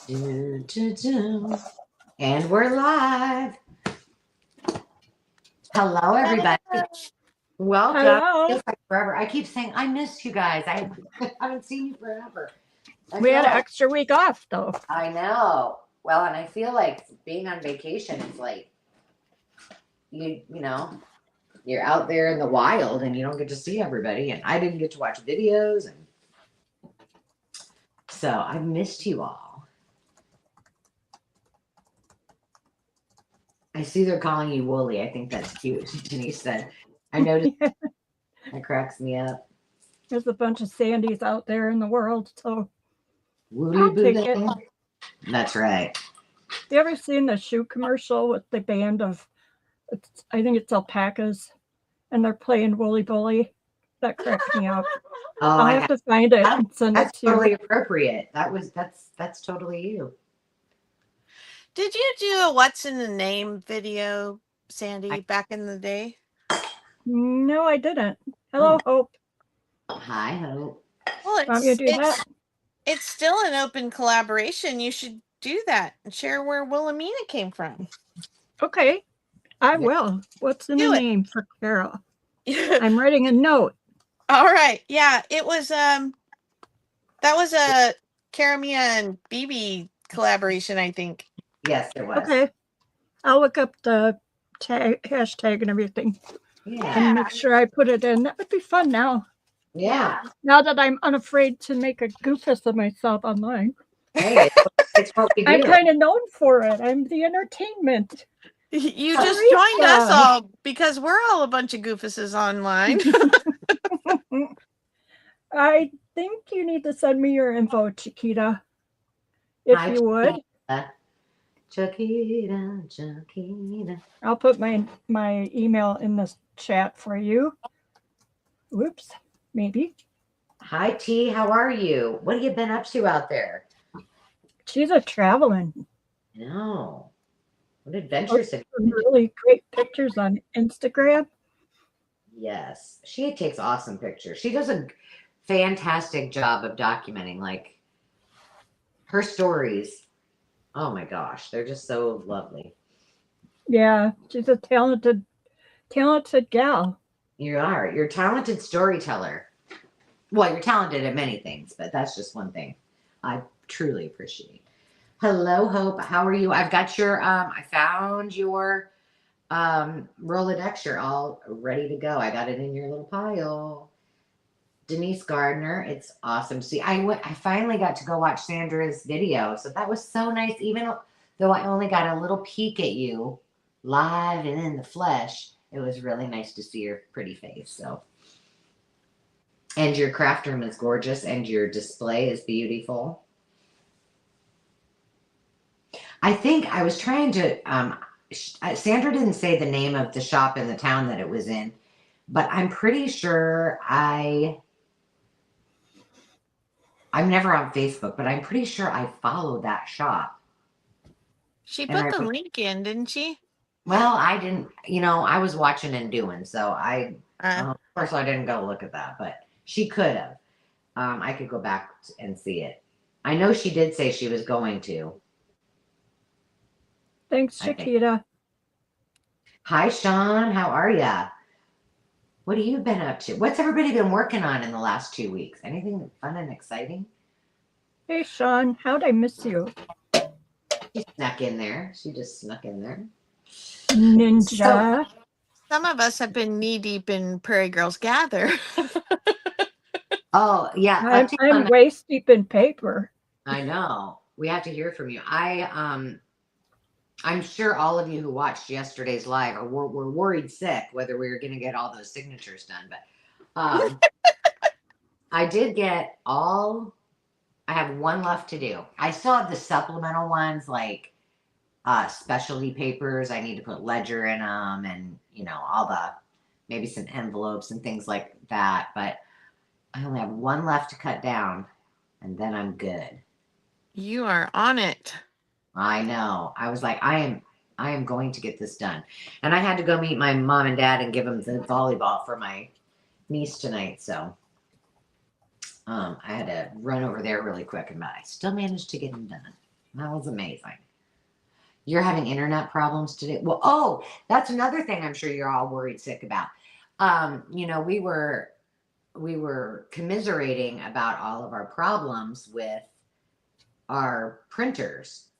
Do, do, do. And we're live. Hello, everybody. Welcome. Hello. Feels like forever. I keep saying I missed you guys. I haven't seen you forever. We had an extra week off, though. I know. Well, and I feel like being on vacation is like you know, you're out there in the wild and you don't get to see everybody. And I didn't get to watch videos, and so I missed you all. I see they're calling you Wooly. I think that's cute. Denise said. I noticed. That cracks me up. There's a bunch of Sandys out there in the world, so Woolly I'll take it. That's right. You ever seen the shoe commercial with the band of, I think it's alpacas, and they're playing Wooly Bully? That cracks me up. Oh, I'll have to find it and send it to totally you. Appropriate. That's totally you. Did you do a What's in the Name video, Sandy, back in the day? No, I didn't. Hello, Hope. Hi, Hope. Well, Want me to do that? It's still an open collaboration. You should do that and share where Wilhelmina came from. Okay, I will. What's in the name for Carol? I'm writing a note. All right. Yeah, it was that was a Karamia and BB collaboration, I think. Yes, it was. Okay. I'll look up the hashtag and everything. Yeah. And make sure I put it in. That would be fun now. Yeah. Now that I'm unafraid to make a goofus of myself online. Hey, it's what we do. I'm kind of known for it. I'm the entertainment. You just joined us all because we're all a bunch of goofuses online. I think you need to send me your info, Chiquita. If you would. Chiquita. I'll put my email in the chat for you. Whoops, maybe. Hi, T. How are you? What have you been up to out there? She's a traveling. No. What adventures have you really great pictures on Instagram? Yes. She takes awesome pictures. She does a fantastic job of documenting, like, her stories. Oh my gosh, they're just so lovely. Yeah, she's a talented gal. You are. You're a talented storyteller. Well, you're talented at many things, but that's just one thing I truly appreciate. Hello, Hope. How are you? I've got your I found your Rolodex. You're all ready to go. I got it in your little pile. Denise Gardner, it's awesome. See, I finally got to go watch Sandra's video, so that was so nice. Even though I only got a little peek at you live and in the flesh, it was really nice to see your pretty face. So, and your craft room is gorgeous, and your display is beautiful. I think I was trying to. Sandra didn't say the name of the shop in the town that it was in, but I'm pretty sure I'm never on Facebook, but I'm pretty sure I followed that shop. She put the link in, didn't she? Well, I didn't, I was watching and doing, so of course I didn't go look at that, but she could have. I could go back and see it. I know she did say she was going to. Thanks, Chiquita. Hi, Sean. How are ya? What have you been up to? What's everybody been working on in the last 2 weeks? Anything fun and exciting? Hey, Sean. How'd I miss you? She snuck in there. She just snuck in there. Ninja. So, some of us have been knee deep in Prairie Girls Gather. Oh, yeah. I'm waist deep in paper. I know. We have to hear from you. I'm sure all of you who watched yesterday's live were worried sick whether we were going to get all those signatures done. But I did get all. I have one left to do. I still have the supplemental ones, like specialty papers. I need to put ledger in them, and all the maybe some envelopes and things like that. But I only have one left to cut down, and then I'm good. You are on it. I know. I was like, I am going to get this done. And I had to go meet my mom and dad and give them the volleyball for my niece tonight. So I had to run over there really quick, and I still managed to get them done. That was amazing. You're having internet problems today. Well, oh, that's another thing I'm sure you're all worried sick about. We were commiserating about all of our problems with our printers.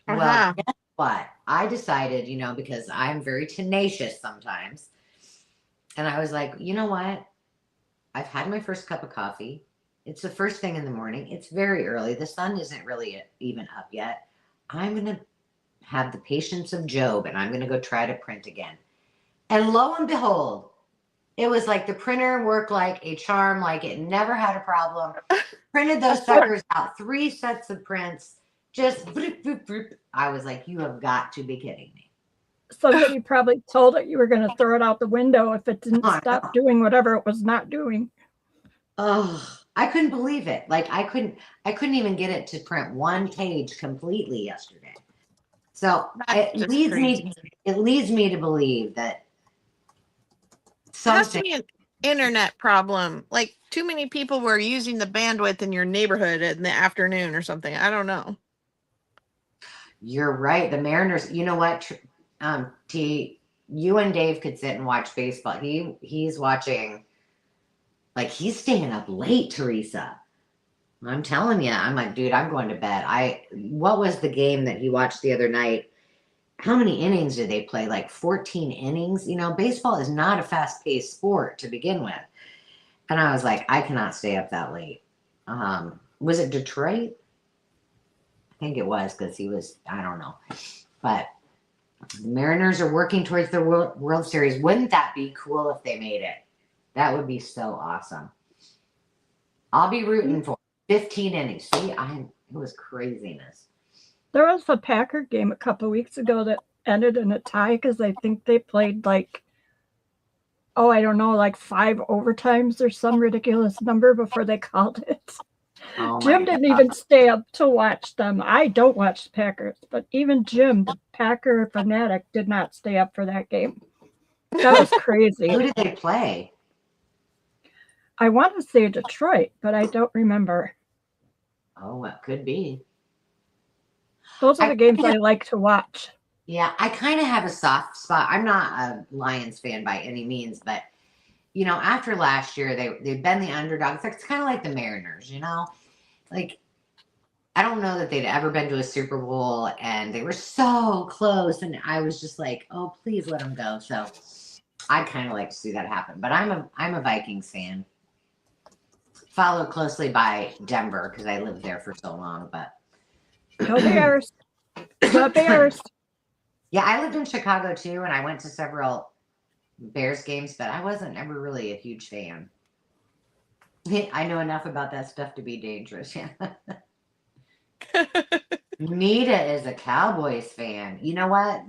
Well, Uh-huh. guess what? I decided, because I'm very tenacious sometimes. And I was like, you know what? I've had my first cup of coffee. It's the first thing in the morning. It's very early. The sun isn't really even up yet. I'm going to have the patience of Job and I'm going to go try to print again. And lo and behold, it was like the printer worked like a charm, like it never had a problem. Printed those suckers out, 3 sets of prints, just bloop, bloop, bloop. I was like, you have got to be kidding me. Somebody probably told it you were going to throw it out the window if it didn't Oh, stop no. doing whatever it was not doing. Oh, I couldn't believe it. Like I couldn't even get it to print 1 page completely yesterday. So That's just crazy. it leads me to believe that It has to something. be an internet problem. Like too many people were using the bandwidth in your neighborhood in the afternoon or something. I don't know. You're right. The Mariners. You know what? You and Dave could sit and watch baseball. He's watching. Like he's staying up late, Teresa. I'm telling you. I'm like, dude, I'm going to bed. What was the game that he watched the other night? How many innings did they play? Like 14 innings. Baseball is not a fast-paced sport to begin with. And I was like, I cannot stay up that late. Was it Detroit? I think it was because he was, I don't know. But the Mariners are working towards the World Series. Wouldn't that be cool if they made it? That would be so awesome. I'll be rooting for 15 innings. See, it was craziness. There was a Packer game a couple weeks ago that ended in a tie because I think they played like 5 overtimes or some ridiculous number before they called it. Oh Jim didn't even stay up to watch them. I don't watch the Packers, but even Jim, the Packer fanatic, did not stay up for that game. That was crazy. Who did they play? I want to say Detroit, but I don't remember. Oh, it could be. Those are the games I like to watch. Yeah, I kind of have a soft spot. I'm not a Lions fan by any means, but after last year, they've been the underdogs. It's kind of like the Mariners, like I don't know that they'd ever been to a Super Bowl, and they were so close, and I was just like, oh, please let them go. So I kind of like to see that happen. But I'm a Vikings fan, followed closely by Denver because I lived there for so long. But Go Bears! The Bears! Yeah, I lived in Chicago too, and I went to several Bears games, but I wasn't ever really a huge fan. I know enough about that stuff to be dangerous. Yeah. Nita is a Cowboys fan. You know what?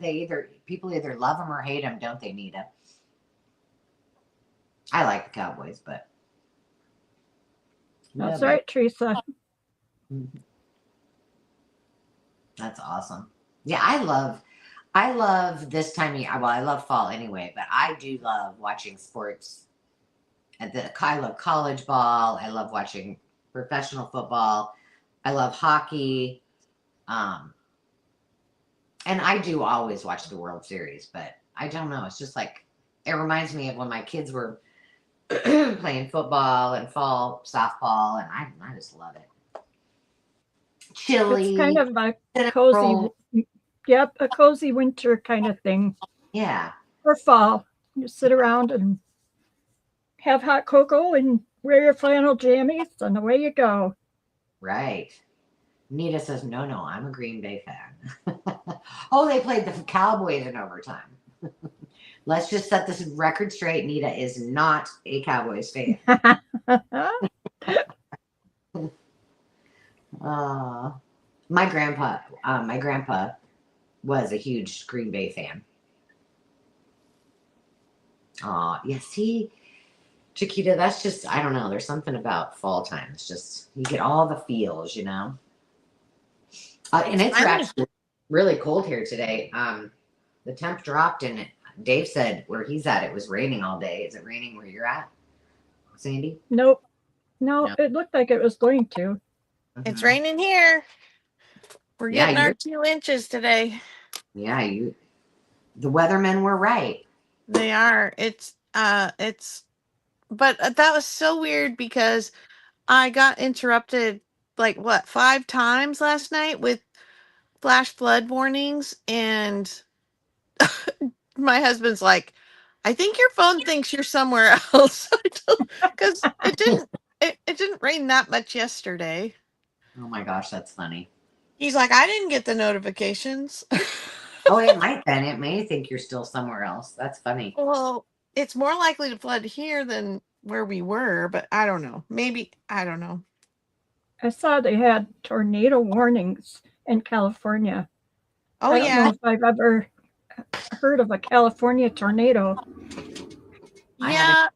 People either love them or hate them, don't they, Nita? I like the Cowboys, but That's right, Teresa. That's awesome. Yeah, I love this time of year. Well, I love fall anyway, but I do love watching sports. I love college ball. I love watching professional football. I love hockey. And I do always watch the World Series, but I don't know. It's just like, it reminds me of when my kids were playing football and fall softball, and I just love it. Chili. It's kind of a cozy, a cozy winter kind of thing. Yeah. Or fall. You sit around and have hot cocoa and wear your flannel jammies, and away you go. Right. Nita says, no, I'm a Green Bay fan. Oh, they played the Cowboys in overtime. Let's just set this record straight. Nita is not a Cowboys fan. My grandpa was a huge Green Bay fan. Yes, Chiquita, that's just, I don't know. There's something about fall time. It's just, you get all the feels, And it's actually really cold here today. The temp dropped, and Dave said where he's at, it was raining all day. Is it raining where you're at, Sandy? Nope. No, it looked like it was going to. It's raining here. We're Yeah, getting our 2 inches today. yeah, the weathermen were right. They are. But that was so weird because I got interrupted like what 5 times last night with flash flood warnings, and my husband's like, "I think your phone thinks you're somewhere else," because it didn't rain that much yesterday. Oh my gosh, that's funny. He's like, "I didn't get the notifications." Oh, it might then. It may think you're still somewhere else. That's funny. Well, it's more likely to flood here than where we were, but I don't know. Maybe I don't know. I saw they had tornado warnings in California. Oh I don't know yeah, if I've ever heard of a California tornado. I haven't.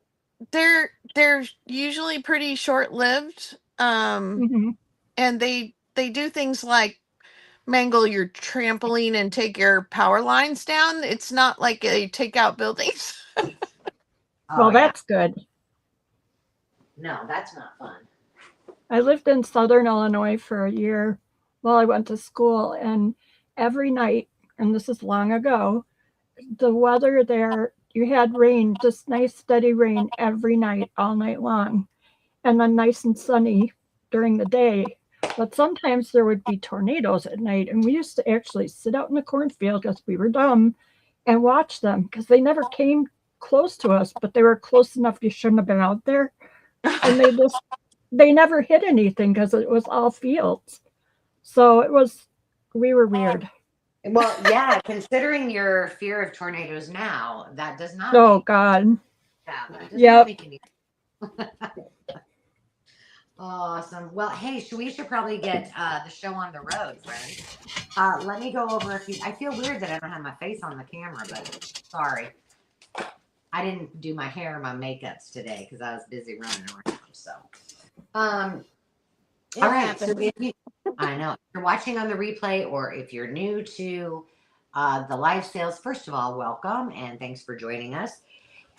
yeah. They're usually pretty short lived. Hmm. And they do things like mangle your trampoline and take your power lines down. It's not like they take out buildings. Oh Well, yeah. that's good. No, that's not fun. I lived in Southern Illinois for a year while I went to school, and every night, and this is long ago, the weather there, you had rain, just nice steady rain every night, all night long, and then nice and sunny during the day. But sometimes there would be tornadoes at night, and we used to actually sit out in the cornfield because we were dumb and watch them because they never came close to us, but they were close enough you shouldn't have been out there. And they never hit anything because it was all fields. So we were weird. Well, yeah, considering your fear of tornadoes now, that does not Oh make God. that does not Yep. make any awesome. Well, hey, we should probably get the show on the road, friends. Let me go over a few. I feel weird that I don't have my face on the camera, but sorry. I didn't do my hair or my makeups today because I was busy running around. So, It all right. So happens. I know if you're watching on the replay or if you're new to the live sales, first of all, welcome and thanks for joining us.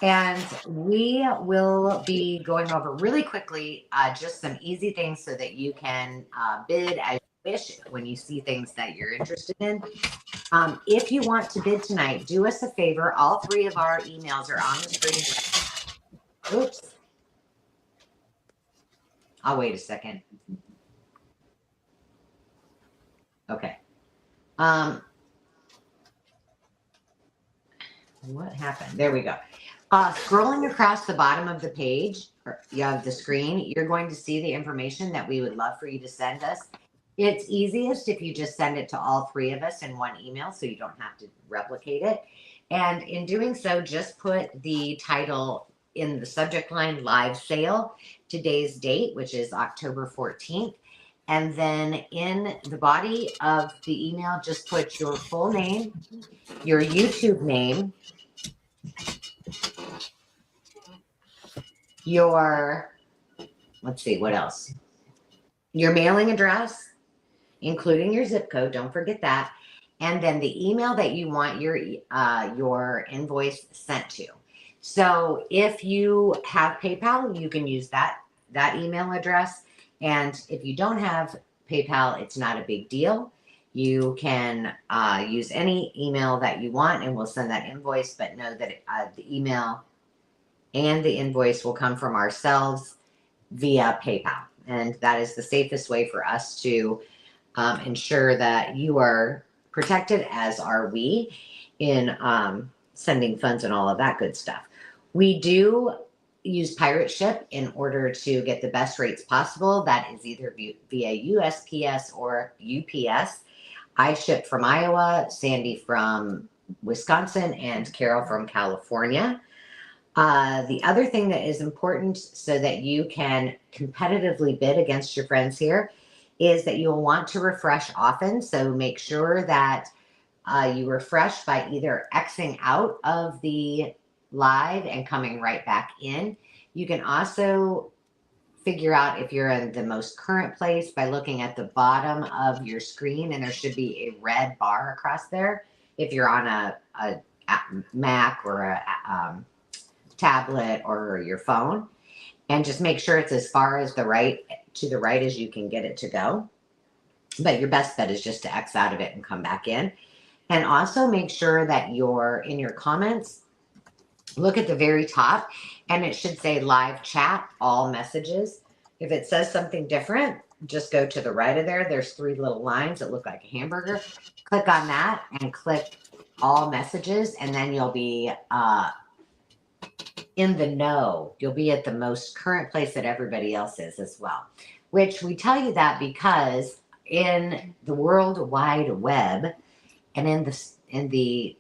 And we will be going over really quickly just some easy things so that you can bid as you wish when you see things that you're interested in. If you want to bid tonight, do us a favor. All three of our emails are on the screen. Oops. I'll wait a second. Okay. What happened? There we go. Scrolling across the bottom of the page, or you have the screen, you're going to see the information that we would love for you to send us. It's easiest if you just send it to all three of us in one email so you don't have to replicate it. And in doing so, just put the title in the subject line, live sale, today's date, which is October 14th. And then in the body of the email, just put your full name, your YouTube name, your, let's see, what else? Your mailing address, including your zip code. Don't forget that. And then the email that you want your invoice sent to. So if you have PayPal, you can use that email address. And if you don't have PayPal, it's not a big deal. You can use any email that you want, and we'll send that invoice. But know that the email and the invoice will come from ourselves via PayPal. And that is the safest way for us to ensure that you are protected, as are we, in sending funds and all of that good stuff. We do use Pirate Ship in order to get the best rates possible. That is either via USPS or UPS. I ship from Iowa, Sandy from Wisconsin, and Carol from California. The other thing that is important so that you can competitively bid against your friends here is that you'll want to refresh often. So make sure that you refresh by either Xing out of the live and coming right back in. You can also figure out if you're in the most current place by looking at the bottom of your screen, and there should be a red bar across there if you're on a Mac or a tablet or your phone, and just make sure it's as far as to the right as you can get it to go. but your best bet is just to X out of it and come back in. And also make sure that you're in your comments, look at the very top, and it should say live chat, all messages. If it says something different, just go to the right of there. There's 3 little lines that look like a hamburger. Click on that and click all messages, and then you'll be in the know. You'll be at the most current place that everybody else is as well. Which we tell you that because in the World Wide Web and in the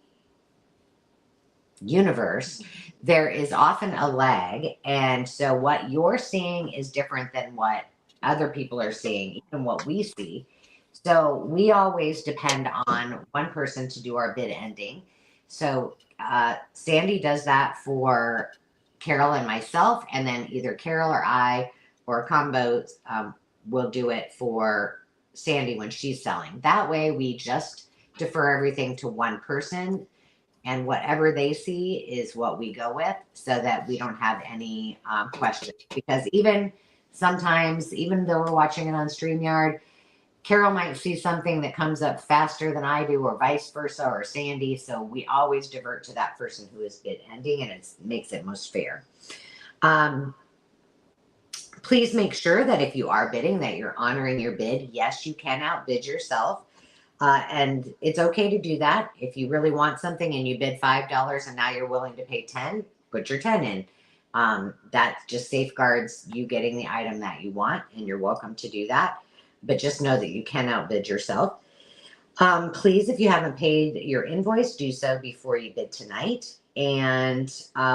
universe, there is often a lag, and so what you're seeing is different than what other people are seeing, even what we see. So we always depend on one person to do our bid ending. So Sandy does that for Carol and myself, and then either Carol or I or a combo will do it for Sandy when she's selling. That way we just defer everything to one person, and whatever they see is what we go with, so that we don't have any questions. Because even sometimes, even though we're watching it on StreamYard, Carol might see something that comes up faster than I do, or vice versa, or Sandy. So we always divert to that person who is bid ending, and it makes it most fair. Please make sure that if you are bidding, that you're honoring your bid. Yes, you can outbid yourself. And it's okay to do that. If you really want something and you bid $5 and now you're willing to pay 10, put your 10 in. That just safeguards you getting the item that you want, and you're welcome to do that. But just know that you can outbid yourself. Please, if you haven't paid your invoice, do so before you bid tonight. And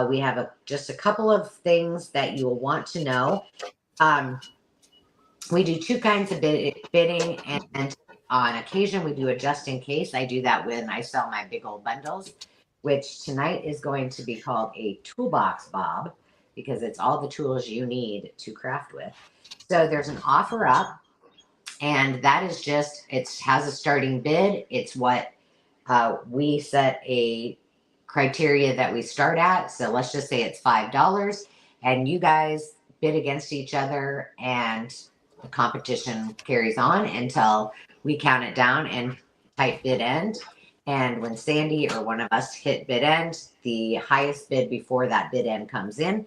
we have just a couple of things that you will want to know. We do 2 kinds of bidding, and on occasion we do a just in case. I do that when I sell my big old bundles, which tonight is going to be called a toolbox Bob, because it's all the tools you need to craft with. So there's an offer up, and that is just, it has a starting bid. It's what we set a criteria that we start at. So let's just say it's $5, and you guys bid against each other, and the competition carries on until we count it down and type bid end. And when Sandy or one of us hit bid end, the highest bid before that bid end comes in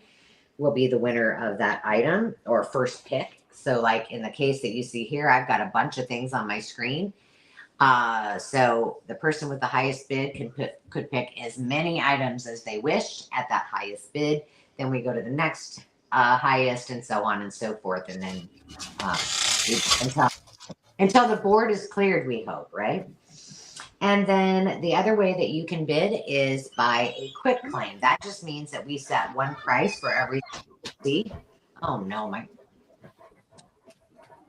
will be the winner of that item, or first pick. So like in the case that you see here, I've got a bunch of things on my screen. So the person with the highest bid could pick as many items as they wish at that highest bid. Then we go to the next highest, and so on and so forth. And then until the board is cleared, we hope, right? And then the other way that you can bid is by a quick claim. That just means that we set one price for every seat. Oh no, I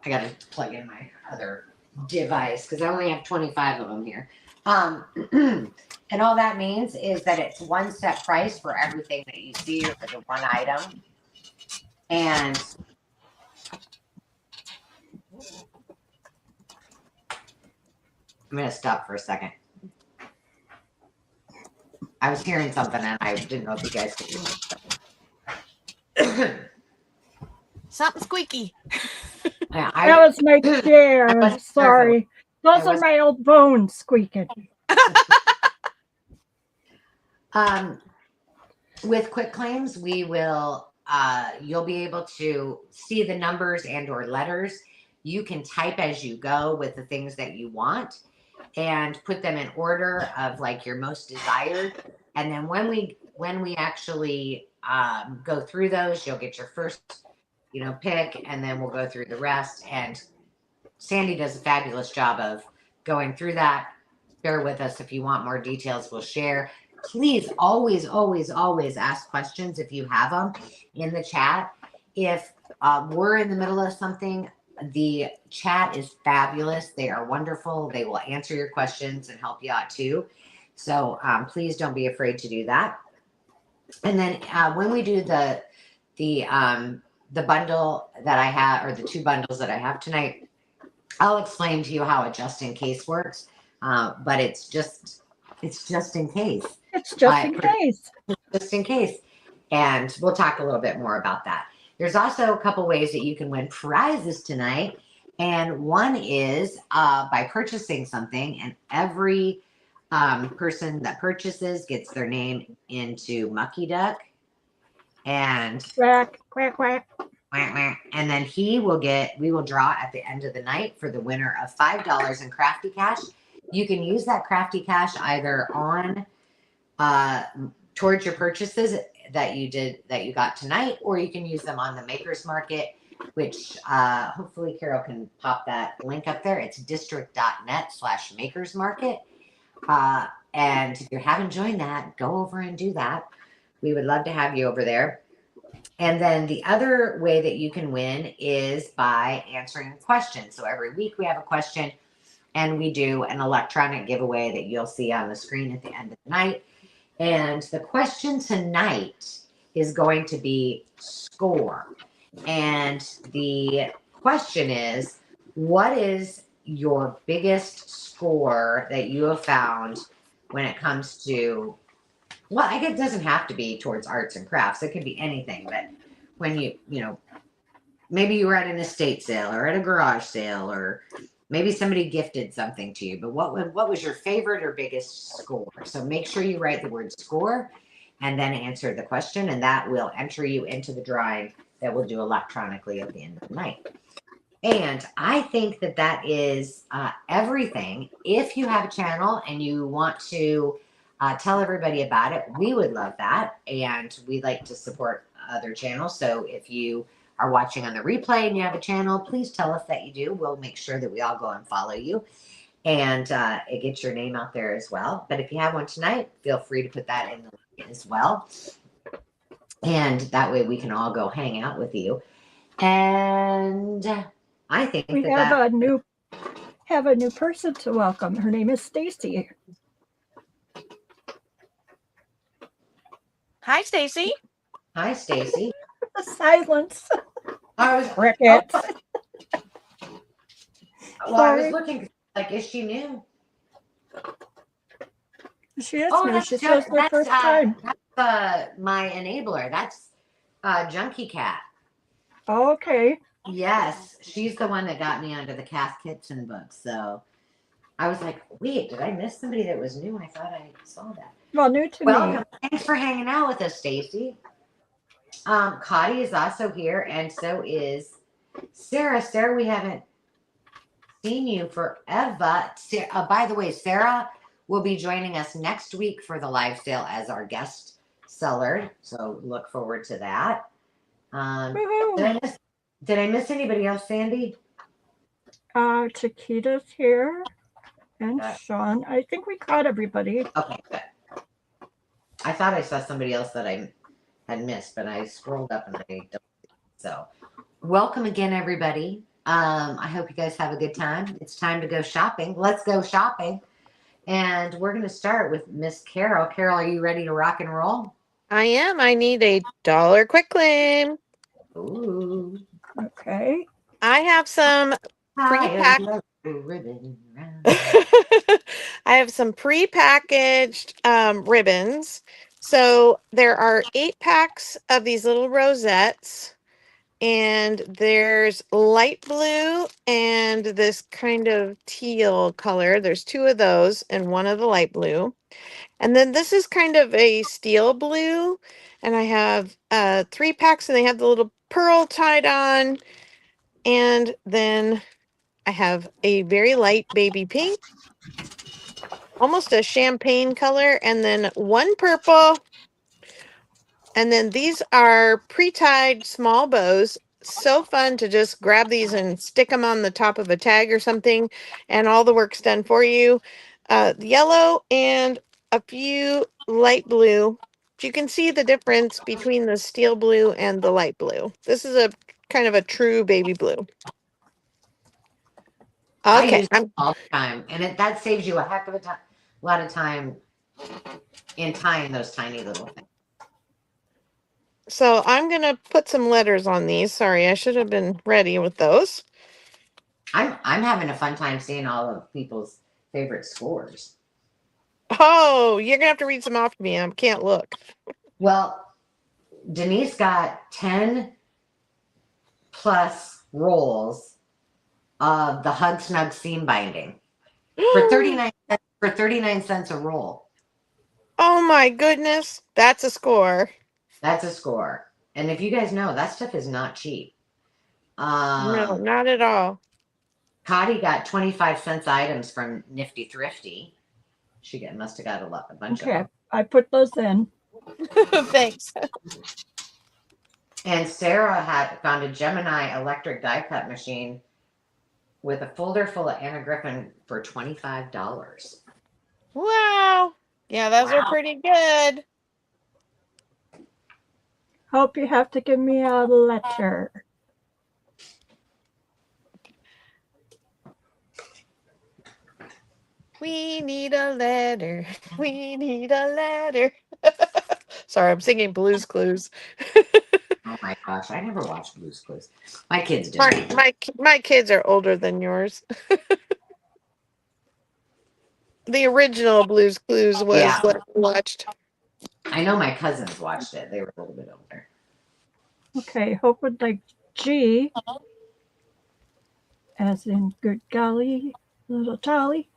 got to plug in my other device because I only have 25 of them here. And all that means is that it's one set price for everything that you see, or for the one item. And I'm going to stop for a second. I was hearing something and I didn't know if you guys could hear it. Something squeaky. Yeah, that was my chair. Sorry. Those are my old bones squeaking. With quick claims, we will, you'll be able to see the numbers and or letters. You can type as you go with the things that you want, and put them in order of like your most desired. And then when we actually go through those, you'll get your first, pick, and then we'll go through the rest. And Sandy does a fabulous job of going through that. Bear with us. If you want more details, we'll share. Please always, always, always ask questions if you have them in the chat. If we're in the middle of something, the chat is fabulous. They are wonderful. They will answer your questions and help you out too. So please don't be afraid to do that. And then when we do the bundle that I have, or the 2 bundles that I have tonight, I'll explain to you how a just in case works. But it's just in case. It's just in case. Just in case. And we'll talk a little bit more about that. There's also a couple ways that you can win prizes tonight. And one is by purchasing something, and every person that purchases gets their name into Mucky Duck, and Quack, quack, quack. and then we will draw at the end of the night for the winner of $5 in Crafty Cash. You can use that Crafty Cash either on towards your purchases that you got tonight, or you can use them on the Makers Market, which hopefully Carol can pop that link up there. It's district.net/Makers Market. And if you haven't joined that, go over and do that. We would love to have you over there. And then the other way that you can win is by answering questions. So every week we have a question, and we do an electronic giveaway that you'll see on the screen at the end of the night. And the question tonight is going to be score. And the question is, what is your biggest score that you have found when it comes to, well, I guess it doesn't have to be towards arts and crafts. It could be anything. But when maybe you were at an estate sale or at a garage sale, or maybe somebody gifted something to you. But what was your favorite or biggest score? So make sure you write the word score and then answer the question, and that will enter you into the drawing that we'll do electronically at the end of the night. And I think that is everything. If you have a channel and you want to tell everybody about it, we would love that. And we like to support other channels. So if you are watching on the replay and you have a channel, please tell us that you do. We'll make sure that we all go and follow you, and it gets your name out there as well. But if you have one tonight, feel free to put that in the link as well. And that way we can all go hang out with you. And I think we have a new person to welcome. Her name is Stacy. Hi, Stacy. Hi, Stacy. Silence. I was crickets. Well, I was looking like, is she new? She is new. She says the first time. That's my enabler. That's Junkie Cat. Oh, okay. Yes, she's the one that got me onto the Cath Kitchen book. So I was like, wait, did I miss somebody that was new? I thought I saw that. Well, new to me. Thanks for hanging out with us, Stacy. Cotty is also here, and so is Sarah. Sarah, we haven't seen you forever. By the way, Sarah will be joining us next week for the live sale as our guest seller. So look forward to that. Did I miss anybody else, Sandy? Chiquita's here, and Sean. I think we caught everybody. Okay, good. I thought I saw somebody else that I had missed, but I scrolled up and I don't. So, welcome again, everybody. I hope you guys have a good time. It's time to go shopping. Let's go shopping. And we're going to start with Miss Carol. Carol, are you ready to rock and roll? I am. I need $1 quick claim. Ooh. Okay. I have some pre-packed. I have some pre-packaged ribbons. So there are 8 packs of these little rosettes, and there's light blue and this kind of teal color. There's 2 of those and 1 of the light blue. And then this is kind of a steel blue, and I have 3 packs, and they have the little pearl tied on. And then I have a very light baby pink, almost a champagne color, and then 1 purple. And then these are pre-tied small bows. So fun to just grab these and stick them on the top of a tag or something, and all the work's done for you. Yellow and a few light blue. You can see the difference between the steel blue and the light blue. This is a kind of a true baby blue. Okay, I use it all the time, and that saves you a heck of a lot of time in tying those tiny little things. So I'm going to put some letters on these. Sorry, I should have been ready with those. I'm having a fun time seeing all of people's favorite scores. Oh, you're going to have to read some off to me. I can't look. Well, Denise got 10 plus rolls the Hug Snug seam binding for 39 cents a roll. Oh my goodness. That's a score. That's a score. And if you guys know, that stuff is not cheap. No, not at all. Cotty got 25 cents items from Nifty Thrifty. She must have got a bunch of Okay, them. I put those in. Thanks. And Sarah had found a Gemini electric die cut machine with a folder full of Anna Griffin for $25. Wow. Yeah, those are pretty good. Hope you have to give me a letter. We need a letter. We need a letter. Sorry, I'm singing Blues Clues. Oh my gosh, I never watched Blue's Clues. My kids did. My kids are older than yours. The original Blues Clues was what I watched. I know my cousins watched it. They were a little bit older. Okay, Hope would like G, as in good golly, little Charlie.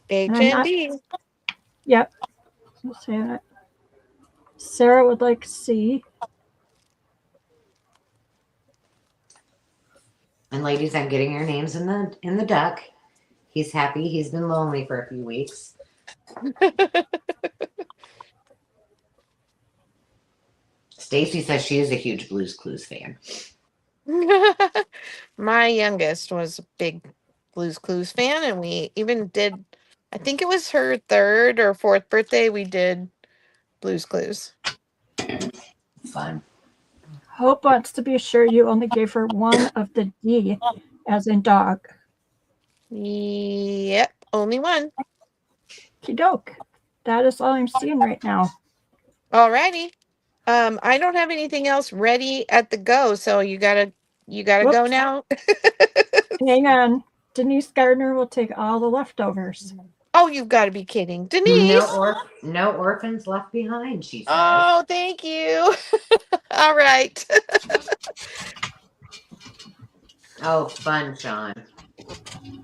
HND. Yep. Let's say that. Sarah would like C. And ladies, I'm getting your names in the duck. He's happy. He's been lonely for a few weeks. Stacy says she is a huge Blue's Clues fan. My youngest was a big Blues Clues fan, and we even did, I think it was her 3rd or 4th birthday, we did Blues Clues. Fun. Hope wants to be sure you only gave her one of the D, as in dog. Yep, only one. Okey-doke. That is all I'm seeing right now. Alrighty. I don't have anything else ready at the go, so you gotta go now. Hang on. Denise Gardner will take all the leftovers. Oh, you've got to be kidding, Denise. No orphans left behind, she says. Oh, thank you. All right. Oh, fun, Sean.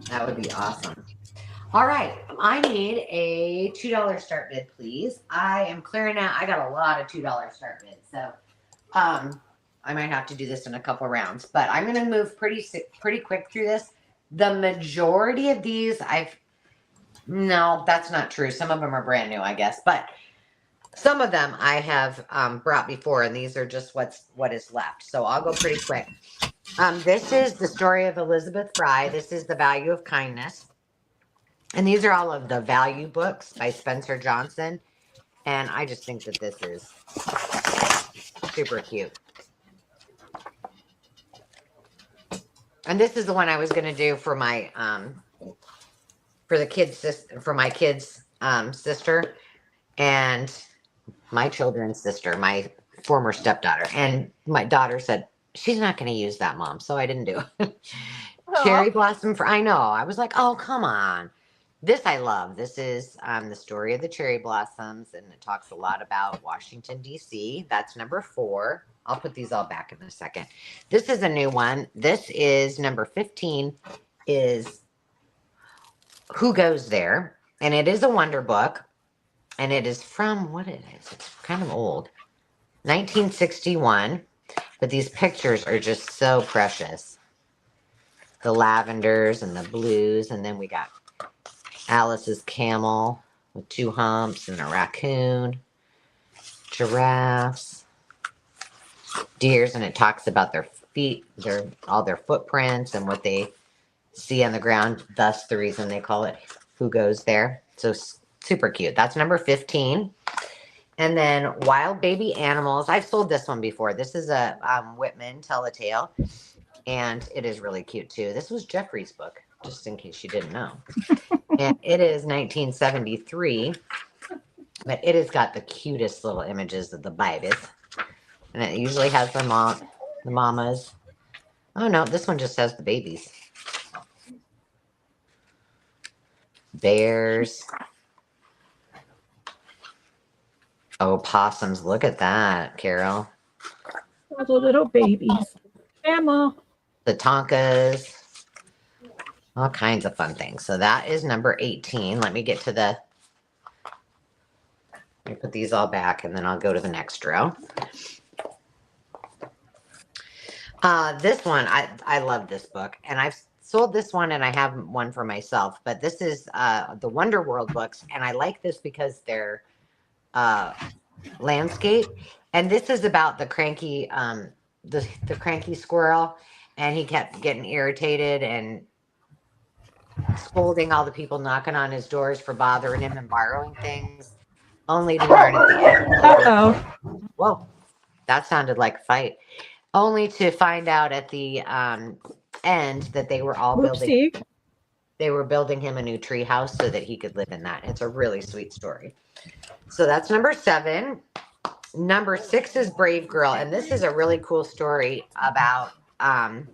That would be awesome. All right. I need a $2 start bid, please. I am clearing out. I got a lot of $2 start bids. So I might have to do this in a couple rounds, but I'm going to move pretty quick through this. The majority of these no, that's not true. Some of them are brand new, I guess, but some of them I have brought before, and these are just what is left. So I'll go pretty quick. This is the story of Elizabeth Fry. This is The Value of Kindness. And these are all of the value books by Spencer Johnson. And I just think that this is super cute. And this is the one I was going to do for my my kids' sister and my children's sister, my former stepdaughter. And my daughter said, she's not going to use that, Mom. So I didn't do it. Cherry Blossom I know. I was like, oh, come on. This I love. This is the story of the cherry blossoms, and it talks a lot about Washington, D.C. That's number 4. I'll put these all back in a second. This is a new one. This is number 15, is Who Goes There? And it is a wonder book, and it is from, what it is? It's kind of old. 1961, but these pictures are just so precious. The lavenders and the blues, and then we got Alice's camel with 2 humps and a raccoon, giraffes, deers, and it talks about their feet, all their footprints and what they see on the ground. Thus, the reason they call it Who Goes There. So super cute. That's number 15. And then Wild Baby Animals. I've sold this one before. This is a Whitman Tell-a-Tale, and it is really cute too. This was Jeffrey's book, just in case you didn't know. And it is 1973, but it has got the cutest little images of the babies. And it usually has the mamas. Oh no, this one just has the babies. Bears. Oh, possums. Look at that, Carol. All the little babies. Grandma. the Tonkas, all kinds of fun things. So that is number 18. Let me get to the, let me put these all back and then I'll go to the next row. This one, I love this book, and I've sold this one and I have one for myself, but this is the Wonder World books, and I like this because they're landscape, and this is about the cranky the cranky squirrel, and he kept getting irritated and scolding all the people knocking on his doors for bothering him and borrowing things, only to learn at the end. Uh-oh. Whoa, that sounded like a fight. Only to find out at the end that they were all Oopsie. building him a new tree house so that he could live in that. It's a really sweet story. So that's number 7. Number 6 is Brave Girl, and this is a really cool story about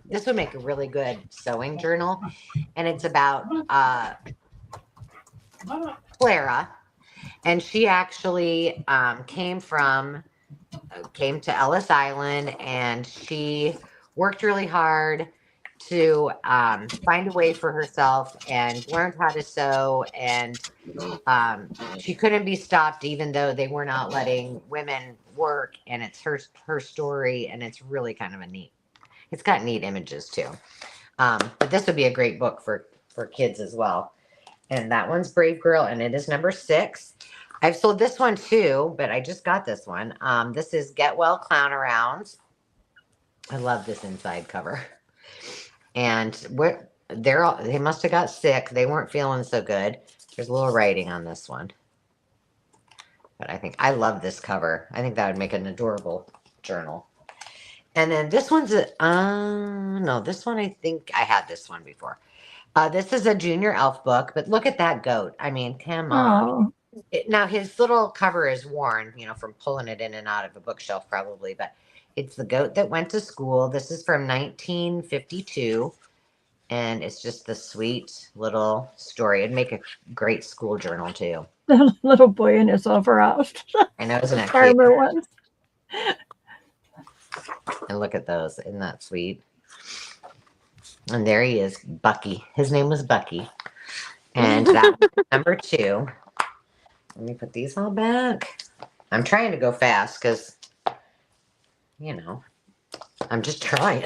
this would make a really good sewing journal, and it's about Clara, and she actually came to Ellis Island, and she worked really hard to find a way for herself and learned how to sew, and she couldn't be stopped even though they were not letting women work, and it's her story, and it's really kind of it's got neat images too. But this would be a great book for kids as well. And that one's Brave Girl, and it is number 6. I've sold this one too, but I just got this one. This is Get Well Clown Around. I love this inside cover. And they must have got sick. They weren't feeling so good. There's a little writing on this one. But I love this cover. I think that would make an adorable journal. And then this one's no, this one, I think I had this one before. This is a junior elf book, but look at that goat. I mean, come on. Oh. Now his little cover is worn, from pulling it in and out of a bookshelf probably, but it's the goat that went to school. This is from 1952, and it's just the sweet little story. It'd make a great school journal too. The little boy in his overalls. I know, isn't it Farmer cute? ones. And look at those. Isn't that sweet? And there he is, Bucky. His name was Bucky. And that was number 2. Let me put these all back. I'm trying to go fast because, I'm just trying.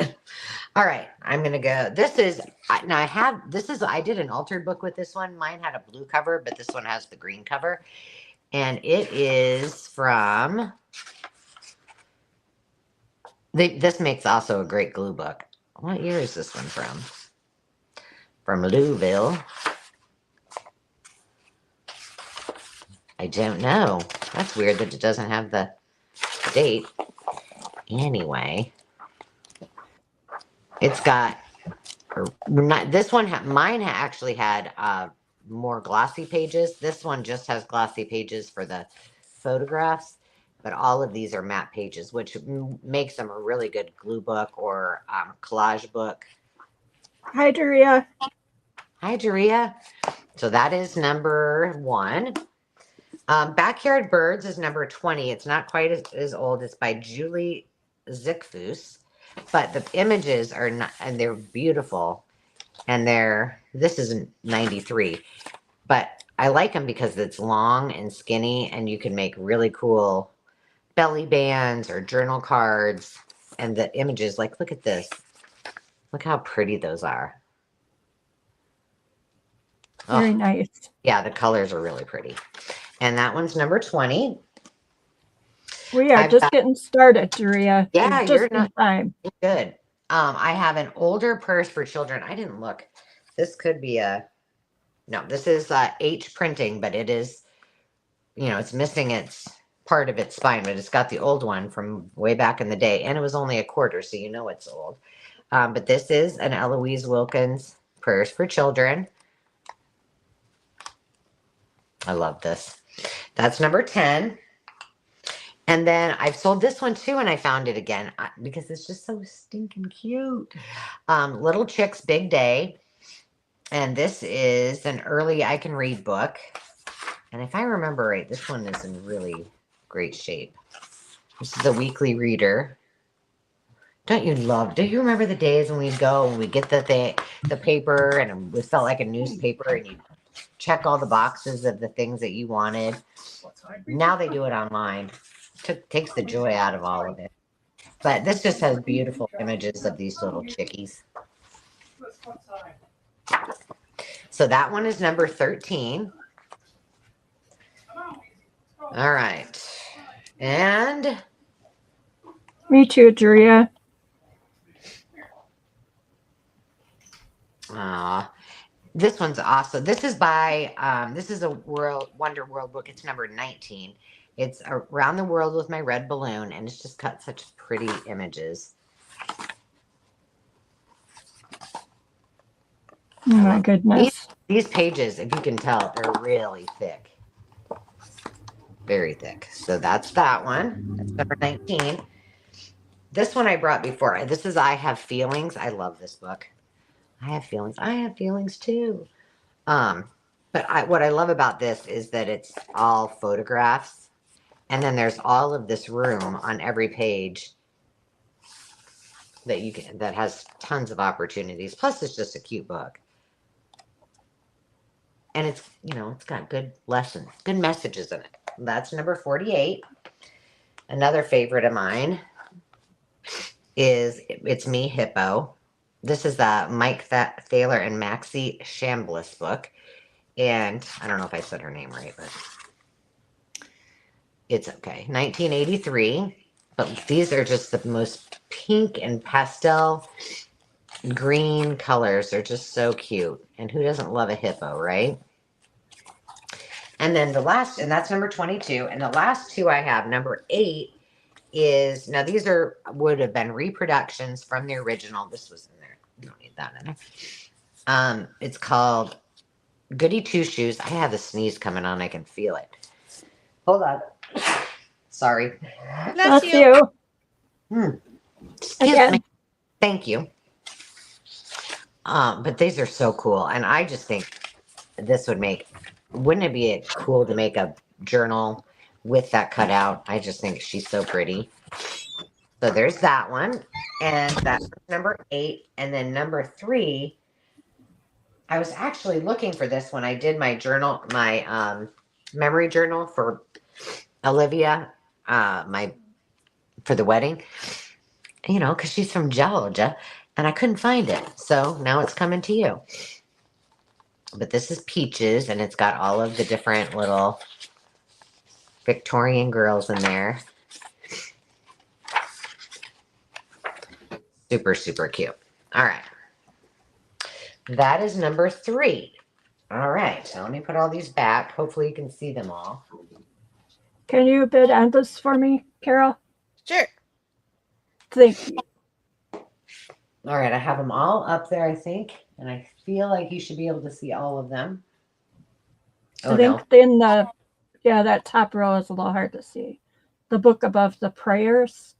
All right, I'm going to go. This is, now I did an altered book with this one. Mine had a blue cover, but this one has the green cover. And it is from, this makes also a great glue book. What year is this one from? From Louisville. I don't know. That's weird that it doesn't have the date. Anyway, it's got this one. Mine actually had more glossy pages. This one just has glossy pages for the photographs, but all of these are matte pages, which makes them a really good glue book or collage book. Hi, Daria. Hi, Daria. So that is number 1. Backyard Birds is number 20. It's not quite as old. It's by Julie Zickfus, but the images are not, and they're beautiful. And this is 93, but I like them because it's long and skinny, and you can make really cool belly bands or journal cards. And the images, like, look at this. Look how pretty those are. Very nice. Yeah, the colors are really pretty. And that one's number 20. We are just getting started, Daria. Yeah, you're not time. Good. I have an older purse for children. I didn't look. This could be no, this is H printing, but it is, it's missing its part of its spine, but it's got the old one from way back in the day, and it was only a quarter, so it's old. But this is an Eloise Wilkins purse for children. I love this. That's number 10. And then I've sold this one too, and I found it again because it's just so stinking cute. Little Chicks Big Day. And this is an early I Can Read book. And if I remember right, this one is in really great shape. This is a weekly reader. Don't you love? Do you remember the days when we'd go and we'd get the paper, and it felt like a newspaper, and you check all the boxes of the things that you wanted? Now they do it online. Takes the joy out of all of it. But this just has beautiful images of these little chickies. So that one is number 13. All right. And Me too, Julia. this one's awesome. This is by this is a Wonder World book. It's number 19. It's Around the World with My Red Balloon, and it's just got such pretty images. Oh my goodness. These pages, if you can tell, they're really thick. Very thick. So that's that one. That's number 19. This one I brought before. This is I Have Feelings. I love this book. I have feelings. I have feelings too. But what I love about this is that it's all photographs, and then there's all of this room on every page that has tons of opportunities. Plus, it's just a cute book, and it's got good lessons, good messages in it. That's number 48. Another favorite of mine is It's Me, Hippo. This is the Mike Thaler and Maxie Chambliss book. And I don't know if I said her name right, but it's okay. 1983. But these are just the most pink and pastel green colors. They're just so cute. And who doesn't love a hippo, right? And then and that's number 22. And the last two I have, number 8 is, now these would have been reproductions from the original. This was in there. You don't need that in there. It's called Goody Two Shoes. I have a sneeze coming on. I can feel it. Hold on. Sorry. Bless you. Excuse me. Thank you. But these are so cool. And I just think this wouldn't it be cool to make a journal with that cutout? I just think she's so pretty. So there's that one. And that's number 8. And then number 3, I was actually looking for this when I did my journal, my memory journal for Olivia, for the wedding, because she's from Georgia, and I couldn't find it. So now it's coming to you. But this is Peaches, and it's got all of the different little Victorian girls in there. Super, super cute. All right. That is number 3. All right. So let me put all these back. Hopefully you can see them all. Can you bid on this for me, Carol? Sure. Thank you. All right. I have them all up there, I think. And I feel like you should be able to see all of them. I think in that top row is a little hard to see. The book above the prayers.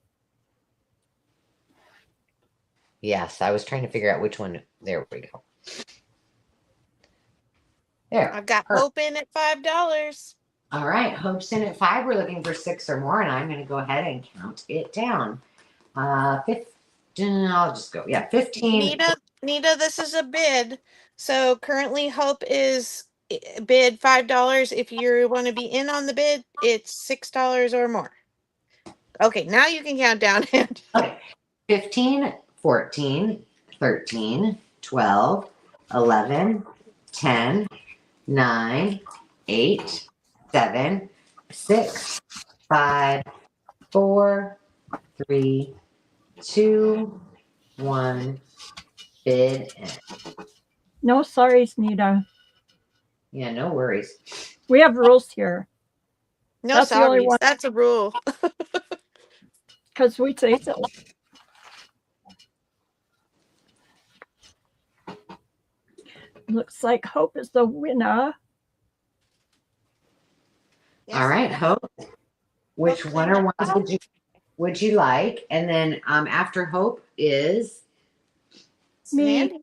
Yes, I was trying to figure out which one. There we go. There. I've got Hope in at $5. All right. Hope's in at 5. We're looking for 6 or more, and I'm going to go ahead and count it down. 15. I'll just go. Yeah, 15. Nita, this is a bid. So currently Hope is bid $5. If you want to be in on the bid, it's $6 or more. Okay, now you can count down. Okay. 15, 14, 13, 12, 11, 10, 9, 8, 7, 6, 5, 4, 3, 2, 1. Bid. No sorries, Nita. Yeah, no worries. We have rules here. No, That's the only sorry. one. That's a rule. Because we say so. Looks like Hope is the winner. Yes. All right, Hope. Which one or ones would you like? And then after Hope is me. Sandy.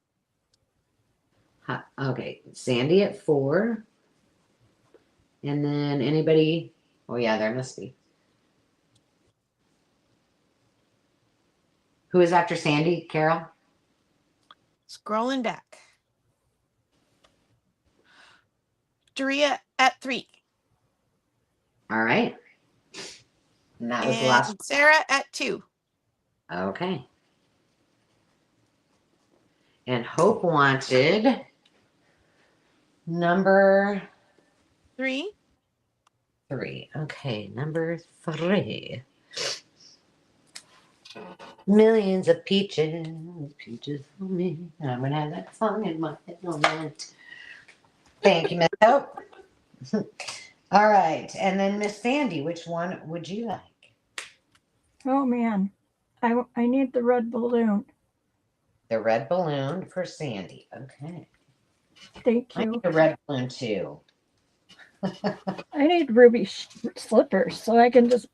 Okay, Sandy at 4. And then anybody? Oh yeah, there must be. Who is after Sandy, Carol? Scrolling back. Daria at 3. All right. And that was the last. And Sarah at 2. Okay. And Hope wanted number 3. 3. Okay, number 3. Millions of peaches, peaches for me. I'm gonna have that song in my head all night. Thank you, Miss Hope. All right, and then Miss Sandy, which one would you like? Oh man, I need the red balloon. The red balloon for Sandy. Okay. Thank I you. need a red balloon too. I need ruby slippers so I can just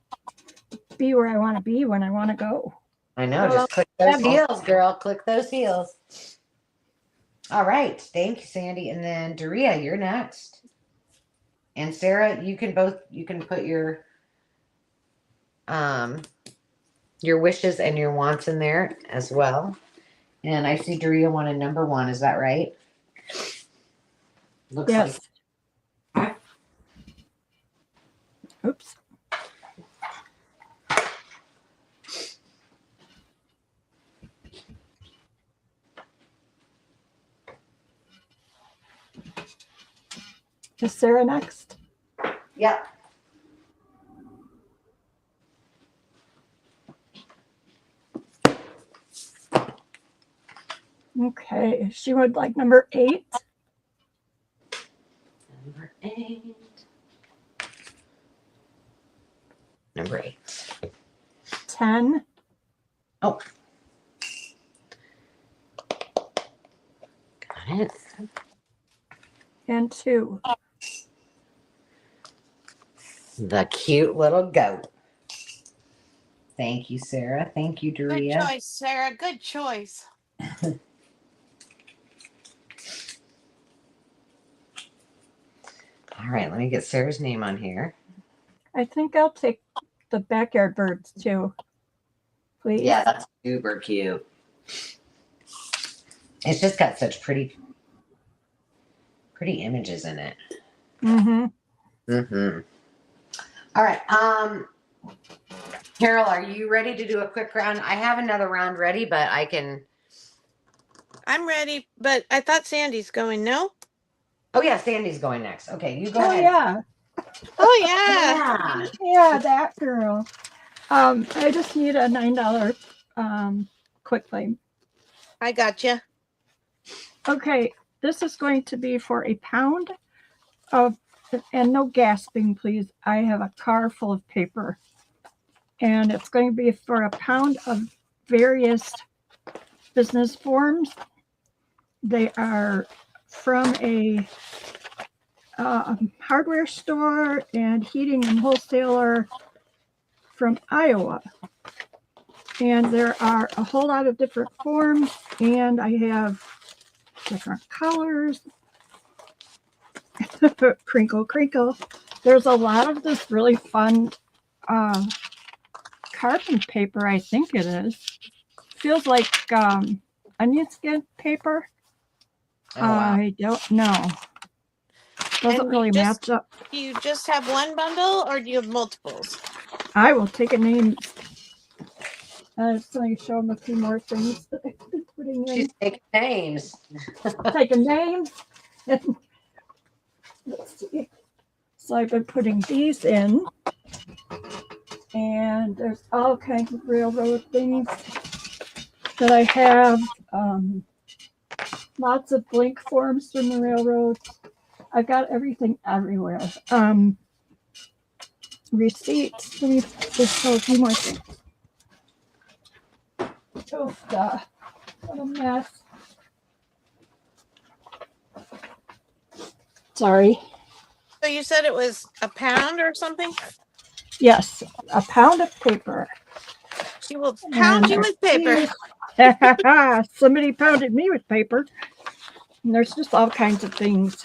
be where I want to be when I want to go. I know. Just click those heels, girl. Click those heels. All right. Thank you, Sandy. And then Daria, you're next. And Sarah, you can put your wishes and your wants in there as well. And I see Daria wanted number 1. Is that right? Looks yes. like. Oops. Is Sarah next? Yep. Okay. She would like number 8. Number 8. Number 8. 10. Oh. Got it. And 2. The cute little goat. Thank you, Sarah. Thank you, Daria. Good choice, Sarah. Good choice. All right, let me get Sarah's name on here. I think I'll take the backyard birds too. Please. Yeah, that's super cute. It's just got such pretty images in it. Mm-hmm. Mm-hmm. All right. Carol, are you ready to do a quick round? I have another round ready, but I can. I'm ready, but I thought Sandy's going, no? Oh yeah, Sandy's going next. Okay, you go Oh ahead. yeah. Oh, yeah. Yeah, that girl. I just need a $9 quick claim. I gotcha. Okay, this is going to be for £1 of, and no gasping, please. I have a car full of paper. And it's going to be for £1 of various business forms. They are from a hardware store and heating and wholesaler from Iowa. And there are a whole lot of different forms, and I have different colors. Crinkle, crinkle. There's a lot of this really fun carbon paper, I think it is. Feels like onion skin paper. Oh, wow. I don't know. Doesn't And really match up. Do you just have one bundle or do you have multiples? I will take a name. Just going to show them a few more things that I've been putting in. She's taking names. Taking names. Let's see. So I've been putting these in. And there's all kinds of railroad things that I have. Lots of blank forms from the railroad. I've got everything everywhere. Receipts. Let me just show a few more things. Oh, what a mess. Sorry. So you said it was £1 or something? Yes, £1 of paper. She will pound you with paper. Somebody pounded me with paper. And there's just all kinds of things.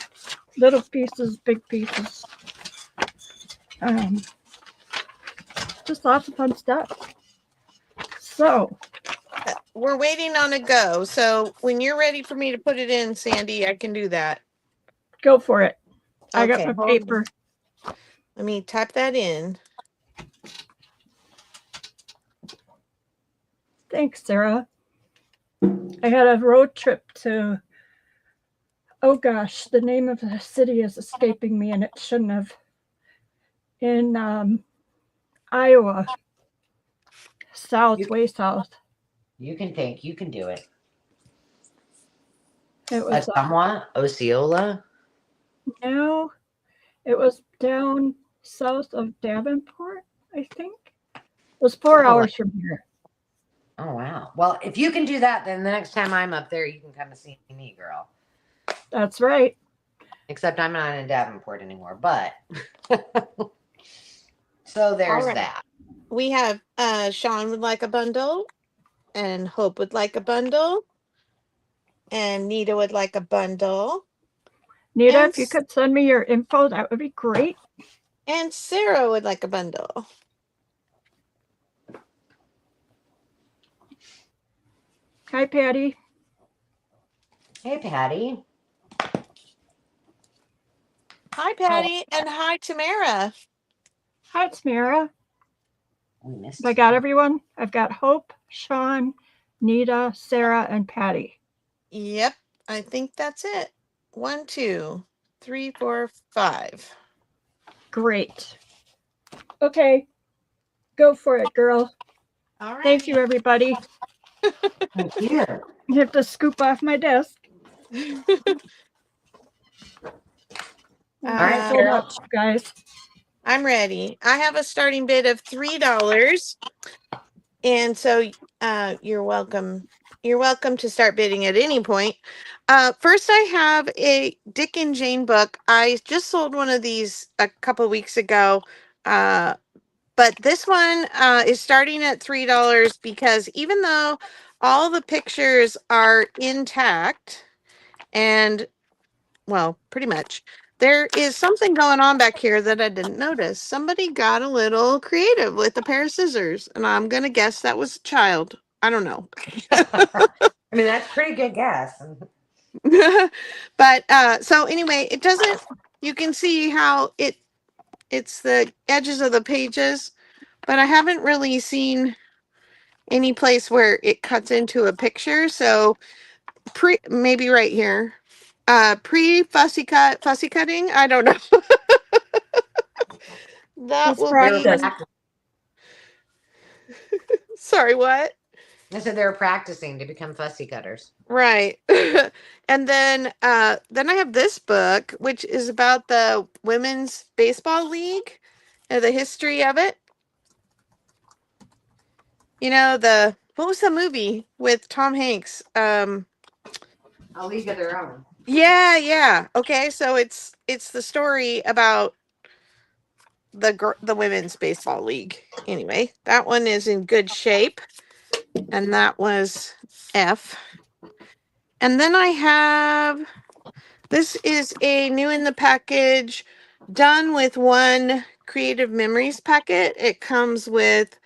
Little pieces, big pieces. Just lots of fun stuff. So, we're waiting on a go. So when you're ready for me to put it in, Sandy, I can do that. Go for it. I got Okay, my hold paper. on. Let me type that in. Thanks, Sarah. I had a road trip to, oh gosh, the name of the city is escaping me and it shouldn't have. In Iowa, way south. You can think. You can do it. It was Ottumwa? Osceola? no, it was down south of Davenport, I think. It was 4 hours from here. Oh, wow. Well, if you can do that, then the next time I'm up there, you can come and see me, girl. That's right. Except I'm not in Davenport anymore, but so there's right. that. We have Sean would like a bundle, and Hope would like a bundle, and Nita would like a bundle. Nita, And if you could send me your info, that would be great. And Sarah would like a bundle. Hi, Patty. Hey, Patty. Hi, Patty, and hi, Tamara. Hi, Tamara. We missed. I got everyone. I've got Hope, Sean, Nita, Sarah, and Patty. Yep, I think that's it. 1, 2, 3, 4, 5. Great. Okay, go for it, girl. All right. Thank you, everybody. Thank you. You have to scoop off my desk. All right, so Sarah. much, guys. I'm ready. I have a starting bid of $3, and so you're welcome. You're welcome to start bidding at any point. First, I have a Dick and Jane book. I just sold one of these a couple weeks ago. But this one is starting at $3 because even though all the pictures are intact and, well, pretty much, there is something going on back here that I didn't notice. Somebody got a little creative with a pair of scissors, and I'm going to guess that was a child. I don't know. I mean, that's a pretty good guess. But so anyway, it doesn't, you can see how it's the edges of the pages, but I haven't really seen any place where it cuts into a picture. So maybe right here, fussy cutting. I don't know. That Let's will practice. be. Sorry, what? I said they were practicing to become fussy cutters. Right. And then I have this book, which is about the Women's Baseball League and the history of it. You know, what was the movie with Tom Hanks? A League of Their Own. Yeah. Okay, so it's the story about the Women's Baseball League. Anyway, that one is in good shape, and that was F. And then I have, this is a new in the package, done with one Creative Memories packet. It comes with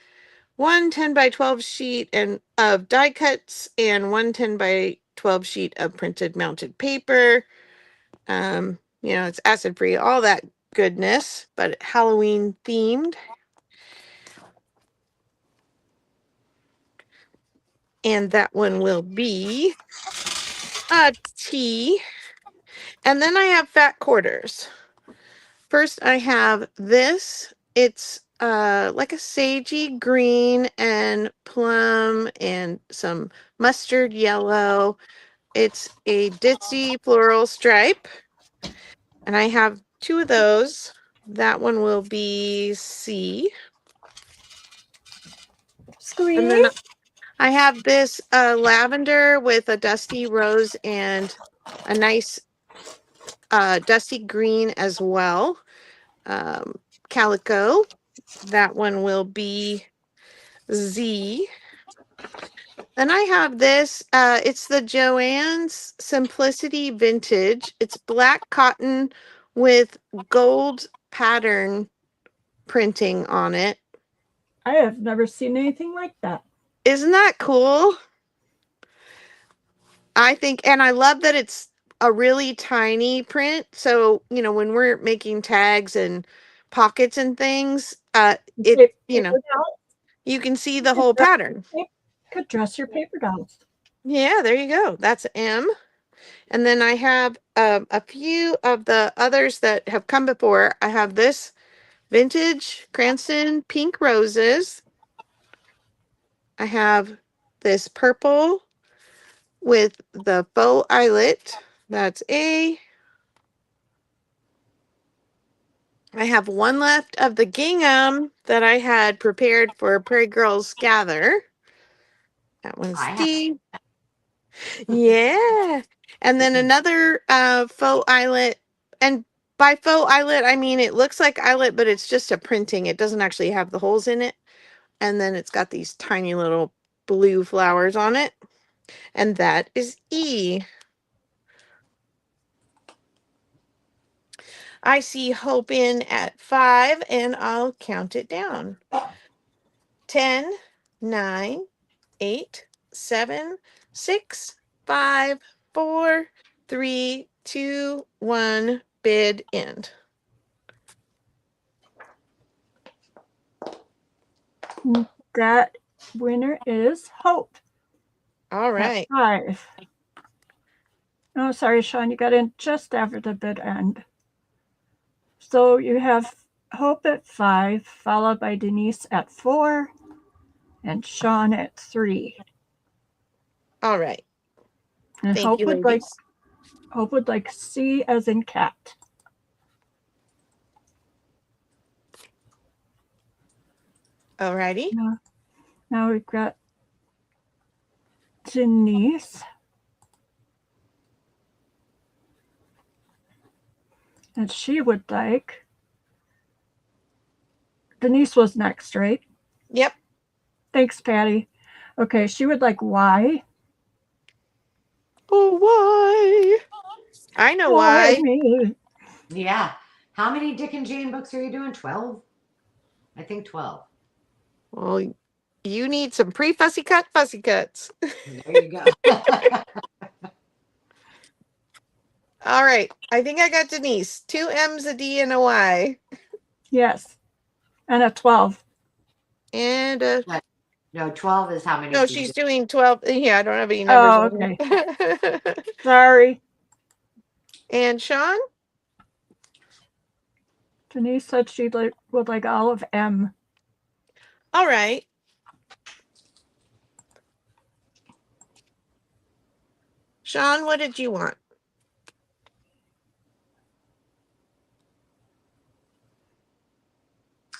one 10 by 12 sheet of die cuts and one 10 by 12 sheet of printed mounted paper. It's acid free, all that goodness, but Halloween themed. And that one will be a T. And then I have fat quarters. First, I have this. It's like a sagey green and plum and some mustard yellow. It's a ditzy floral stripe. And I have 2 of those. That one will be C. Squeeze. And then I have this lavender with a dusty rose and a nice dusty green as well. Calico. That one will be Z. Then I have this. It's the Joann's Simplicity Vintage. It's black cotton with gold pattern printing on it. I have never seen anything like that. Isn't that cool? I think, and I love that it's a really tiny print. So, when we're making tags and pockets and things, Paper dolls. you can see the Could whole dress, pattern. could dress your paper dolls. Yeah, there you go. That's M. And then I have a few of the others that have come before. I have this vintage Cranston pink roses. I have this purple with the faux eyelet. That's A. I have one left of the gingham that I had prepared for Prairie Girls Gather. That one's I have. D. Yeah. And then another faux eyelet. And by faux eyelet, I mean it looks like eyelet, but it's just a printing. It doesn't actually have the holes in it. And then it's got these tiny little blue flowers on it. And that is E. I see Hope in at 5, and I'll count it down. 10, 9, 8, 7, 6, 5, 4, 3, 2, 1. Bid end. That winner is Hope. All At right. 5. Oh, sorry, Sean, you got in just after the bid end. So you have Hope at 5, followed by Denise at 4, and Sean at 3. All right. And Thank you, ladies. Hope would like C as in cat. All righty. Now we've got Denise. And she would like. Denise was next, right? Yep. Thanks, Patty. Okay, she would like Y. Oh, why? I know why. Me? Yeah. How many Dick and Jane books are you doing? 12? I think 12. Well, you need some pre-fussy fussy cuts. There you go. All right. I think I got Denise. 2 M's, a D, and a Y. Yes. And a 12. And a... No, 12 is how many? No, she's doing 12. Yeah, I don't have any numbers on it. Sorry. And Sean? Denise said she would like all of M. All right. Sean, what did you want?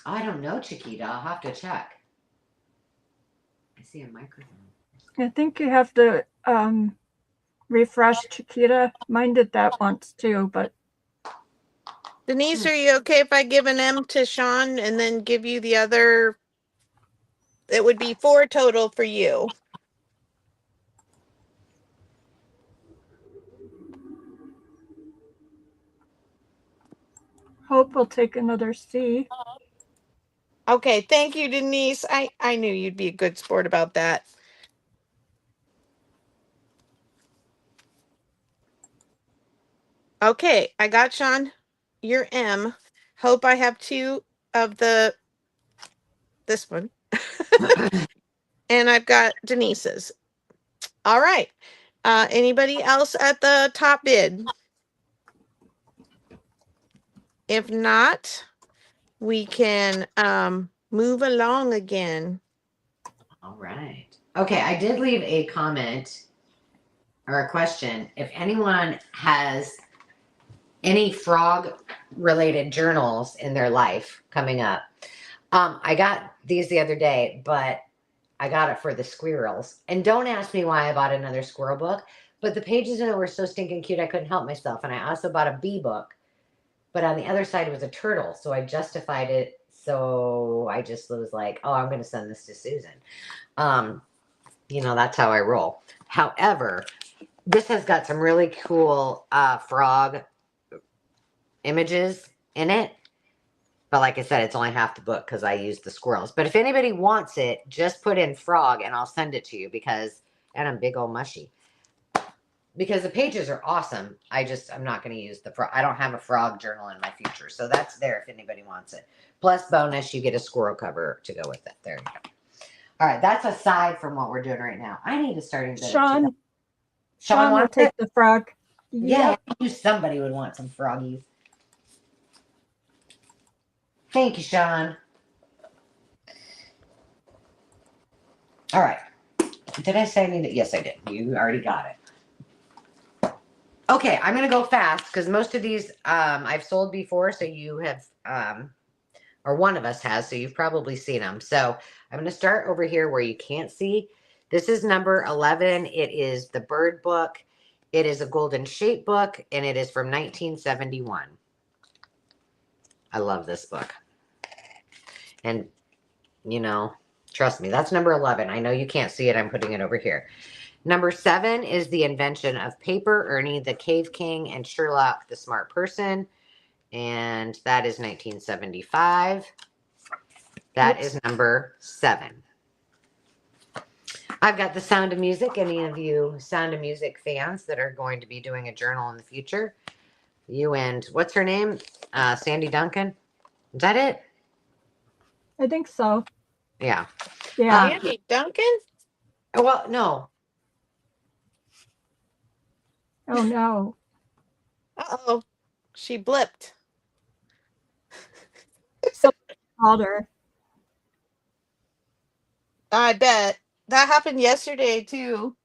I don't know, Chiquita. I'll have to check. I see a microphone. I think you have to refresh, Chiquita. Mine did that once too, but. Denise, are you okay if I give an M to Sean and then give you the other? It would be 4 total for you. Hope will take another C. Okay, thank you, Denise. I knew you'd be a good sport about that. Okay, I got Sean. You're M. Hope I have 2 of this one. And I've got Denise's. All right. Anybody else at the top bid? If not, we can move along again. All right. Okay, I did leave a comment or a question. If anyone has any frog related journals in their life coming up, I got these the other day, but I got it for the squirrels. And don't ask me why I bought another squirrel book, but the pages in it were so stinking cute I couldn't help myself. And I also bought a bee book, but on the other side was a turtle, so I justified it. So I just was like, oh, I'm going to send this to Susan. That's how I roll. However, this has got some really cool frog images in it. But like I said, it's only half the book because I used the squirrels. But if anybody wants it, just put in frog and I'll send it to you and I'm big old mushy. because the pages are awesome. I'm not going to use the frog. I don't have a frog journal in my future. So that's there if anybody wants it. Plus bonus, you get a squirrel cover to go with it. There you go. All right. That's aside from what we're doing right now. I need to start in Sean will wants take it? the frog. Yeah, Yep. I knew somebody would want some froggies. Thank you, Sean. All right. Did I say I need it? Yes, I did. You already got it. Okay, I'm going to go fast because most of these I've sold before, so you have, or one of us has, so you've probably seen them. So I'm going to start over here where you can't see. This is number 11. It is the Bird book. It is a golden shape book, and it is from 1971. I love this book. And, you know, trust me, that's number 11. I know you can't see it. I'm putting it over here. Number 7 is The Invention of Paper, Ernie the Cave King and Sherlock the Smart Person. And that is 1975. That is number 7. I've got The Sound of Music. Any of you Sound of Music fans that are going to be doing a journal in the future? You and, what's her name? Sandy Duncan? Is that it? I think so. Yeah. Yeah. Sandy Duncan? Well, no. Oh no. Uh-oh. She blipped. So called her. I bet. That happened yesterday, too.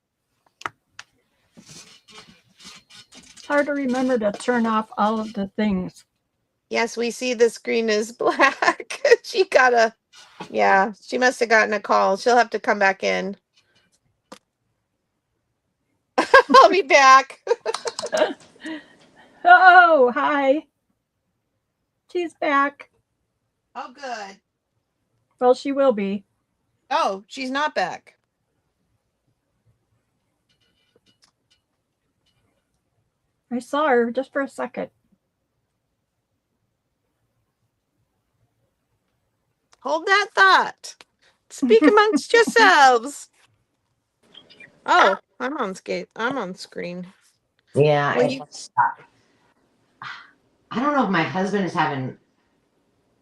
It's hard to remember to turn off all of the things. Yes, we see the screen is black. She must have gotten a call. She'll have to come back in. I'll be back. Oh, hi. She's back. Oh, good. Well, she will be. Oh, she's not back. I saw her just for a second. Hold that thought. Speak amongst yourselves. Oh, I'm on screen. Yeah. When you- I don't know if my husband is having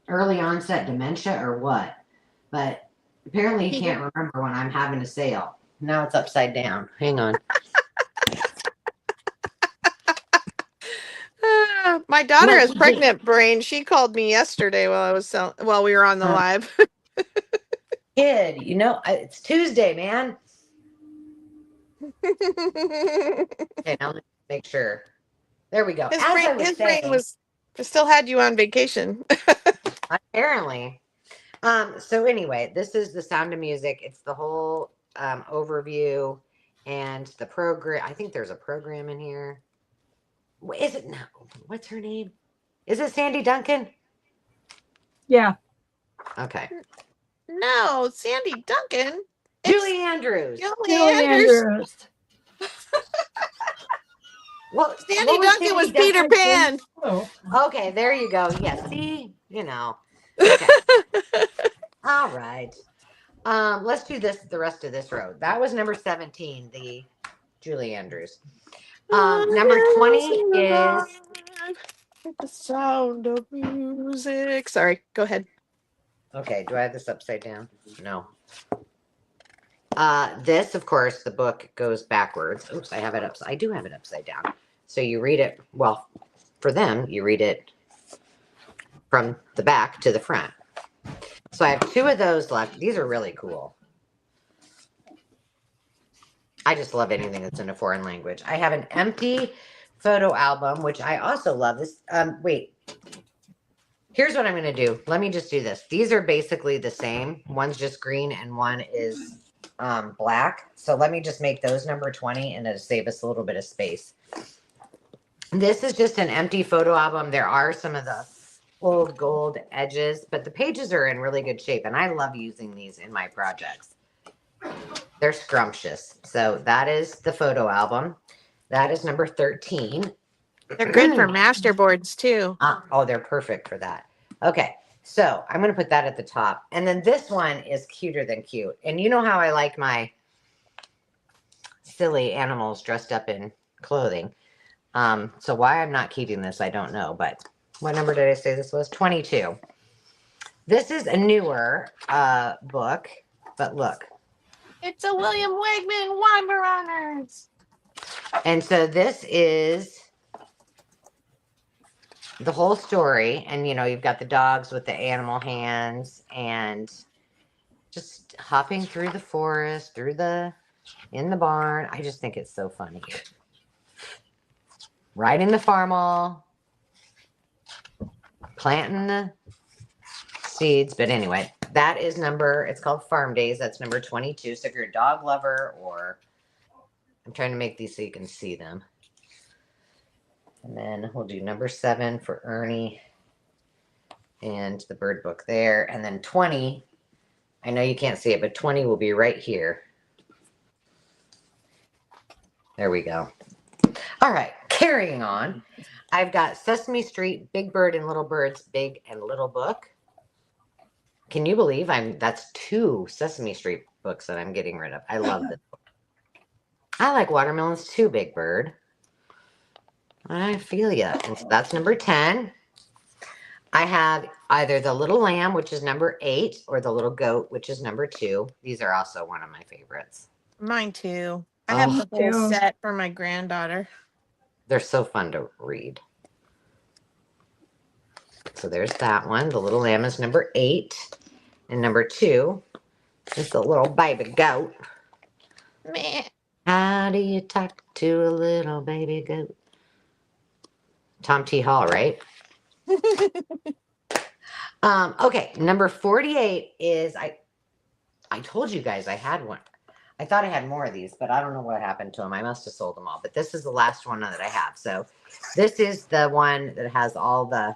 early onset dementia or what, but apparently he can't remember when I'm having a sale. Now it's upside down. Hang on. My daughter has pregnant brain. She called me yesterday while we were on the live. Kid, you know, it's Tuesday, man. Okay, now let's make sure. There we go. His brain was still had you on vacation. Apparently. So anyway, this is The Sound of Music. It's the whole overview and the program. I think there's a program in here. Is it no? What's her name? Is it Sandy Duncan? Yeah. Okay. No, Sandy Duncan. Julie Andrews. Julie Andrews. Well, Sandy Duncan was Peter Pan. Oh. Okay, there you go. Yeah, see, you know. Okay. All right. Let's do the rest of this road. That was number 17, the Julie Andrews. Number 20 is The Sound of Music. Sorry, go ahead. okay. Do I have this upside down? No. This, of course, the book goes backwards. Oops, I have it I do have it upside down. So you read it. Well, for them, you read it from the back to the front. So I have 2 of those left. These are really cool. I just love anything that's in a foreign language. I have an empty photo album, which I also love. This. Wait. Here's what I'm going to do. Let me just do this. These are basically the same. One's just green and one is black. So let me just make those number 20 and it'll save us a little bit of space. This is just an empty photo album. There are some of the old gold edges, but the pages are in really good shape. And I love using these in my projects. They're scrumptious. So that is the photo album. That is number 13. They're good for masterboards too. Oh, they're perfect for that. Okay. So I'm going to put that at the top. And then this one is cuter than cute. And you know how I like my silly animals dressed up in clothing. So why I'm not keeping this, I don't know. But what number did I say this was? 22. This is a newer book, but look. It's a William Wegman Wanderers. And so this is the whole story. And, you know, you've got the dogs with the animal hands and just hopping through the forest, in the barn. I just think it's so funny. Riding the farmal, planting the seeds. But anyway, that is it's called Farm Days. That's number 22. So if you're a dog lover, or I'm trying to make these so you can see them. And then we'll do number 7 for Ernie and the bird book there. And then 20, I know you can't see it, but 20 will be right here. There we go. All right, carrying on. I've got Sesame Street, Big Bird and Little Bird's Big and Little Book. Can you believe that's 2 Sesame Street books that I'm getting rid of. I love this book. I like watermelons too, Big Bird. I feel ya. And so that's number 10. I have either the Little Lamb, which is number 8, or the Little Goat, which is number 2. These are also one of my favorites. Mine too. I have the whole set for my granddaughter. They're so fun to read. So there's that one. The Little Lamb is number 8. And number 2 is the Little Baby Goat. Meh. How do you talk to a little baby goat? Tom T. Hall, right? Okay, number 48 is I told you guys I had one. I thought I had more of these, but I don't know what happened to them. I must have sold them all. But this is the last one that I have. So this is the one that has all the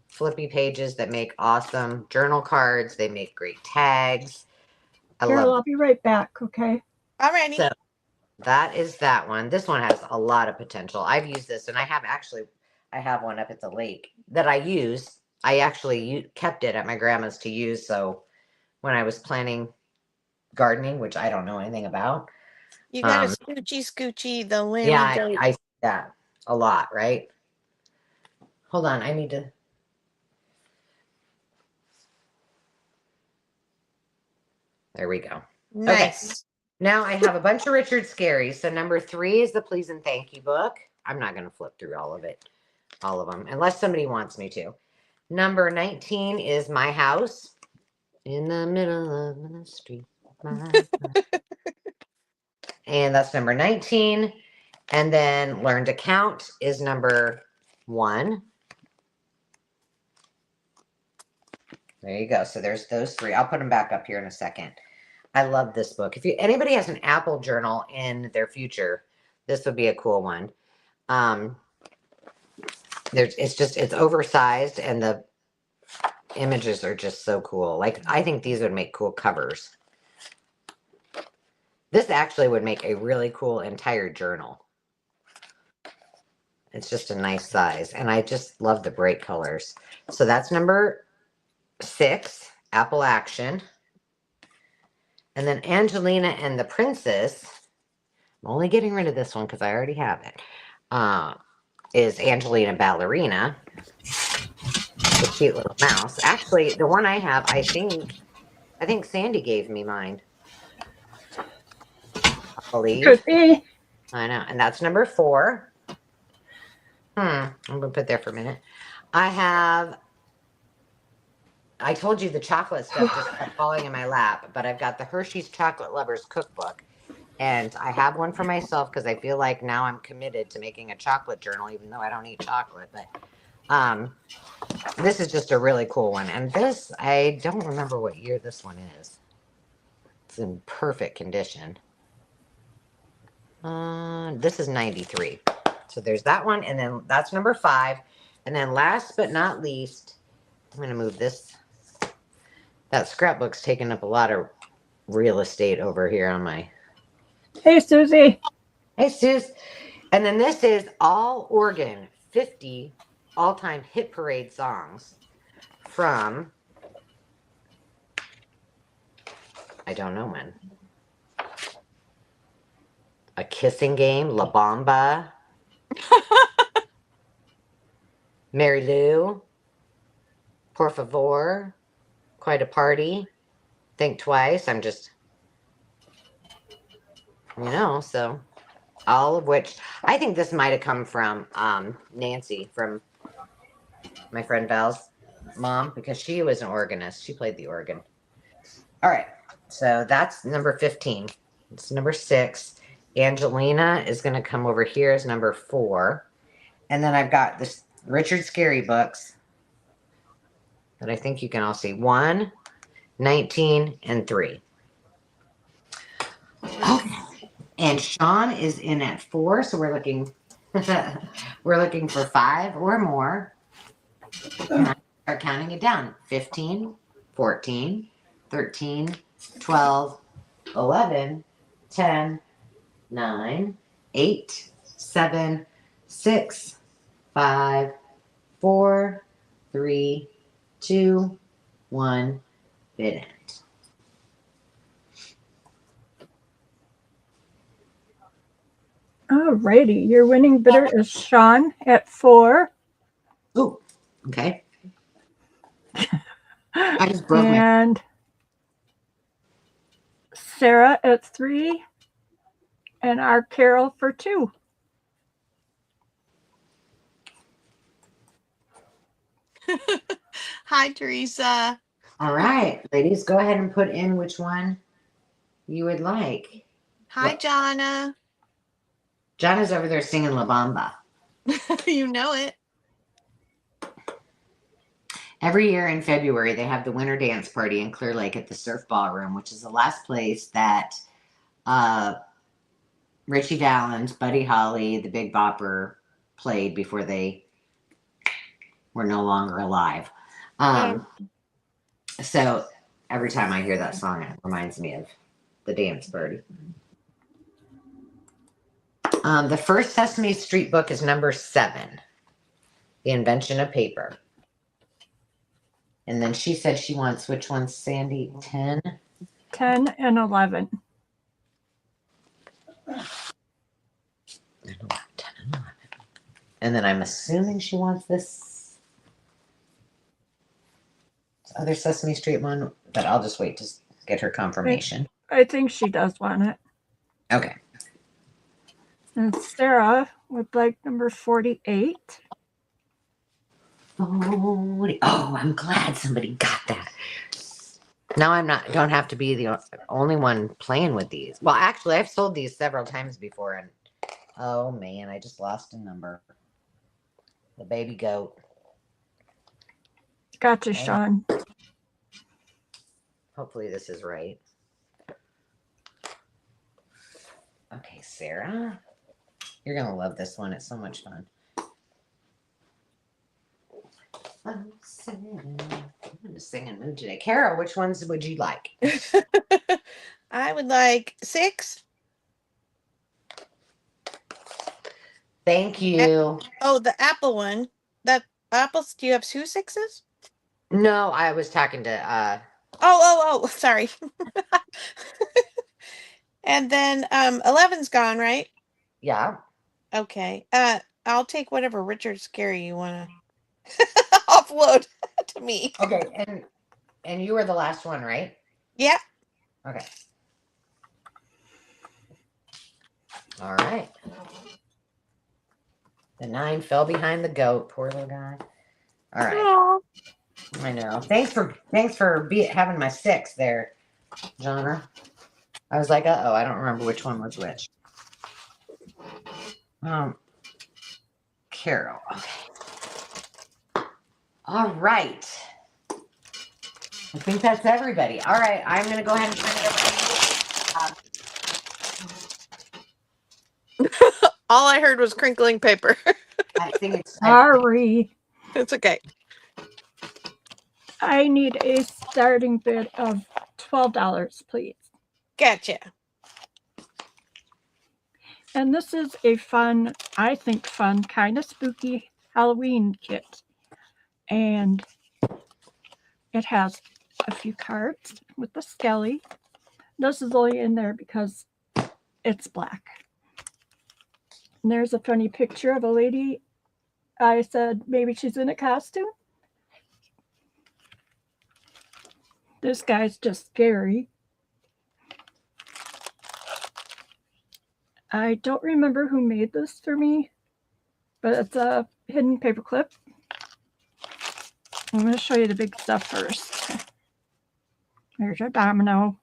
flippy pages that make awesome journal cards. They make great tags. Carol, I'll be right back, okay? Alrighty. So that is that one. This one has a lot of potential. I've used this, and I have one up at the lake that I use. I actually kept it at my grandma's to use. So when I was planning gardening, which I don't know anything about. You got a scoochie, the lammy goat. I see that a lot, right? Hold on, I need to. There we go. Nice. Okay. Now I have a bunch of Richard Scarry's. So number 3 is the Please and Thank You book. I'm not going to flip through all of them, unless somebody wants me to. Number 19 is My House in the Middle of the Street. And that's number 19. And then Learn to Count is number 1. There you go. So there's those 3. I'll put them back up here in a second. I love this book. If anybody has an Apple journal in their future, this would be a cool one. It's oversized, and the images are just so cool. Like, I think these would make cool covers. This actually would make a really cool entire journal. It's just a nice size, and I just love the bright colors. So that's number 6, Apple Action. And then Angelina and the Princess, I'm only getting rid of this one because I already have it, is Angelina Ballerina, the cute little mouse. Actually, the one I have, I think Sandy gave me mine. I believe. Could be. I know. And that's number 4. I'm going to put there for a minute. I told you the chocolate stuff just kept falling in my lap, but I've got the Hershey's Chocolate Lovers Cookbook, and I have one for myself because I feel like now I'm committed to making a chocolate journal, even though I don't eat chocolate. But this is just a really cool one, and this, I don't remember what year this one is. It's in perfect condition. This is 93. So there's that one, and then that's number 5. And then last but not least, I'm going to move this. That scrapbook's taking up a lot of real estate over here on my. Hey, Susie. Hey, Suze. And then this is All Organ 50 all-time hit parade songs from, I don't know when. A Kissing Game, La Bamba, Mary Lou, Por Favor, Quite a Party, Think Twice. I'm just, so all of which I think this might have come from Nancy, from my friend Val's mom, because she was an organist. She played the organ. All right. So that's number 15. It's number 6. Angelina is going to come over here as number 4. And then I've got this Richard Scarry books that I think you can all see. 1, 19, and 3. Okay. And Sean is in at 4, so we're looking we're looking for 5 or more. And I start counting it down. 15, 14, 13, 12, 11, 10, 9, 8, 7, 6, 5, 4, 3, 2, 1, bid end. Alrighty, your winning bidder is Sean at 4. Oh, okay. I just broke my. And Sarah at 3. And our Carol for 2. Hi, Teresa. All right, ladies, go ahead and put in which one you would like. Hi, What? Jonna. Jonna's over there singing La Bamba. You know it. Every year in February, they have the winter dance party in Clear Lake at the Surf Ballroom, which is the last place that Richie Valens, Buddy Holly, the Big Bopper played before they were no longer alive. So every time I hear that song, it reminds me of the dance party. The first Sesame Street book is number 7, The Invention of Paper. And then she said she wants, which one's Sandy? 10? 10 and 11. 10 and 11. And then I'm assuming she wants this other Sesame Street one, but I'll just wait to get her confirmation. I think she does want it. Okay. And Sarah would like number 48. Oh, I'm glad somebody got that. Now don't have to be the only one playing with these. Well, actually, I've sold these several times before, and oh man, I just lost a number. The baby goat. Gotcha, Sean. Hopefully this is right. Okay, Sarah. You're going to love this one. It's so much fun. I'm in a singing mood today. Carol, which ones would you like? I would like 6. Thank you. Oh, the apple one. That apples, do you have 2 6s? No, I was talking to Oh, sorry. And then 11's gone, right? yeah. Okay. I'll take whatever Richard Scarry you want to offload to me. Okay, and you were the last one, right? Yeah. Okay. All right. The 9 fell behind the goat. Poor little guy. All right. Aww. I know. Thanks for having my 6 there, Jonna. I was like, uh-oh, I don't remember which one was which. Carol. Okay. All right. I think that's everybody. All right, I'm going to go ahead and turn it over to you. All I heard was crinkling paper. I think it's Sorry. It's okay. I need a starting bid of $12, please. Gotcha. And this is a fun, I think fun, kind of spooky Halloween kit. And it has a few cards with the skelly. This is only in there because it's black. And there's a funny picture of a lady. I said, maybe she's in a costume. This guy's just scary. I don't remember who made this for me, but it's a hidden paperclip. I'm going to show you the big stuff first. There's your domino.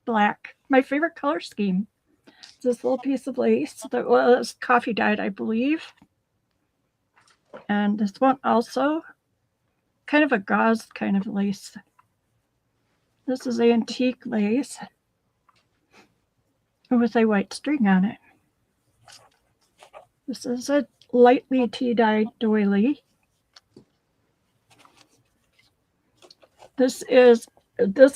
Black. My favorite color scheme. It's this little piece of lace that was coffee dyed, I believe. And this one also, kind of a gauze kind of lace. This is antique lace with a white string on it. This is a lightly tea-dyed doily. This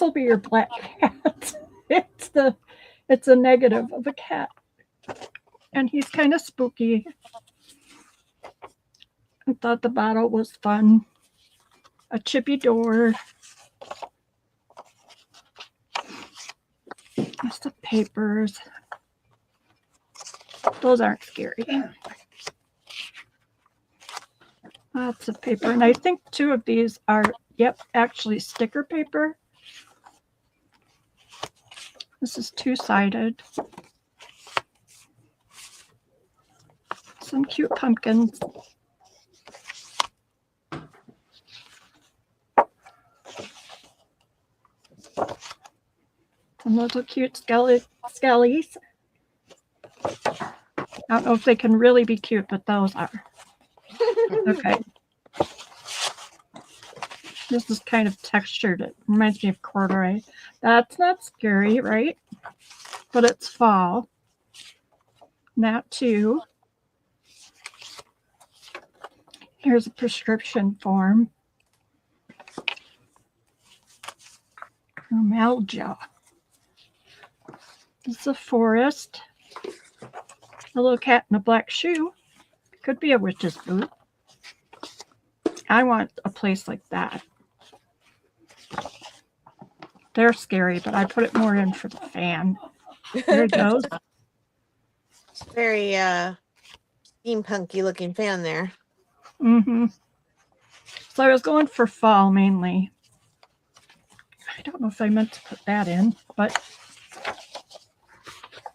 will be your black cat. It's a negative of a cat. And he's kind of spooky. I thought the bottle was fun. A chippy door. Some papers. Those aren't scary. Lots of paper. And I think 2 of these are, actually sticker paper. This is 2-sided. Some cute pumpkins. Some little cute skellies. I don't know if they can really be cute, but those are. Okay. This is kind of textured. It reminds me of corduroy. That's not scary, right? But it's fall. That too. Here's a prescription form. Malja. This is a forest. A little cat in a black shoe. Could be a witch's boot. I want a place like that. They're scary, but I put it more in for the fan. There it goes. It's very steampunky looking fan there. Mm-hmm. So I was going for fall mainly. I don't know if I meant to put that in, but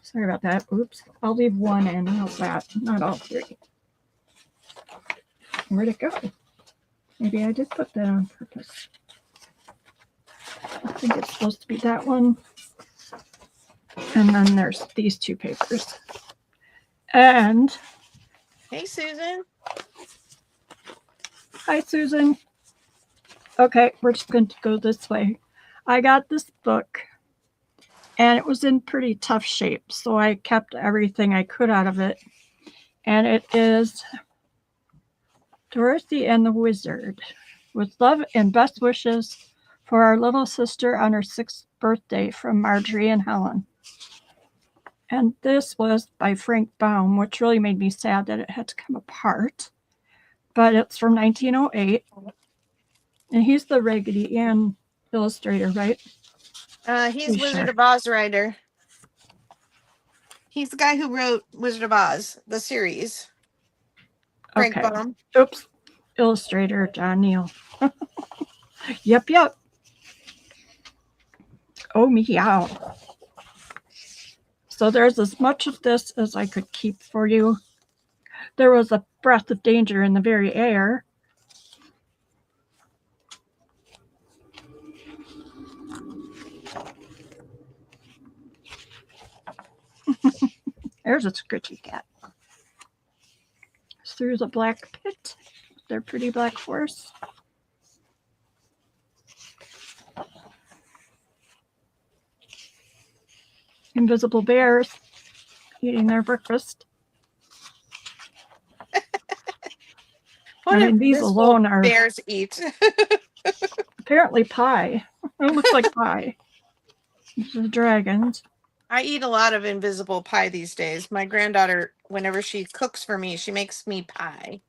sorry about that. Oops. I'll leave 1 in. How's that? Not all 3. Where'd it go? Maybe I did put that on purpose. I think it's supposed to be that one. And then there's these 2 papers. And Hey, Susan. hi, Susan. Okay, we're just going to go this way. I got this book, and it was in pretty tough shape, so I kept everything I could out of it. And it is Dorothy and the Wizard, with love and best wishes for our little sister on her 6th birthday from Marjorie and Helen. And this was by Frank Baum, which really made me sad that it had to come apart. But it's from 1908. And he's the Raggedy Ann illustrator, right? He's Pretty Wizard sure. of Oz writer. He's the guy who wrote Wizard of Oz, the series. Frank Okay. Baum. Oops. Illustrator John Neal. Yep. Oh, meow. So there's as much of this as I could keep for you. There was a breath of danger in the very air. There's a scritchy cat. Through the black pit. Their pretty black horse. Invisible bears eating their breakfast. What I mean, if these this alone whole are bears eat? apparently pie. It looks like pie. This is dragons. I eat a lot of invisible pie these days. My granddaughter, whenever she cooks for me, she makes me pie.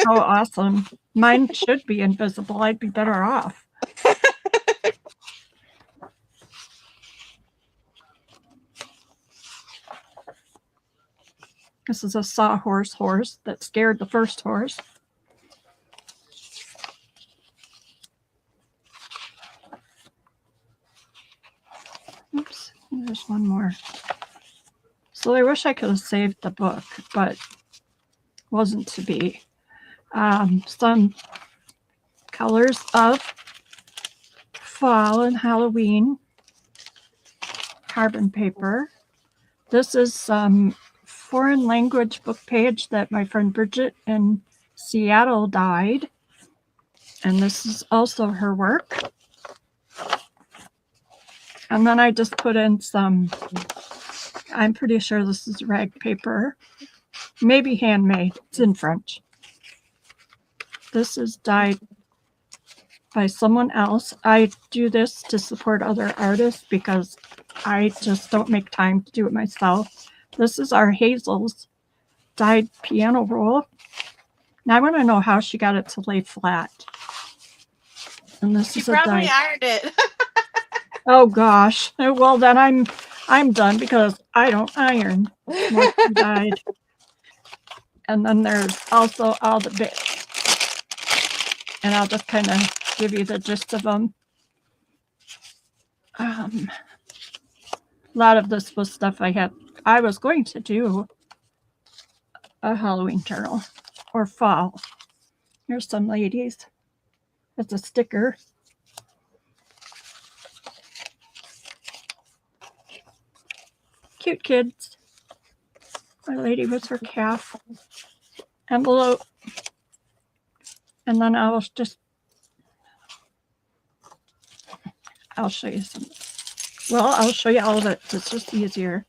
Oh, awesome. Mine should be invisible. I'd be better off. This is a sawhorse horse that scared the first horse. Oops, there's one more. So I wish I could have saved the book, but wasn't to be. Some colors of fall and Halloween. Carbon paper. This is some foreign language book page that my friend Bridget in Seattle dyed. And this is also her work. And then I just put in some, I'm pretty sure this is rag paper, maybe handmade. It's in French. This is dyed by someone else. I do this to support other artists because I just don't make time to do it myself. This is our Hazel's dyed piano roll. Now I want to know how she got it to lay flat. And this is a probably dyed. ironed it. Oh gosh. Well then I'm done because I don't iron. Once she dyed. And then there's also all the bits. And I'll just kind of give you the gist of them. A lot of this was stuff I was going to do a Halloween journal or fall. Here's some ladies. It's a sticker. Cute kids. My lady with her calf. Envelope. And then I'll show you some. Well, I'll show you all of it. It's just easier.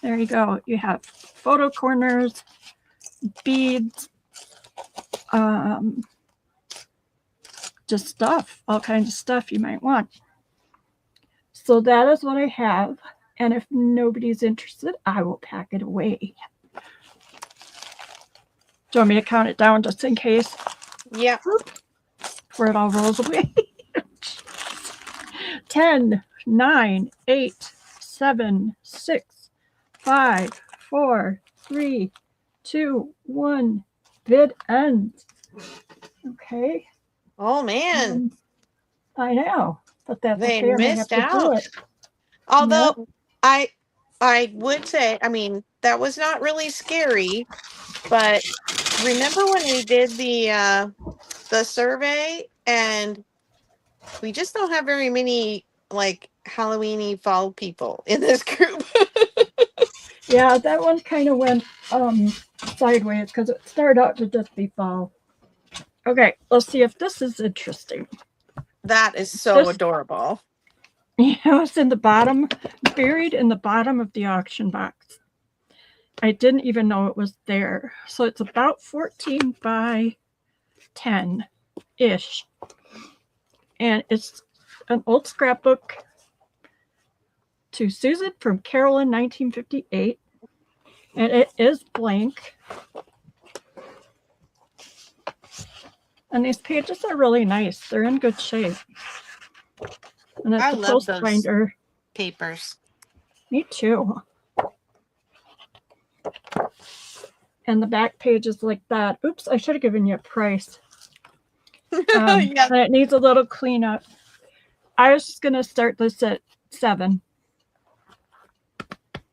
There you go. You have photo corners, beads, just stuff, all kinds of stuff you might want. So that is what I have. And if nobody's interested, I will pack it away. Do you want me to count it down just in case? Yeah. Before it all rolls away. 10, 9, 8, 7, 6, 5, 4, 3, 2, 1. Bid ends. Okay. Oh man. I know, but that's They okay. missed I have to do out. it. Although I would say, I mean, that was not really scary, but remember when we did the survey and we just don't have very many like Halloweeny fall people in this group. Yeah, that one kind of went sideways because it started out to just be fall. Okay, let's see if this is interesting. That is so adorable. Yeah, it was in the bottom, buried in the bottom of the auction box. I didn't even know it was there. So it's about 14 by 10-ish. And it's an old scrapbook to Susan from Carolyn, 1958. And it is blank. And these pages are really nice. They're in good shape. And it's I a love post those binder. papers. Me too. And the back page is like that. Oops, I should have given you a price. Yeah. And it needs a little cleanup. I was just going to start this at 7.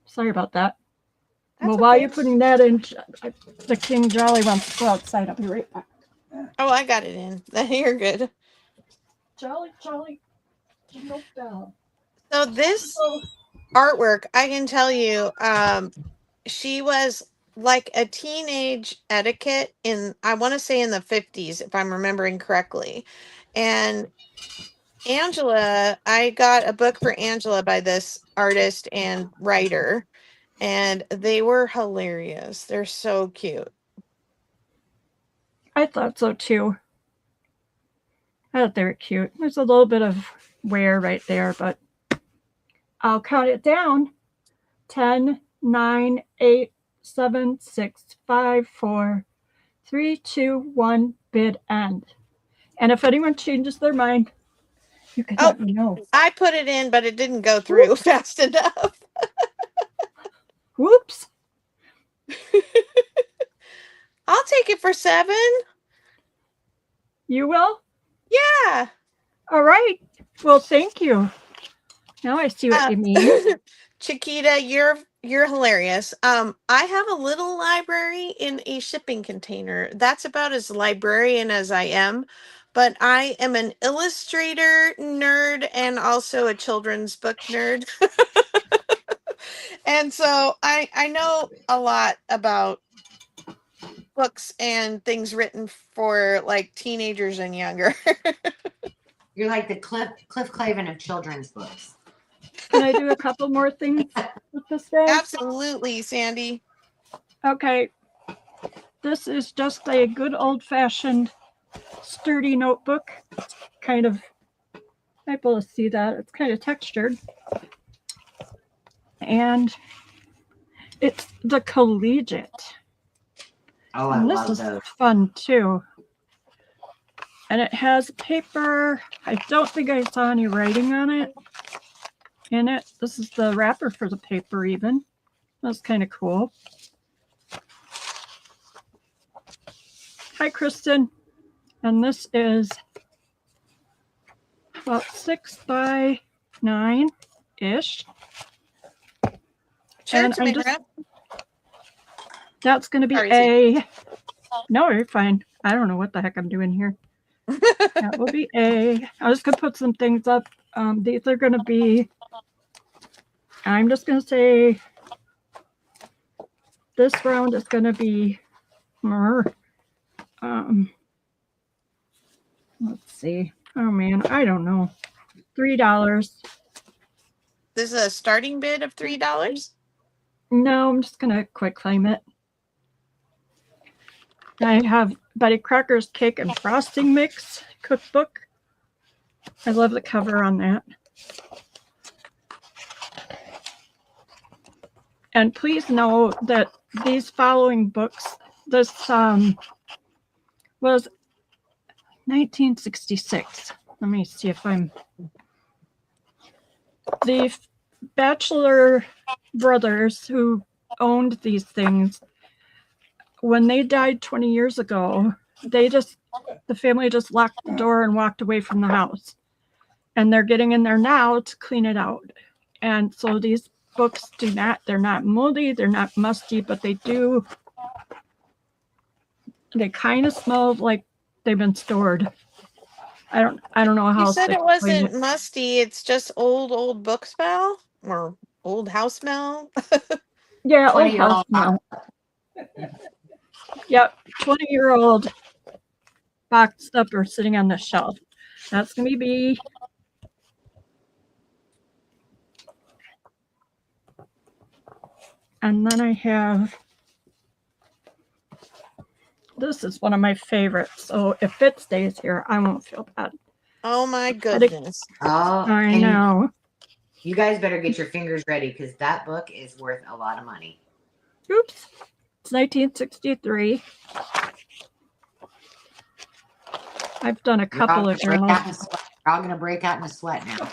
Sorry about that. That's well, while okay. you're putting that in, the King Jolly wants to go outside. I'll be right back. Oh, I got it in. You're good. Jolly, no bell. So this artwork, I can tell you, she was like a teenage etiquette in, I want to say in the 50s, if I'm remembering correctly. And Angela, I got a book for Angela by this artist and writer, and they were hilarious. They're so cute. I thought so too. I thought they were cute. There's a little bit of wear right there, but I'll count it down. 10, 9, 8, 7, 6, 5, 4, 3, 2, 1, bid end. And if anyone changes their mind, you can let me know. I put it in, but it didn't go through fast enough. Whoops. I'll take it for 7. You will? Yeah. All right. Well, thank you. Now I see what you mean. Chiquita, you're hilarious. I have a little library in a shipping container. That's about as librarian as I am, but I am an illustrator nerd and also a children's book nerd. And so I know a lot about books and things written for like teenagers and younger. You're like the Cliff Clavin of children's books. Can I do a couple more things with this guy? Absolutely, Sandy. Okay. This is just a good old-fashioned sturdy notebook. It's kind of, I'm able to see that. It's kind of textured. And it's the Collegiate. Oh, I And this love is those. fun too. And it has paper. I don't think I saw any writing on it. In it. This is the wrapper for the paper even. That's kind of cool. Hi, Kristen. And this is about 6 by 9-ish. Sure, And I'm Tamara. that's going to be Sorry, no, you're fine. I don't know what the heck I'm doing here. That will be A. I'm just going to put some things up. These are going to be, I'm just going to say this round is going to be, let's see. Oh man, I don't know. $3. This is a starting bid of $3. No, I'm just going to quick claim it. I have Betty Crocker's Cake and Frosting Mix cookbook. I love the cover on that. And please know that these following books, this was 1966. Let me see if I'm... The Bachelor brothers who owned these things, when they died 20 years ago, the family just locked the door and walked away from the house. And they're getting in there now to clean it out. And so these books they're not moldy, they're not musty, but they kind of smell like they've been stored. I don't know how You said to it explain wasn't musty, it's just old book smell or old house smell. Yeah, old 20-year-old house smell. Yep, 20-year-old boxed up or sitting on the shelf. That's going to be B. And then I have, this is one of my favorites. So if it stays here, I won't feel bad. Oh my goodness. Oh, I know. You guys better get your fingers ready because that book is worth a lot of money. Oops. It's 1963. I've done a couple of journals. We're all going to break out in a sweat now.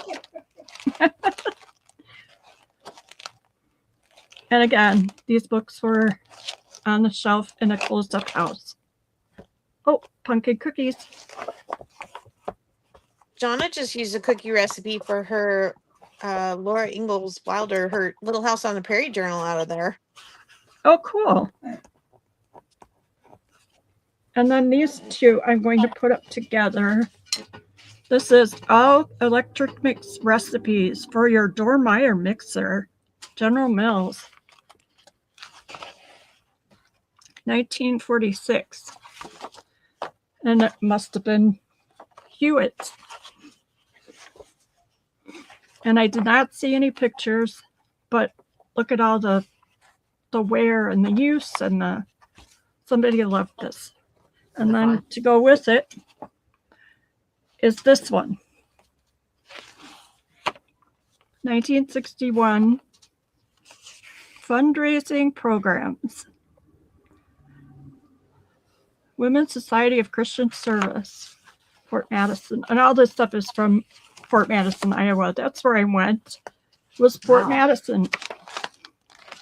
And again, these books were on the shelf in a closed-up house. Oh, pumpkin cookies. Jonna just used a cookie recipe for her Laura Ingalls Wilder, her Little House on the Prairie journal out of there. Oh, cool. And then these two I'm going to put up together. This is all electric mix recipes for your Dormeyer mixer, General Mills. 1946. And it must have been Hewitt. And I did not see any pictures, but look at all the wear and the use and somebody loved this. And then to go with it is this one. 1961 fundraising programs. Women's Society of Christian Service, Fort Madison. And all this stuff is from Fort Madison, Iowa. That's where I went, was Fort Madison.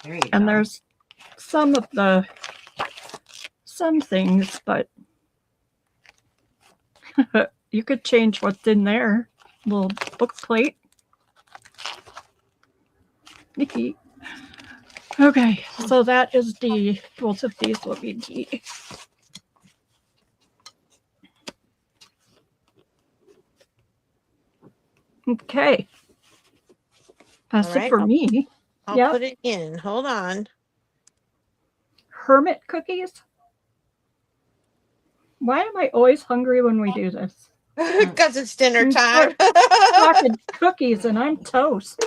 There you And go. there's some things, but you could change what's in there. Little book plate. Nikki. Okay, so that is D. Both of these will be D. Okay. That's it for me. I'll put it in. Hold on. Hermit cookies? Why am I always hungry when we do this? Because it's dinner time. Talking cookies and I'm toast.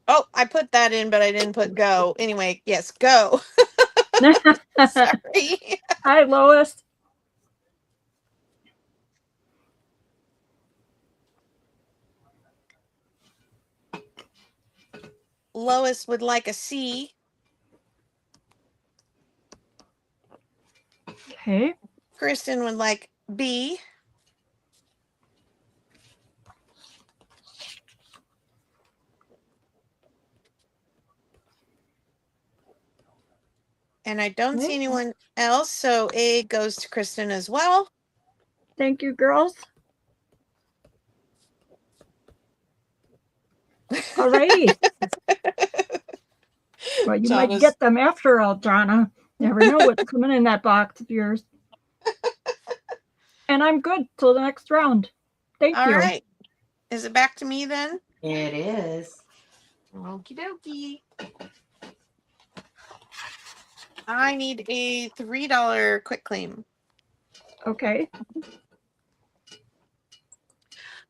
Oh, I put that in, but I didn't put go. Anyway, yes, go. Sorry. Hi, Lois. Lois would like a C. Okay. Kristen would like B. And I don't see anyone else, so A goes to Kristen as well. Thank you, girls. All righty. Well, you might get them after all, Donna. Never know what's coming in that box of yours. And I'm good till the next round. Thank you. All right. Is it back to me then? It is. Okie dokie. I need a $3 quick claim. Okay.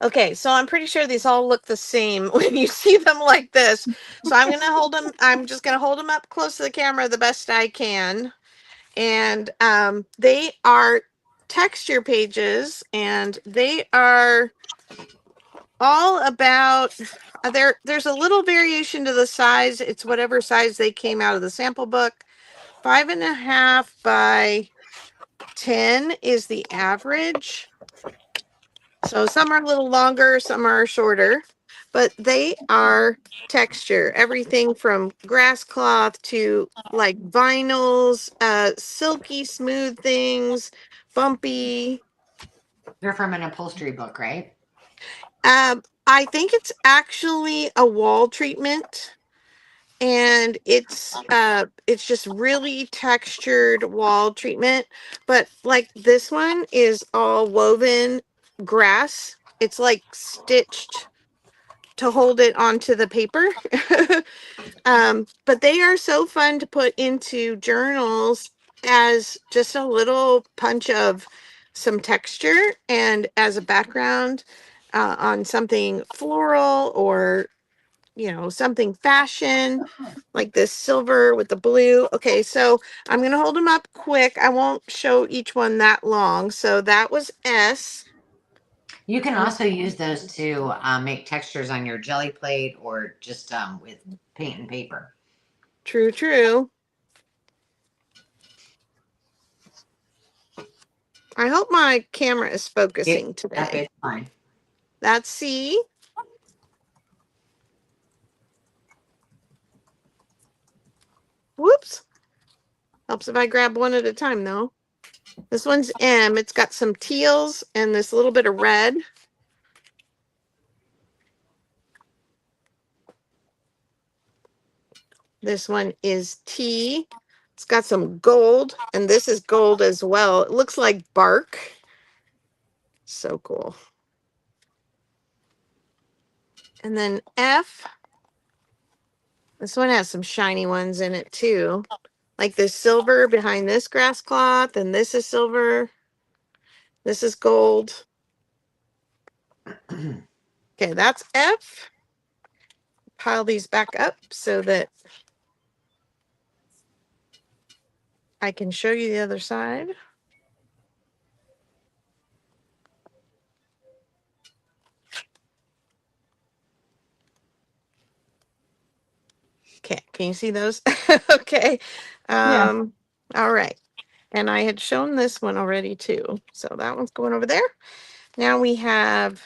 Okay, so I'm pretty sure these all look the same when you see them like this. So I'm going to hold them. I'm just going to hold them up close to the camera the best I can. And they are texture pages, and they are all about, there's a little variation to the size. It's whatever size they came out of the sample book. 5.5 by 10 is the average. So some are a little longer, some are shorter, but they are texture. Everything from grass cloth to like vinyls, silky smooth things, bumpy. They're from an upholstery book, right? I think it's actually a wall treatment. And it's just really textured wall treatment, but like this one is all woven grass. It's like stitched to hold it onto the paper. But they are so fun to put into journals as just a little punch of some texture and as a background on something floral or something fashion like this silver with the blue. Okay, so I'm going to hold them up quick. I won't show each one that long. So that was S. You can also use those to make textures on your jelly plate or just with paint and paper. True, true. I hope my camera is focusing today. It's fine. That's C. Whoops. Helps if I grab one at a time, though. This one's M. It's got some teals and this little bit of red. This one is T. It's got some gold, and this is gold as well. It looks like bark. So cool. And then F. This one has some shiny ones in it too. Like this silver behind this grass cloth, and this is silver. This is gold. Okay, that's F. Pile these back up so that I can show you the other side. Okay, can you see those? Okay. Yeah. All right. And I had shown this one already too. So that one's going over there. Now we have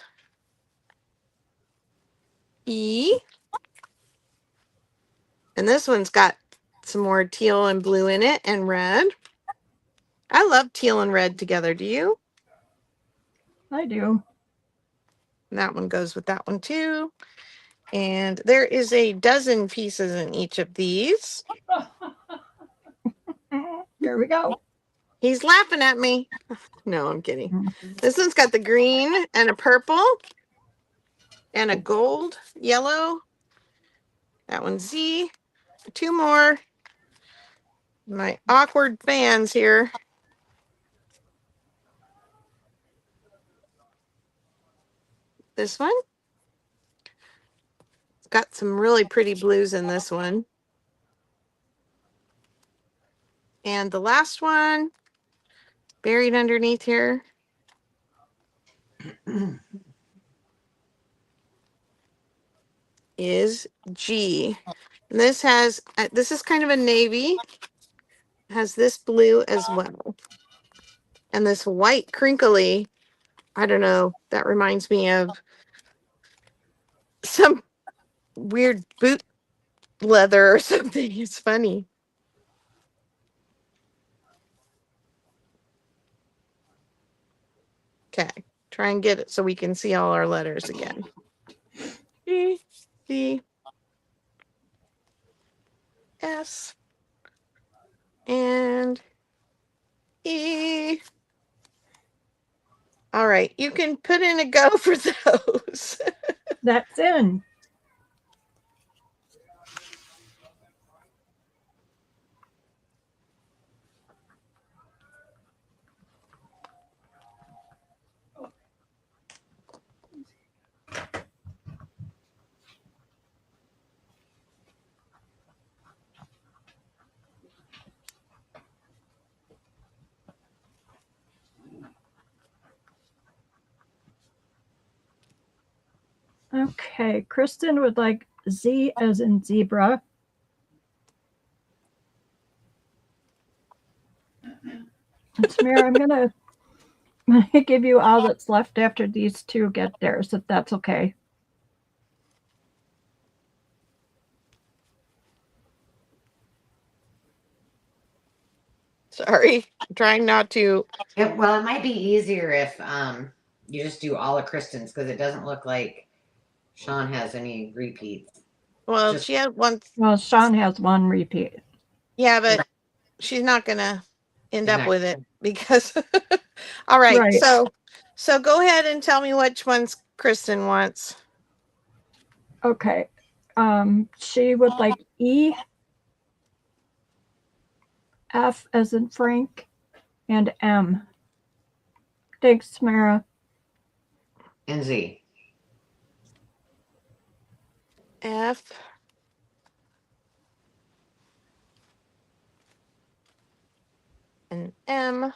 E. And this one's got some more teal and blue in it and red. I love teal and red together. Do you? I do. And that one goes with that one too. And there is a dozen pieces in each of these. Here we go. He's laughing at me. No, I'm kidding. Mm. This one's got the green and a purple and a gold, yellow. That one's Z. 2 more. My awkward fans here. This one. It's got some really pretty blues in this one. And the last one, buried underneath here, is G. And this has, this is kind of a navy. It has this blue as well. And this white crinkly, I don't know, that reminds me of some weird boot leather or something. It's funny. Okay, try and get it so we can see all our letters again. E, D, S, and E. All right, you can put in a go for those. That's in. Okay, Kristen would like Z as in zebra. And Tamara, I'm gonna give you all that's left after these two get theirs, if that's okay. Sorry, I'm trying not to. Well, it might be easier if you just do all of Kristen's because it doesn't look like Sean has any repeats. Well, Just- she had one. Well, Sean has one repeat. Yeah, but she's not gonna end She's up not with it because. All right, Right. so go ahead and tell me which ones Kristen wants. Okay. She would like E, F as in Frank, and M. Thanks, Tamara. And Z. F. And M.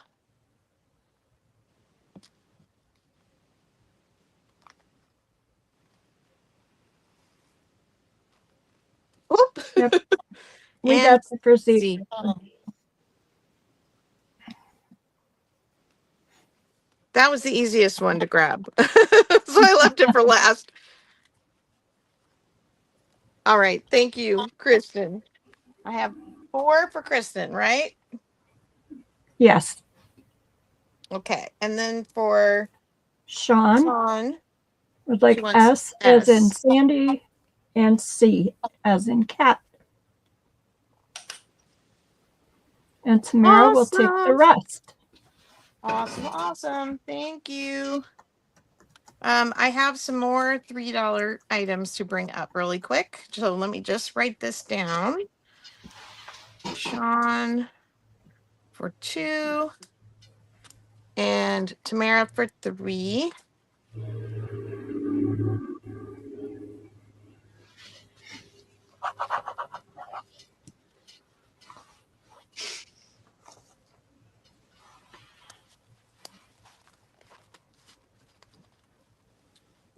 Whoop. Yep. We And got the for Z. Z. That was the easiest one to grab. So I left it for last. All right. Thank you, Kristen. I have 4 for Kristen, right? Yes. Okay. And then for Sean Sean, would like wants S as in S. Sandy and C as in cat. And Tamara will take the Awesome. rest. Awesome. Thank you. I have some more $3 items to bring up really quick. So let me just write this down. Sean for 2 and Tamara for 3.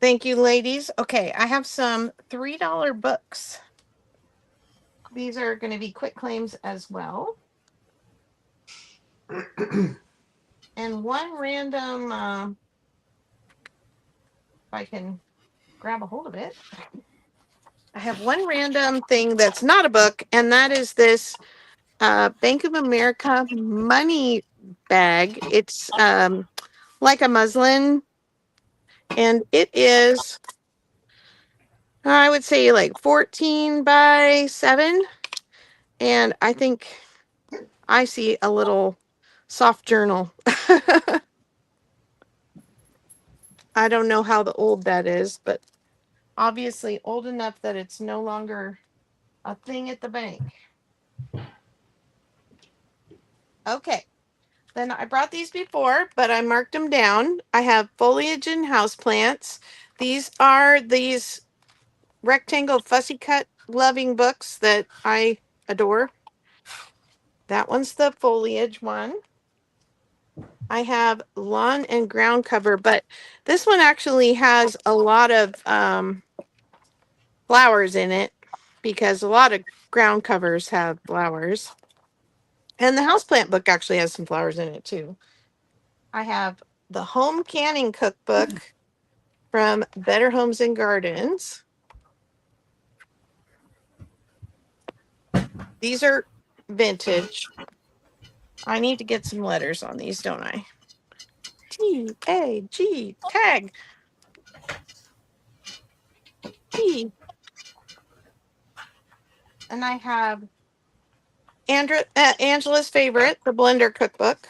Thank you, ladies. Okay, I have some $3 books. These are going to be quick claims as well. And one random, if I can grab a hold of it, I have one random thing that's not a book, and that is this Bank of America money bag. It's like a muslin, and it is, I would say, like 14 by 7. And I think I see a little soft journal. I don't know how old that is, but obviously old enough that it's no longer a thing at the bank. Okay. Then I brought these before, but I marked them down. I have foliage and houseplants. These are these rectangle fussy cut loving books that I adore. That one's the foliage one. I have lawn and ground cover, but this one actually has a lot of flowers in it because a lot of ground covers have flowers. And the houseplant book actually has some flowers in it too. I have the home canning cookbook from Better Homes and Gardens. These are vintage. I need to get some letters on these, don't I? T-A-G, tag. T. And I have Angela's favorite, the Blender cookbook.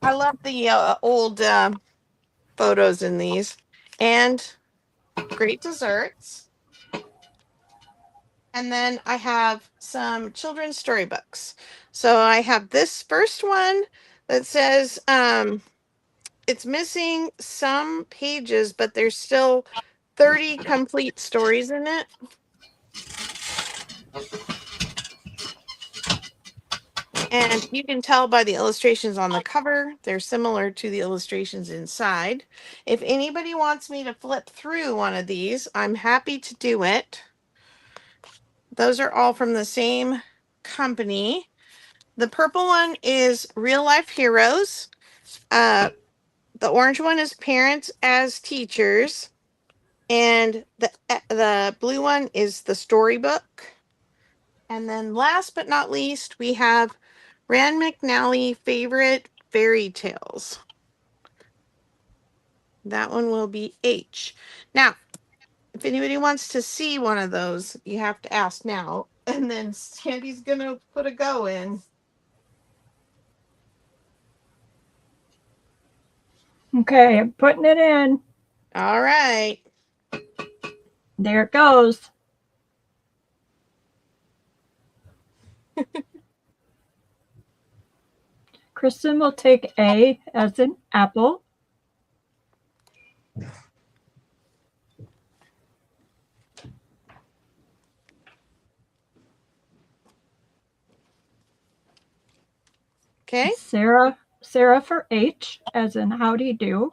I love the old photos in these. And great desserts. And then I have some children's storybooks. So I have this first one that says it's missing some pages, but there's still 30 complete stories in it. And you can tell by the illustrations on the cover, they're similar to the illustrations inside. If anybody wants me to flip through one of these, I'm happy to do it. Those are all from the same company. The purple one is Real Life Heroes. The orange one is Parents as Teachers. And the blue one is the storybook. And then last but not least, we have Rand McNally Favorite Fairy Tales. That one will be H. Now, if anybody wants to see one of those, you have to ask now. And then Sandy's going to put a go in. Okay, I'm putting it in. All right. There it goes. Kristen will take A as in apple. Okay. Sarah for H as in howdy do.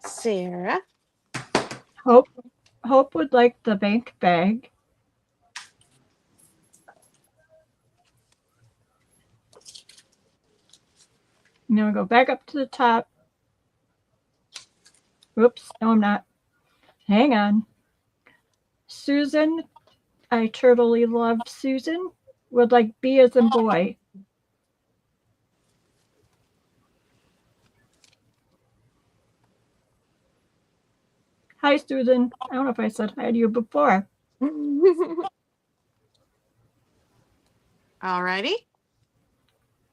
Sarah. Hope would like the bank bag. Now go back up to the top. Oops, no, I'm not. Hang on. Susan, I totally love Susan, would like B as in boy. Hi, Susan. I don't know if I said hi to you before. Alrighty.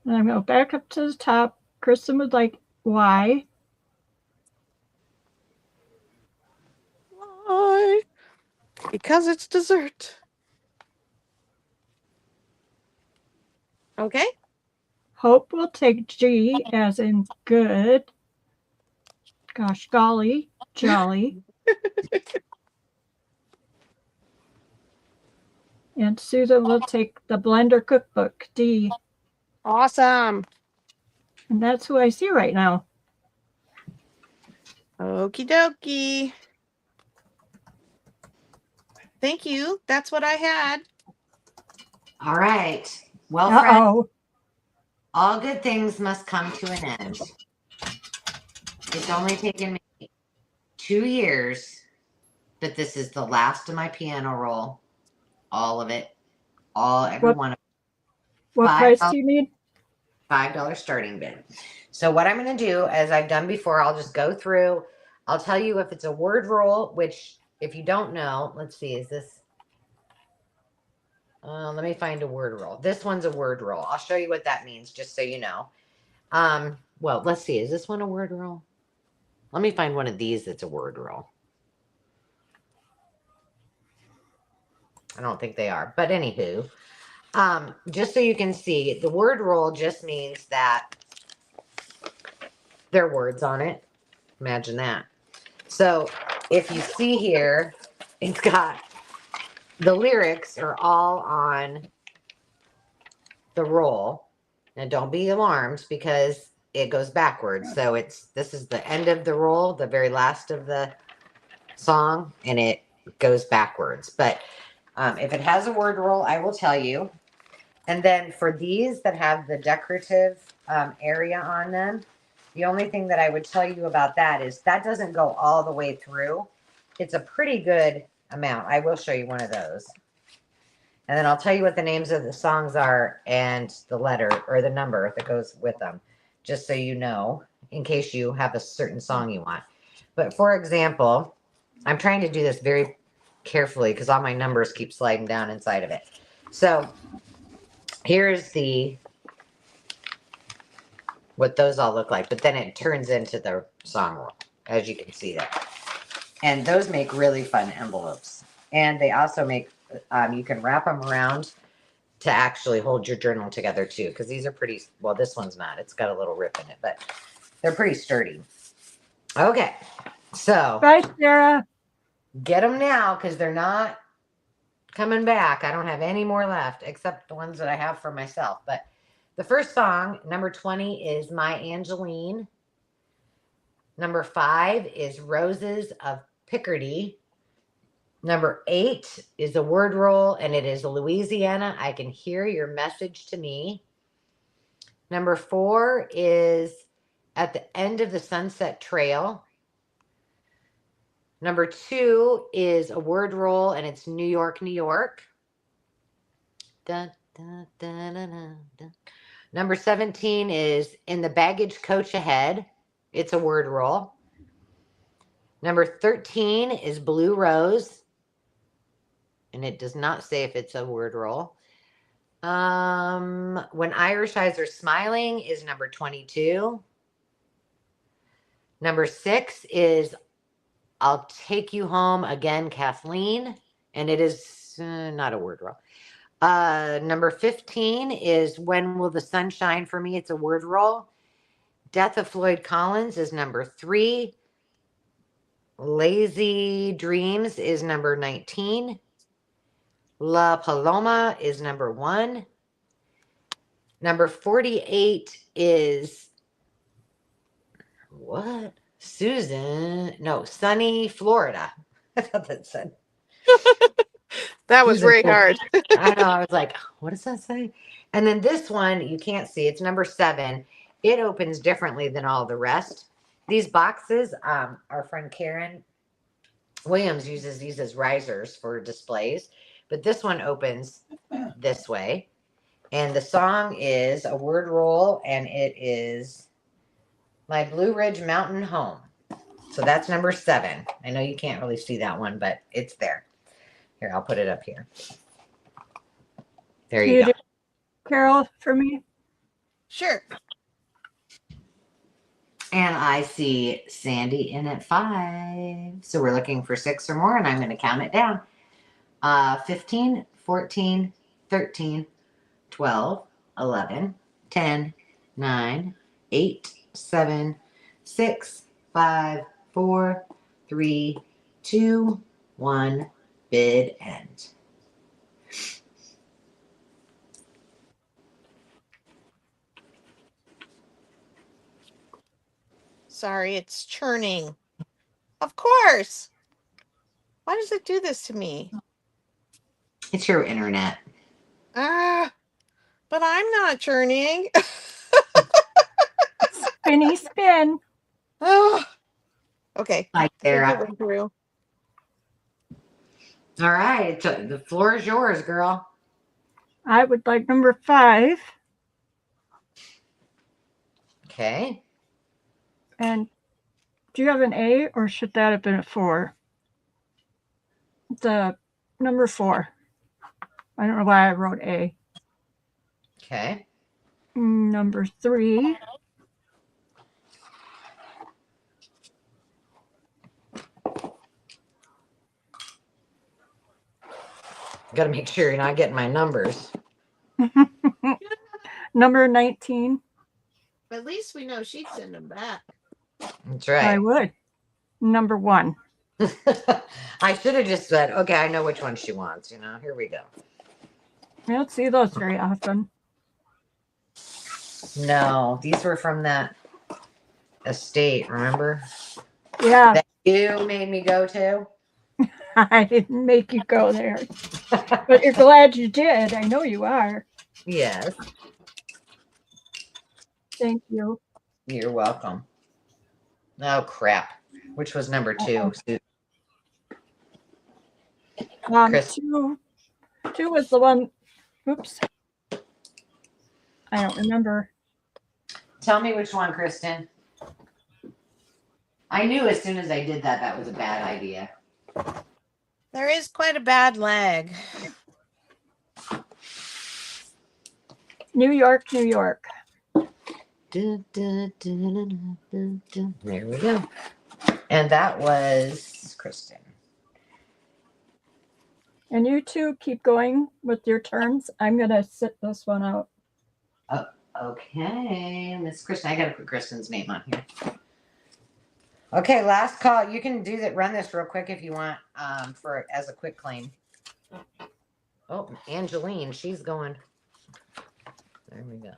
And I'm going to go back up to the top. Kristen would like Y. Why? Because it's dessert. Okay. Hope will take G as in good. Gosh, golly, jolly. And Susan will take the Blender cookbook, D. Awesome. And that's who I see right now. Okie dokie. Thank you. That's what I had. All right. Well, Uh-oh. All good things must come to an end. It's only taken me 2 years, but this is the last of my piano roll. All of it. Every What one of it. what price do you need? $5 starting bid. So what I'm going to do, as I've done before, I'll just go through. I'll tell you if it's a word roll, which if you don't know, let's see, is this? Let me find a word roll. This one's a word roll. I'll show you what that means, just so you know. Well, let's see. Is this one a word roll? Let me find one of these that's a word roll. I don't think they are, but anywho, just so you can see, the word roll just means that there are words on it. Imagine that. So if you see here, it's got the lyrics are all on the roll. And don't be alarmed because it goes backwards. So this is the end of the roll, the very last of the song, and it goes backwards. But if it has a word roll, I will tell you. And then for these that have the decorative area on them, the only thing that I would tell you about that is that doesn't go all the way through. It's a pretty good amount. I will show you one of those. And then I'll tell you what the names of the songs are and the letter or the number that goes with them, just so you know, in case you have a certain song you want. But for example, I'm trying to do this very carefully because all my numbers keep sliding down inside of it. So here's what those all look like, but then it turns into the song roll, as you can see there. And those make really fun envelopes. And they also make, you can wrap them around to actually hold your journal together too, because these are pretty, well, this one's not. It's got a little rip in it, but they're pretty sturdy. Okay, so. Bye, Sarah. Get them now because they're not coming back. I don't have any more left except the ones that I have for myself. But the first song, number 20, is My Angeline. Number 5 is Roses of Picardy. Number 8 is a word roll, and it is Louisiana. I Can Hear Your Message to Me. Number 4 is At the End of the Sunset Trail. Number 2 is a word roll, and it's New York, New York. Dun, dun, dun, dun, dun, dun. Number 17 is In the Baggage Coach Ahead. It's a word roll. Number 13 is Blue Rose, and it does not say if it's a word roll. When Irish Eyes Are Smiling is number 22. Number 6 is I'll Take You Home Again, Kathleen, and it is not a word roll. Number 15 is When Will the Sun Shine for Me? It's a word roll. Death of Floyd Collins is number 3. Lazy Dreams is number 19. La Paloma is number 1. Number 48 is what? Sunny, Florida. I thought that said. That was very hard. I know. I was like, what does that say? And then this one, you can't see. It's number 7. It opens differently than all the rest. These boxes, our friend Karen Williams uses these as risers for displays. But this one opens this way. And the song is a word roll, and it is My Blue Ridge Mountain Home. So that's number 7. I know you can't really see that one, but it's there. Here, I'll put it up here. There you go. Carol, for me? Sure. And I see Sandy in at 5. So we're looking for 6 or more, and I'm going to count it down. 15, 14, 13, 12, 11, 10, 9, 8, 7, 6, 5, 4, 3, 2, 1. Bid end. Sorry, it's churning. Of course. Why does it do this to me? It's your internet. But I'm not churning. Spinny spin. Oh, okay. Like Take there. it through. All right. So the floor is yours, girl. I would like number 5. Okay. And do you have an A or should that have been a 4? The number 4. I don't know why I wrote A. Okay. Number 3. Got to make sure you're not getting my numbers. Number 19. At least we know she'd send them back. That's I right. would. Number 1. I should have just said, okay, I know which one she wants. Here we go. I don't see those very often. No, these were from that estate, remember? Yeah, That you made me go to? I didn't make you go there. But you're glad you did. I know you are. Yes. Thank you. You're welcome. Oh, crap. Which was number 2? Chris. 2 was the one. Oops. I don't remember. Tell me which one, Kristen. I knew as soon as I did that, that was a bad idea. There is quite a bad lag. New York, New York. There we go. And that was Kristen. And you two keep going with your turns. I'm going to sit this one out. Okay, Miss Kristen. I got to put Kristen's name on here. Okay, last call. You can do that. Run this real quick if you want, as a quick claim. Oh, Angeline, she's going. There we go.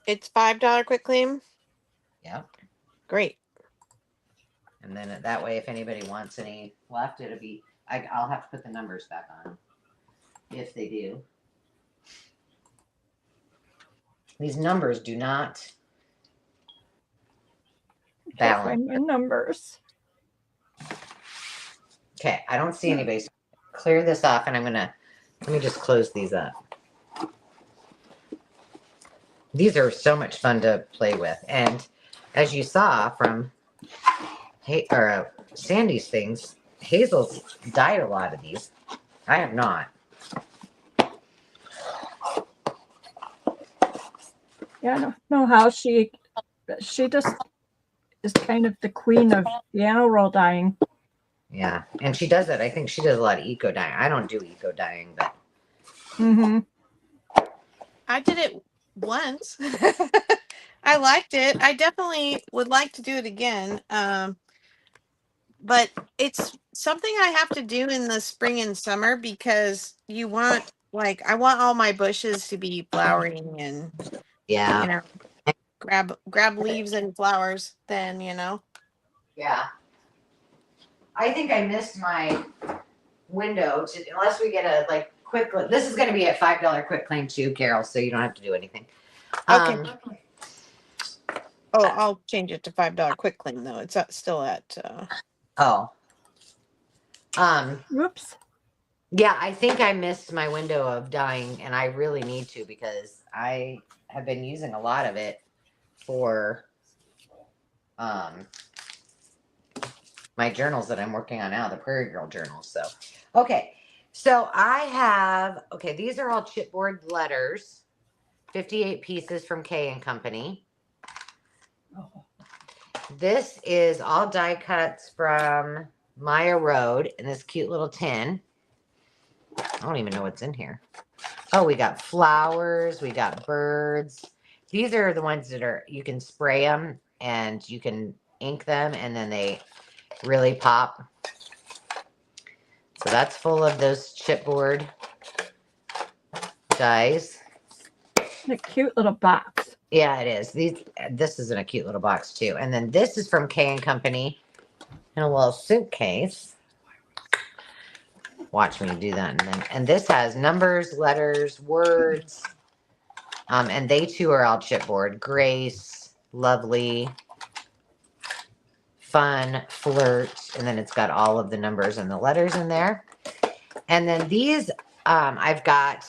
It's $5 quick claim. Yep. Great. And then that way, if anybody wants any left, it'll be. I'll have to put the numbers back on if they do. These numbers do not balance. My numbers. Okay, I don't see anybody. So clear this off, and let me just close these up. These are so much fun to play with, and as you saw from Sandy's things, Hazel's dyed a lot of these. I have not. Yeah, I don't know how she just is kind of the queen of piano roll dyeing. Yeah, and she does it. I think she does a lot of eco dyeing. I don't do eco dyeing, but I did it once. I liked it. I definitely would like to do it again. But it's something I have to do in the spring and summer because I want all my bushes to be flowering and yeah, grab leaves and flowers then, yeah. I think I missed my window unless we get a quick. This is going to be a $5 quick claim too, Carol. So you don't have to do anything. Okay. I'll change it to $5 quick claim though. It's still at. Whoops. Yeah, I think I missed my window of dyeing, and I really need to because I have been using a lot of it for my journals that I'm working on now, the Prairie Girl journals. So, okay. So I have, these are all chipboard letters, 58 pieces from K and Company. Oh. This is all die cuts from Maya Road in this cute little tin. I don't even know what's in here. Oh, we got flowers. We got birds. These are the ones that you can spray them and you can ink them and then they really pop. So that's full of those chipboard dies. A cute little box. Yeah, it is. This is in a cute little box too. And then this is from K and Company in a little suitcase. Watch me do that. And this has numbers, letters, words, And they too are all chipboard. Grace, lovely, fun, flirt, and then it's got all of the numbers and the letters in there. And then these, I've got,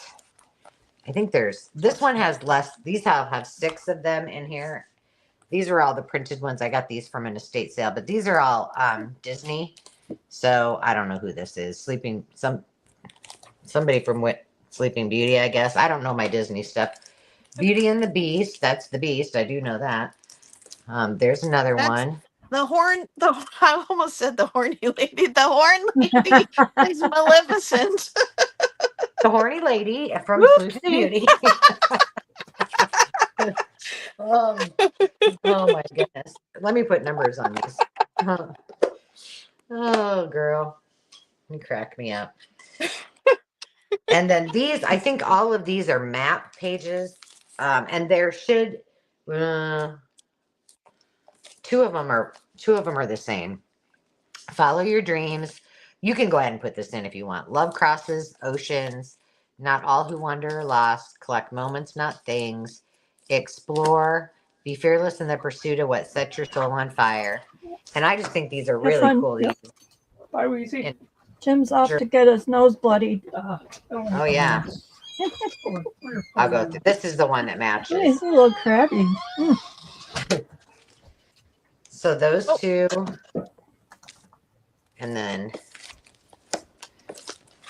I think this one has less, these have 6 of them in here. These are all the printed ones. I got these from an estate sale, but these are all Disney. So I don't know who this is. Somebody from Sleeping Beauty, I guess. I don't know my Disney stuff. Beauty and the Beast. That's the Beast. I do know that. There's another one. I almost said the horny lady. The horn lady is Maleficent. The horny lady from Sleeping Beauty. Oh my goodness. Let me put numbers on these. Oh, girl. You crack me up. And then these, I think all of these are map pages. And there should, 2 of them are the same. Follow your dreams. You can go ahead and put this in if you want. Love crosses oceans. Not all who wander are lost. Collect moments, not things. Explore. Be fearless in the pursuit of what sets your soul on fire. And I just think these are really cool. Yep. Bye, Weezy. Jim's off to get his nose bloodied. Oh, yeah. I'll go through. This is the one that matches. He's a little crabby. So those 2. And then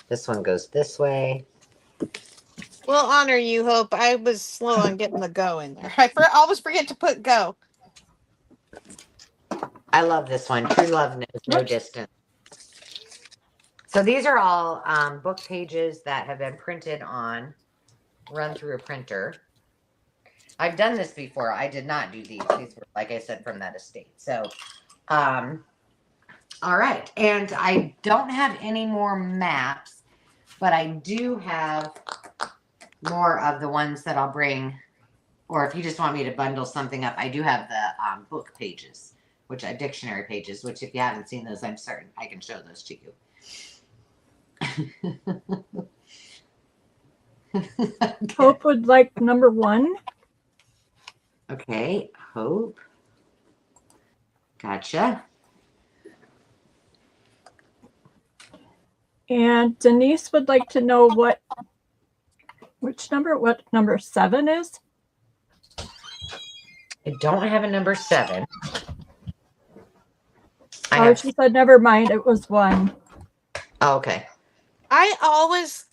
this one goes this way. We'll honor you, Hope. I was slow on getting the go in there. I always forget to put go. I love this one. True love knows no distance. So these are all book pages that have been printed on, run through a printer. I've done this before. I did not do these. These were, like I said, from that estate. So, all right. And I don't have any more maps, but I do have more of the ones that I'll bring. Or if you just want me to bundle something up, I do have the book pages, dictionary pages, which if you haven't seen those, I'm certain I can show those to you. Hope would like number 1. Okay, Hope. Gotcha. And Denise would like to know what number 7 is. I don't have a number 7. She said never mind, it was 1. Oh, okay. I always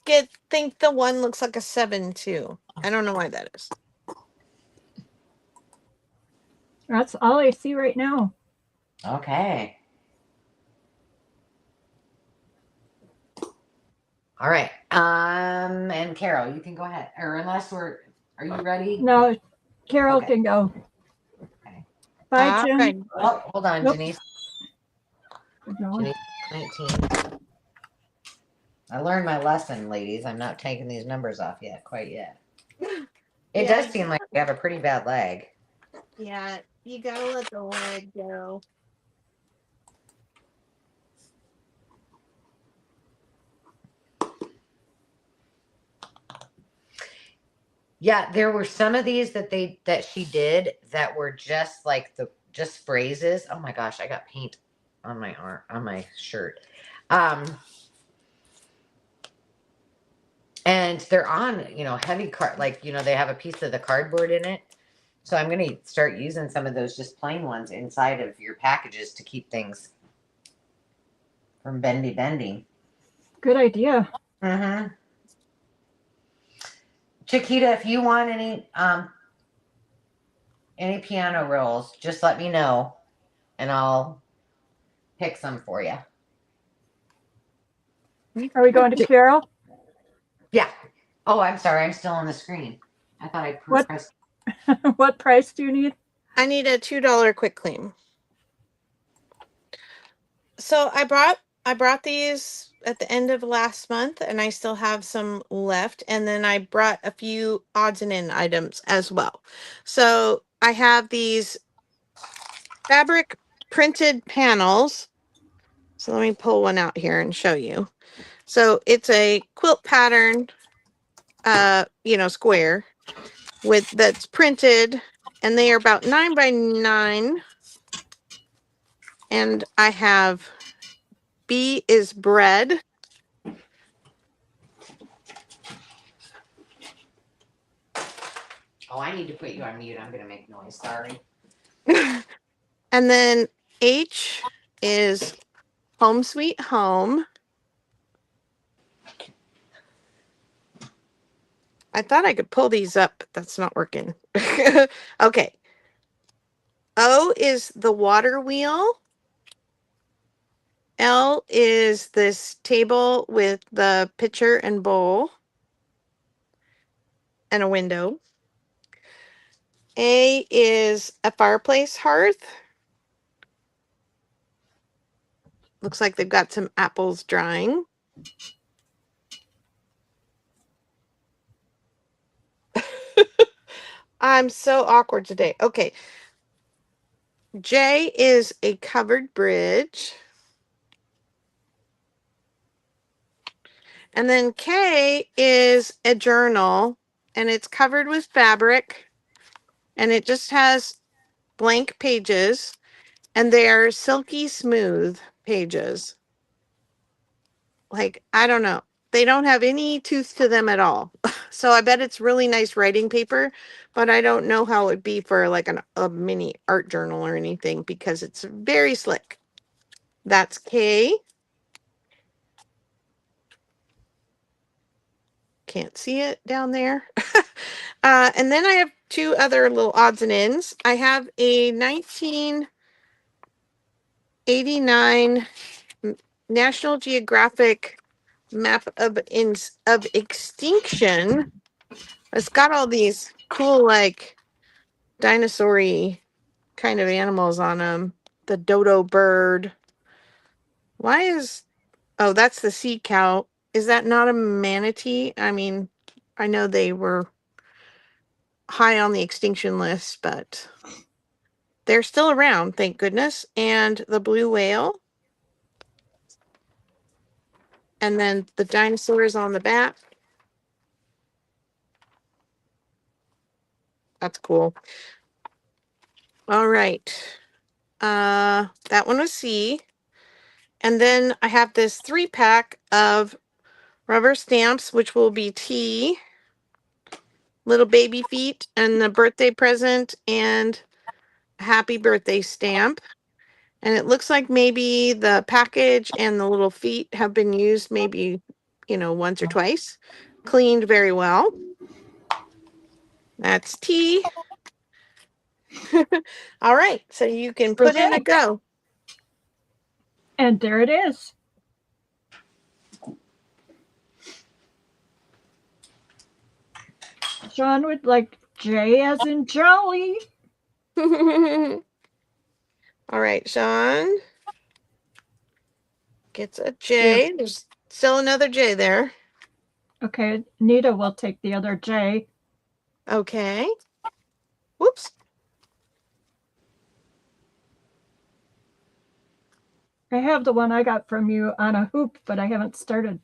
think the 1 looks like a 7 too. I don't know why that is. That's all I see right now. Okay. All right. And Carol, you can go ahead. Or unless are you ready? No, Carol can go. Okay. Bye, Jim. Right. Oh, hold on, Nope. Denise. Denise, 19. I learned my lesson, ladies. I'm not taking these numbers off quite yet. It does seem like you have a pretty bad leg. Yeah, you gotta let the leg go. Yeah, there were some of these that she did that were just like just phrases. Oh my gosh, I got paint on my arm, on my shirt. And they're on, heavy card, they have a piece of the cardboard in it. So I'm going to start using some of those just plain ones inside of your packages to keep things from bending. Good idea. Mm-hmm. Chiquita, if you want any piano rolls, just let me know and I'll pick some for you. Are we going to Carol? Yeah. Oh, I'm sorry. I'm still on the screen. I thought I pressed. What price do you need? I need a $2 quick claim. So I brought these at the end of last month and I still have some left. And then I brought a few odds and end items as well. So I have these fabric printed panels. So let me pull one out here and show you. So it's a quilt pattern, square. that's printed, and they are about 9 by 9. And I have B is bread. Oh, I need to put you on mute. I'm gonna make noise. Sorry. And then H is home sweet home. I thought I could pull these up, but that's not working. Okay. O is the water wheel. L is this table with the pitcher and bowl and a window. A is a fireplace hearth. Looks like they've got some apples drying. I'm so awkward today. Okay. J is a covered bridge. And then K is a journal, and it's covered with fabric, and it just has blank pages, and they are silky smooth pages. Like, I don't know. They don't have any tooth to them at all. So I bet it's really nice writing paper, but I don't know how it'd be for like a mini art journal or anything because it's very slick. That's K. Can't see it down there. And then I have two other little odds and ends. I have a 1989 National Geographic map of extinction. It's got all these cool, like, dinosaur-y kind of animals on them. The dodo bird. Why is... Oh, that's the sea cow. Is that not a manatee? I mean, I know they were high on the extinction list, but they're still around, thank goodness. And the blue whale. And then the dinosaurs on the back. That's cool. All right. That one was C. And then I have this 3-pack of rubber stamps, which will be T, little baby feet, and the birthday present, and happy birthday stamp. And it looks like maybe the package and the little feet have been used maybe, once or twice. Cleaned very well. That's T. All right, so you can put in a go. And there it is. Sean would like J as in jolly. All right, Sean gets a J. Yep. There's still another J there. Okay, Nita will take the other J. Okay. Whoops. I have the one I got from you on a hoop, but I haven't started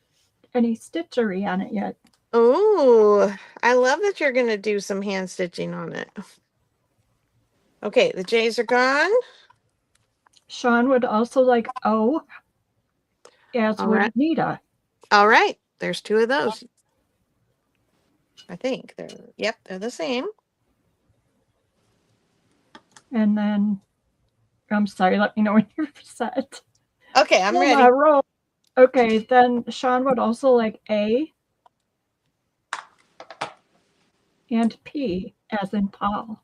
any stitchery on it yet. Oh, I love that you're going to do some hand stitching on it. Okay, the J's are gone. Sean would also like O, as All would right. Nita. All right, there's two of those. I think they're the same. And then, I'm sorry, let me know when you're set. Okay, I'm ready. Roll. Okay, then Sean would also like A and P, as in Paul.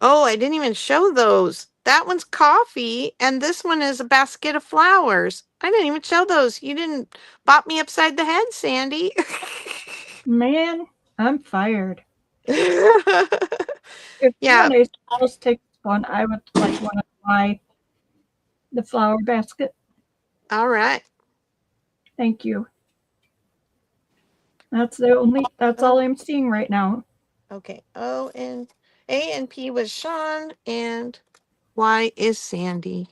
Oh, I didn't even show those. That one's coffee, and this one is a basket of flowers. I didn't even show those. You didn't bop me upside the head, Sandy. Man, I'm fired. Yeah. If someone else takes one, I would like want to buy the flower basket. All right. Thank you. That's all I'm seeing right now. Okay. O and A and P was Sean, and Y is Sandy.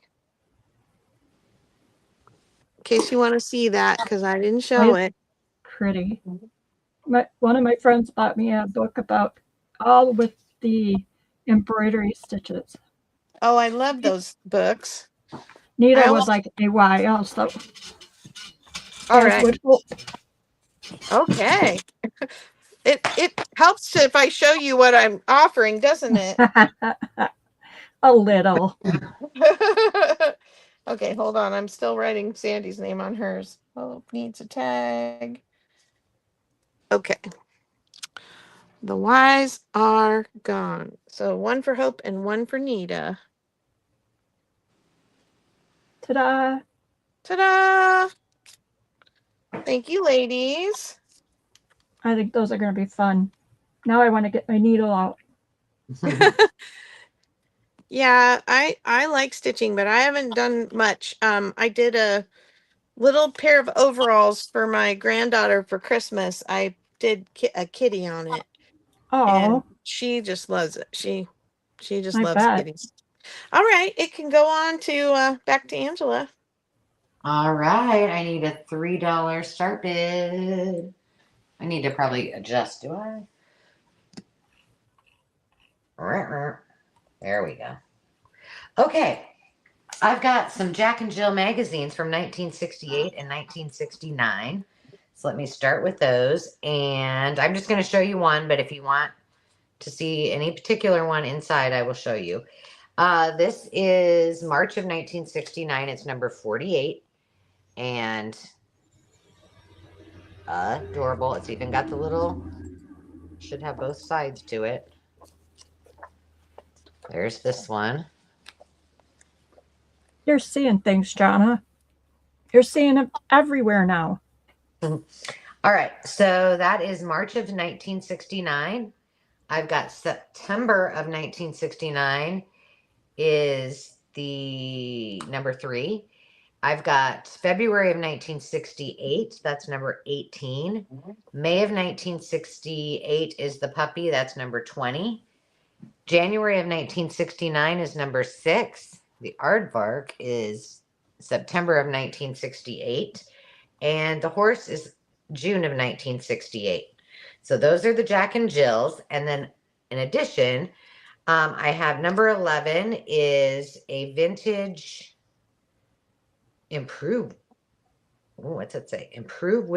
In case you want to see that, because I didn't show it. Pretty. One of my friends bought me a book about all with the embroidery stitches. Oh, I love those books. Nita I would almost, like AY also, all as right. would Hope. Okay. It helps if I show you what I'm offering, doesn't it? A little. Okay, hold on. I'm still writing Sandy's name on hers. Oh, needs a tag. Okay. The Y's are gone. So one for Hope and one for Nita. Ta-da! Ta-da! Thank you, ladies. I think those are going to be fun. Now I want to get my needle out. Yeah, I like stitching, but I haven't done much. I did a little pair of overalls for my granddaughter for Christmas. I did a kitty on it, and Oh, she just loves it. She just I loves bet. kitties. All right, it can go on to back to Angela. All right. I need a $3 start bid. I need to probably adjust, do I? There we go. Okay. I've got some Jack and Jill magazines from 1968 and 1969. So let me start with those. And I'm just going to show you one, but if you want to see any particular one inside, I will show you. This is March of 1969. It's number 48. And adorable. It's even got the little, should have both sides to it. There's this one. You're seeing things, Jonna. You're seeing them everywhere now. All right. So that is March of 1969. I've got September of 1969 is the number 3. I've got February of 1968. That's number 18. May of 1968 is the puppy. That's number 20. January of 1969 is number 6. The aardvark is September of 1968. And the horse is June of 1968. So those are the Jack and Jills. And then in addition, I have number 11 is a vintage improve. What's it say? Improves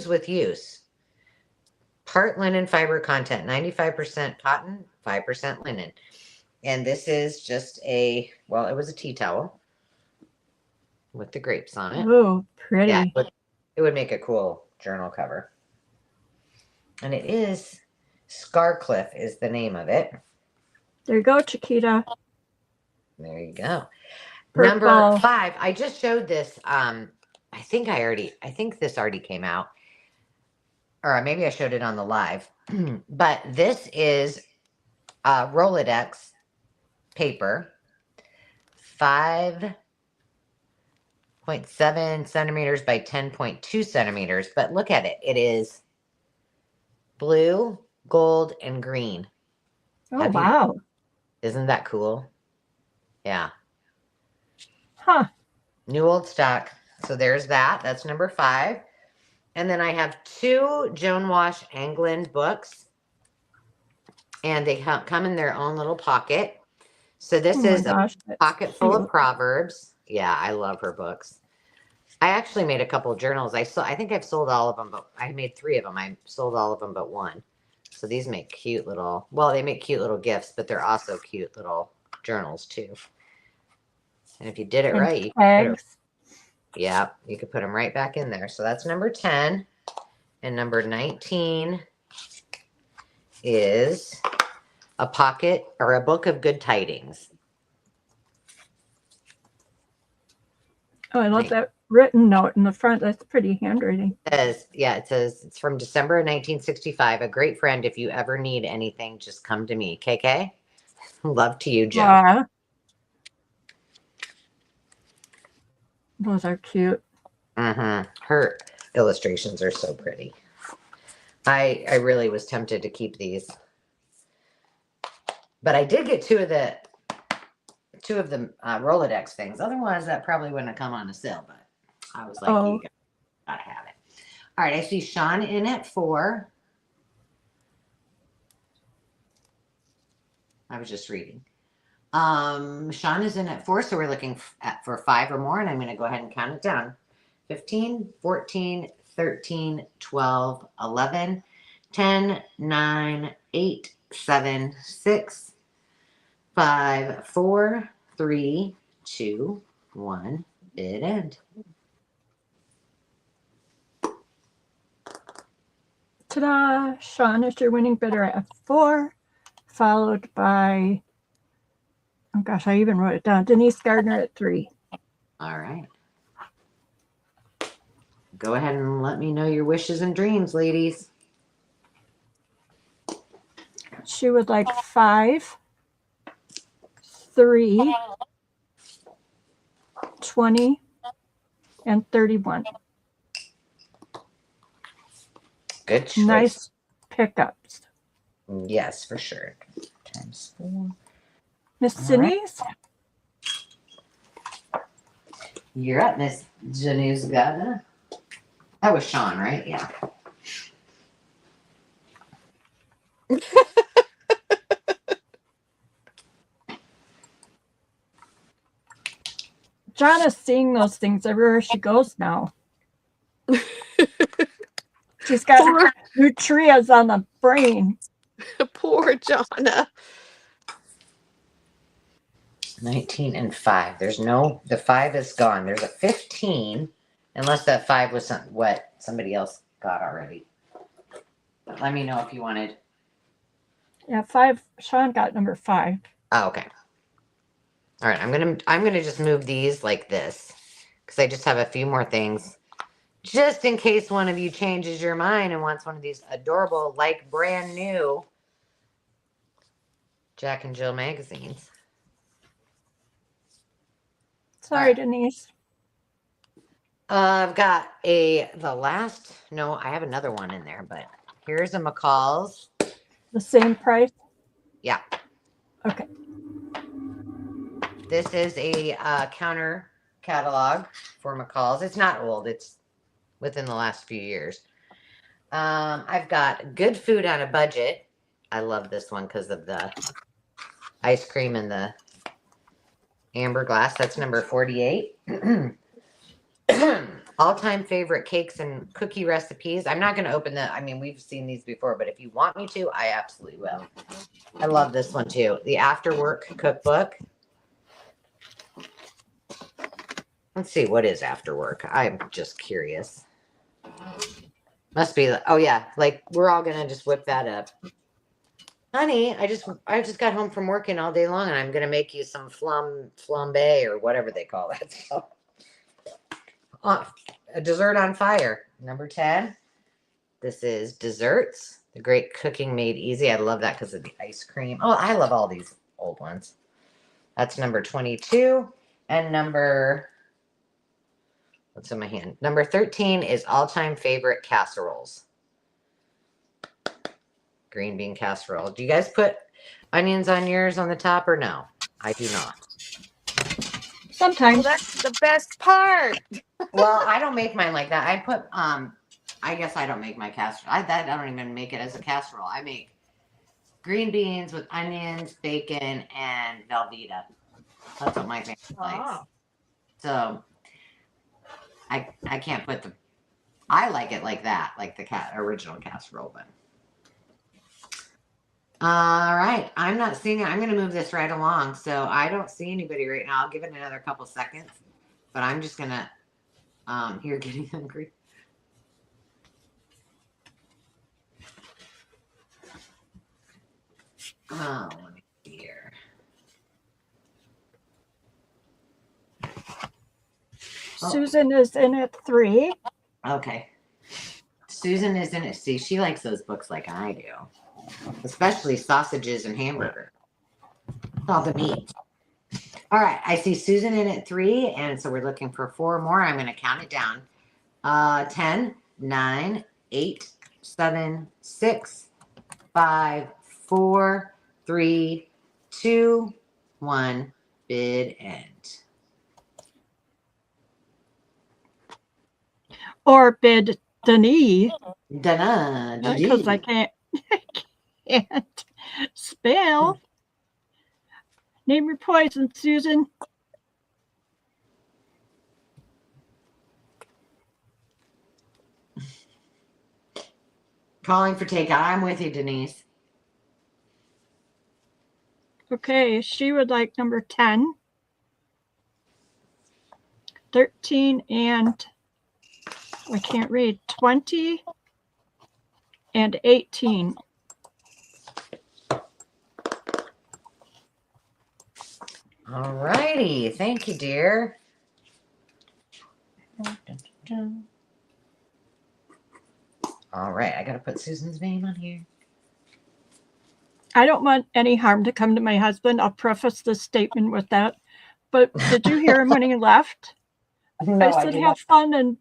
with use. Part linen fiber content, 95% cotton, 5% linen. And this is just it was a tea towel with the grapes on it. Oh, pretty. Yeah, it would make a cool journal cover. And it is Scarcliffe is the name of it. There you go, Chiquita. There you go. Purple. Number 5. I just showed this. I think this already came out. Or maybe I showed it on the live. But this is Rolodex paper. 5.7 centimeters by 10.2 centimeters. But look at it. It is blue, gold, and green. Oh, wow. Isn't that cool? Yeah. Huh. New old stock. So there's that. That's number 5. And then I have 2 Joan Wash Anglin books. And they come in their own little pocket. So this is a pocket full of Proverbs. Yeah, I love her books. I actually made a couple of journals. I think I've sold all of them, but I made 3 of them. I sold all of them but 1. So these make cute little, they make cute little gifts, but they're also cute little journals too. And if you did it right, you could put them right back in there. So that's number 10. And number 19 is a pocket or a book of good tidings. Oh, I love that written note in the front. That's pretty handwriting. It says it's from December of 1965. A great friend. If you ever need anything, just come to me. KK. Love to you, Joe. Those are cute. Her illustrations are so pretty. I really was tempted to keep these, but I did get 2 of the Rolodex things. Otherwise, that probably wouldn't have come on a sale. But I was like, you gotta have it. All right, I see Sean in at 4. I was just reading. Sean is in at 4, so we're looking for 5 or more, and I'm going to go ahead and count it down. 15, 14, 13, 12, 11, 10, 9, 8, 7, 6, 5, 4, 3, 2, 1. Bid end. Ta-da! Sean is your winning bidder at 4, followed by, oh gosh, I even wrote it down, Denise Gardner at 3. All right. Go ahead and let me know your wishes and dreams, ladies. She would like 5, 3, 20, and 31. Good choice. Nice pickups. Yes, for sure. Times 4. Miss All right. Denise? You're up, Miss Denise Gardner. That was Sean, right? Yeah. Jonna's seeing those things everywhere she goes now. She's got nutrias on the brain. Poor Jonna. 19 and 5. The 5 is gone. There's a 15, unless that 5 was what somebody else got already. But let me know if you wanted. Yeah, 5. Sean got number 5. Oh, okay. All right, I'm gonna just move these like this because I just have a few more things, just in case one of you changes your mind and wants one of these adorable, like brand new Jack and Jill magazines. Sorry, Denise. I've got I have another one in there, but here's a McCall's. The same price? Yeah. Okay. This is a counter catalog for McCall's. It's not old. It's within the last few years. I've got Good Food on a Budget. I love this one because of the ice cream and the amber glass. That's number 48. All-time favorite cakes and cookie recipes. I'm not going to open we've seen these before, but if you want me to, I absolutely will. I love this one too. The After Work Cookbook. Let's see, what is After Work? I'm just curious. Must be, oh yeah, like we're all going to just whip that up. Honey, I just got home from working all day long and I'm going to make you some flambe or whatever they call that stuff. A dessert on fire. Number 10. This is desserts. The Great Cooking Made Easy. I love that because of the ice cream. Oh, I love all these old ones. That's number 22. And what's in my hand? Number 13 is all-time favorite casseroles. Green bean casserole. Do you guys put onions on yours on the top or no? I do not. Sometimes. Well, that's the best part. Well, I don't make mine like that. I put I guess I don't make my casserole. I don't even make it as a casserole. I make green beans with onions, bacon, and Velveeta. That's what my family likes. So I can't put I like it like that, like the original casserole, but. All right. I'm not seeing it. I'm going to move this right along. So I don't see anybody right now. I'll give it another couple seconds, but I'm just going to, here, getting hungry. Oh, let me see here. Susan is in at 3. Okay. Susan is in it. See, she likes those books like I do, especially sausages and hamburger. All the meat. All right. I see Susan in at 3. And so we're looking for 4 more. I'm going to count it down. 10, 9, 8, 7, 6, 5, 4, 3, 2, 1. Bid end. Or bid Denise. Dun-dun, Because I can't spell. Name your poison, Susan. Calling for takeout. I'm with you, Denise. Okay, she would like number 10, 13, and I can't read, 20, and 18. All righty. Thank you, dear. All right. I got to put Susan's name on here. I don't want any harm to come to my husband. I'll preface this statement with that. But did you hear him when he left? No, I said, have fun, and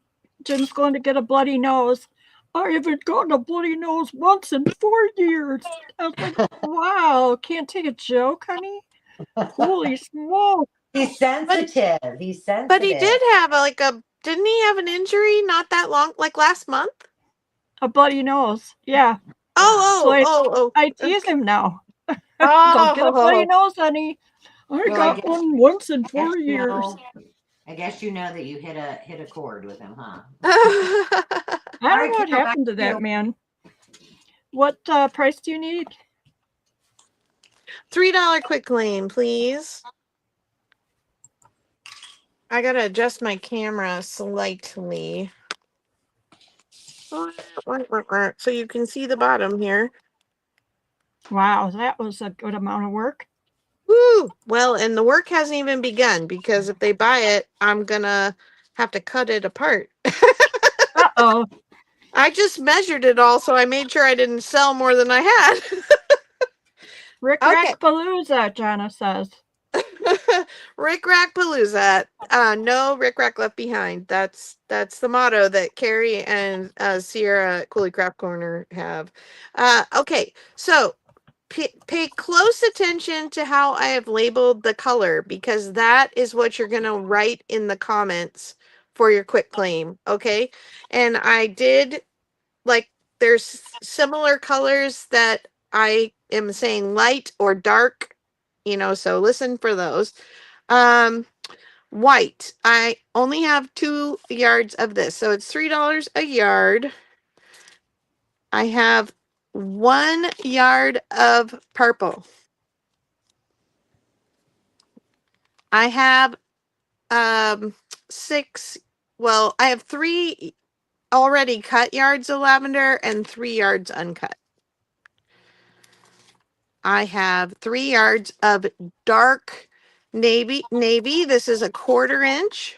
Jim's going to get a bloody nose. I haven't gotten a bloody nose once in 4 years. I was like, wow, can't take a joke, honey? Holy smoke. He's sensitive. He's sensitive. But he did have didn't he have an injury not that long, like last month? A bloody nose, yeah. Oh. I tease him now. Oh. Don't get a bloody nose, honey. I got one once in 4 years. I guess you know that you hit a chord with him, huh? I don't know what happened to that man. What price do you need? $3 quick lane, please. I gotta adjust my camera slightly. So you can see the bottom here. Wow, that was a good amount of work. Woo! Well, and the work hasn't even begun, because if they buy it, I'm gonna have to cut it apart. Uh-oh. I just measured it all, so I made sure I didn't sell more than I had. Rick Rack Palooza, Jana says. Rick Rack Palooza. No Rick Rack left behind. That's the motto that Carrie and Sierra Cooley Craft Corner have. Okay, so pay close attention to how I have labeled the color, because that is what you're going to write in the comments for your quick claim. Okay. And I did, like, there's similar colors that I am saying light or dark, so listen for those. White. I only have 2 yards of this, so it's $3 a yard. I have 1 yard of purple. I have 6, well, I have 3 already cut yards of lavender and 3 yards uncut. I have 3 yards of dark navy. This is a 1/4 inch.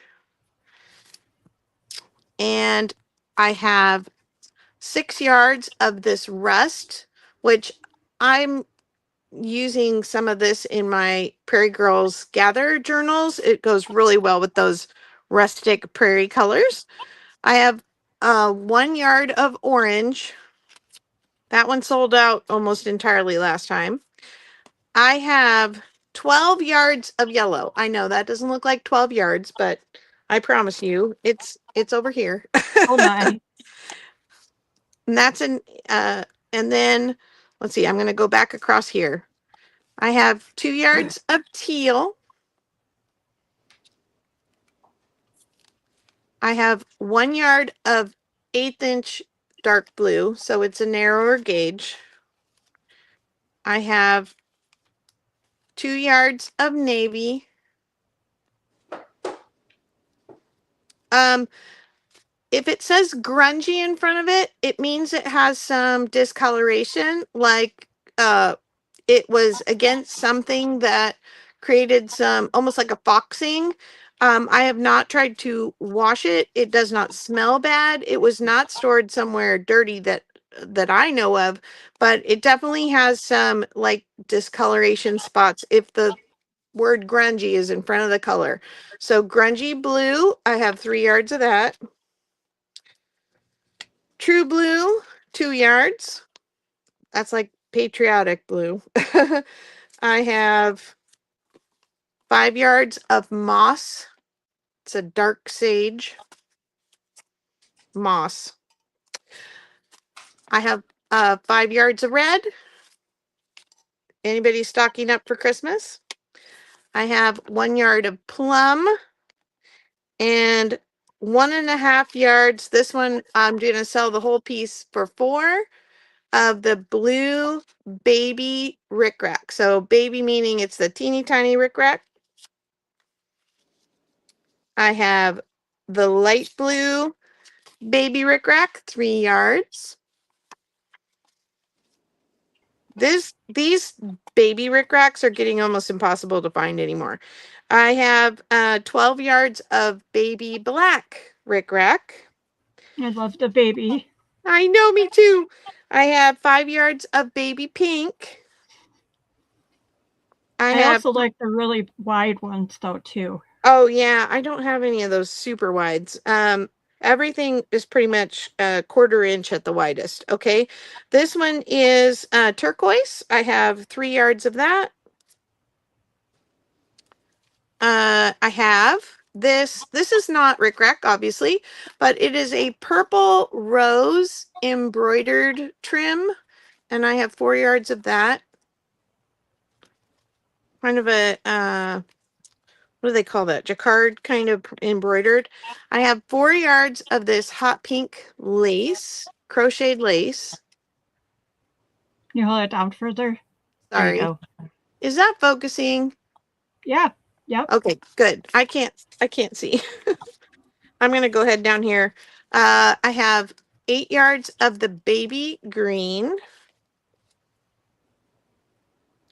And I have 6 yards of this rust, which I'm using some of this in my Prairie Girls Gather journals. It goes really well with those rustic prairie colors. I have 1 yard of orange. That one sold out almost entirely last time. I have 12 yards of yellow. I know that doesn't look like 12 yards, but I promise you, it's over here. Oh my. And that's and then let's see, I'm going to go back across here. I have 2 yards of teal. I have 1 yard of 1/8 inch dark blue, so it's a narrower gauge. I have 2 yards of navy. If it says grungy in front of it, it means it has some discoloration, like it was against something that created some, almost like a foxing. I have not tried to wash it. It does not smell bad. It was not stored somewhere dirty that I know of, but it definitely has some like discoloration spots if the word grungy is in front of the color. So grungy blue, I have 3 yards of that. True blue, 2 yards. That's like patriotic blue. I have 5 yards of moss. It's a dark sage moss. I have 5 yards of red. Anybody stocking up for Christmas? I have 1 yard of plum and 1.5 yards. This one, I'm going to sell the whole piece for 4 of the blue baby rickrack. So baby meaning it's the teeny tiny rickrack. I have the light blue baby rickrack, 3 yards. These baby rickracks are getting almost impossible to find anymore. I have 12 yards of baby black rickrack. I love the baby. I know, me too. I have 5 yards of baby pink. I also like the really wide ones though too. Oh yeah, I don't have any of those super wides. Everything is pretty much a 1/4 inch at the widest. Okay, this one is turquoise. I have 3 yards of that. I have this. This is not rickrack, obviously, but it is a purple rose embroidered trim, and I have 4 yards of that. Kind of a what do they call that? Jacquard kind of embroidered. I have 4 yards of this hot pink lace, crocheted lace. You hold it down further. Sorry. There you go. Is that focusing? Yeah. Yep. Okay, good. I can't see. I'm gonna go ahead down here. I have 8 yards of the baby green.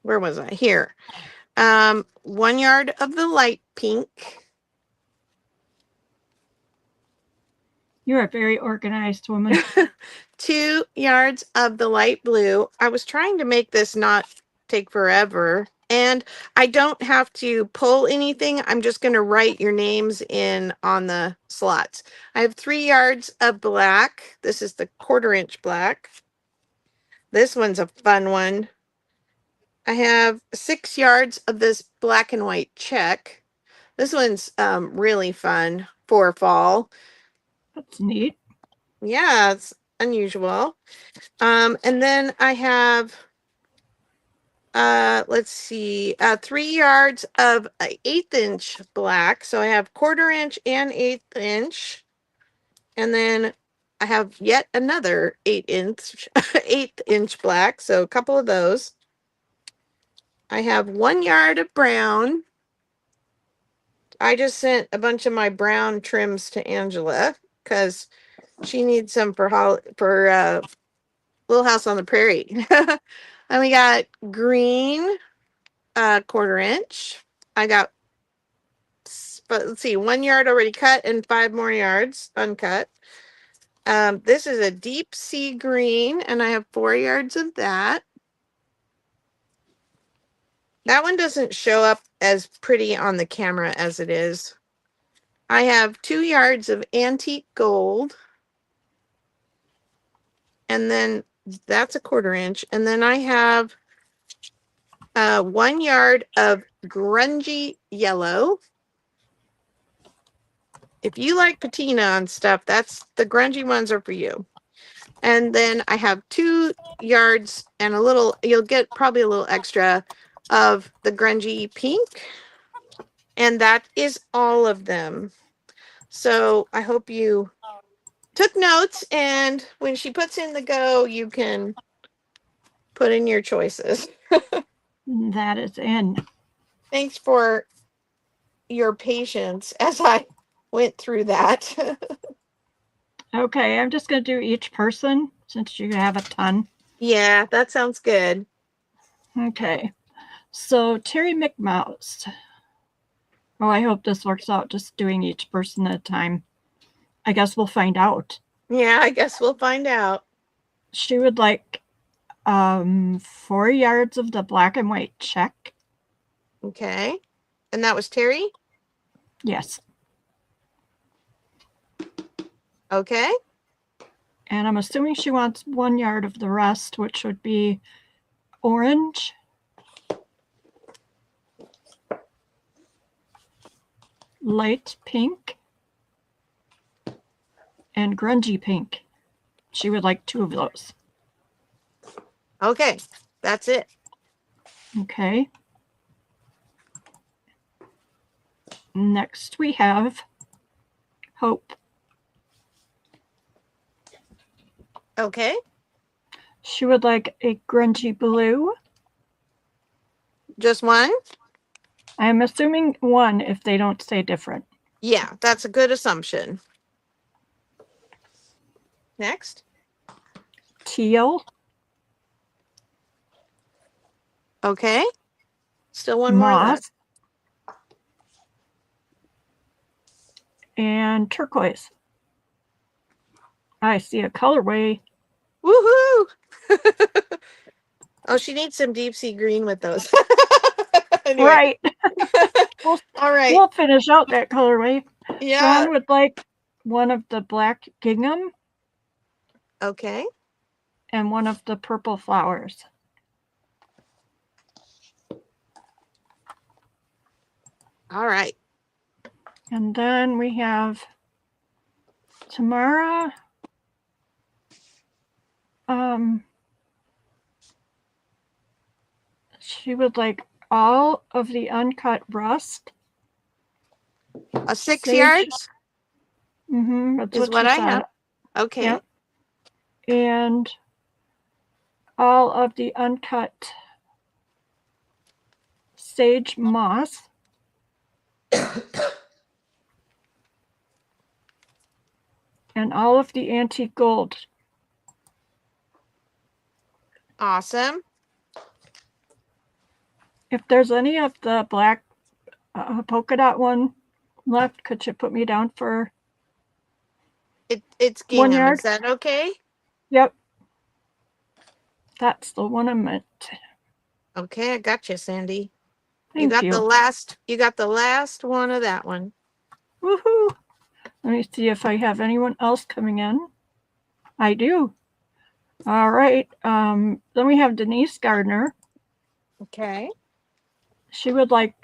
Where was I? Here. 1 yard of the light pink. You're a very organized woman. 2 yards of the light blue. I was trying to make this not take forever. And I don't have to pull anything. I'm just going to write your names in on the slots. I have 3 yards of black. This is the 1/4 inch black. This one's a fun one. I have 6 yards of this black and white check. This one's really fun for fall. That's neat. Yeah, it's unusual. And then I have let's see, 3 yards of 1/8 inch black. So I have 1/4 inch and 1/8 inch. And then I have yet another 1/8 inch black. So a couple of those. I have 1 yard of brown. I just sent a bunch of my brown trims to Angela because she needs some for Little House on the Prairie. And we got green, 1/4 inch. I got, but let's see, 1 yard already cut and 5 more yards uncut. This is a deep sea green, and I have 4 yards of that. That one doesn't show up as pretty on the camera as it is. I have 2 yards of antique gold. And then that's a 1/4 inch. And then I have 1 yard of grungy yellow. If you like patina on stuff, that's the grungy ones are for you. And then I have 2 yards and a little, you'll get probably a little extra of the grungy pink. And that is all of them. So I hope you took notes, and when she puts in the go, you can put in your choices. That is in. Thanks for your patience as I went through that. Okay, I'm just going to do each person since you have a ton. Yeah, that sounds good. Okay, so Terry McMouse. Oh, I hope this works out, just doing each person at a time. I guess we'll find out. Yeah, I guess we'll find out. She would like 4 yards of the black and white check. Okay. And that was Terry? Yes. Okay. And I'm assuming she wants 1 yard of the rest, which would be orange, light pink, and grungy pink. She would like 2 of those. Okay. That's it. Okay. Next we have Hope. Okay. She would like a grungy blue. Just one? I'm assuming one if they don't say different. Yeah, that's a good assumption. Next. Teal, Okay. Still one more moss, left. and turquoise. I see a colorway. Woohoo! Oh, she needs some deep sea green with those. Anyway. Right. All right. We'll finish out that colorway. Yeah. John would like one of the black gingham Okay. and one of the purple flowers. All right. And then we have Tamara. She would like all of the uncut rust. A 6 Sage. yards That's is what she I said. have. Okay. Yep. And all of the uncut sage moss. And all of the antique gold. Awesome. If there's any of the black polka dot one left, could you put me down for It's 1 gingham. yard? Is that okay? Yep. That's the one I meant. Okay, I got you, Sandy. Thank you. You got the last one of that one. Woohoo! Let me see if I have anyone else coming in. I do. All right. Then we have Denise Gardner. Okay. She would like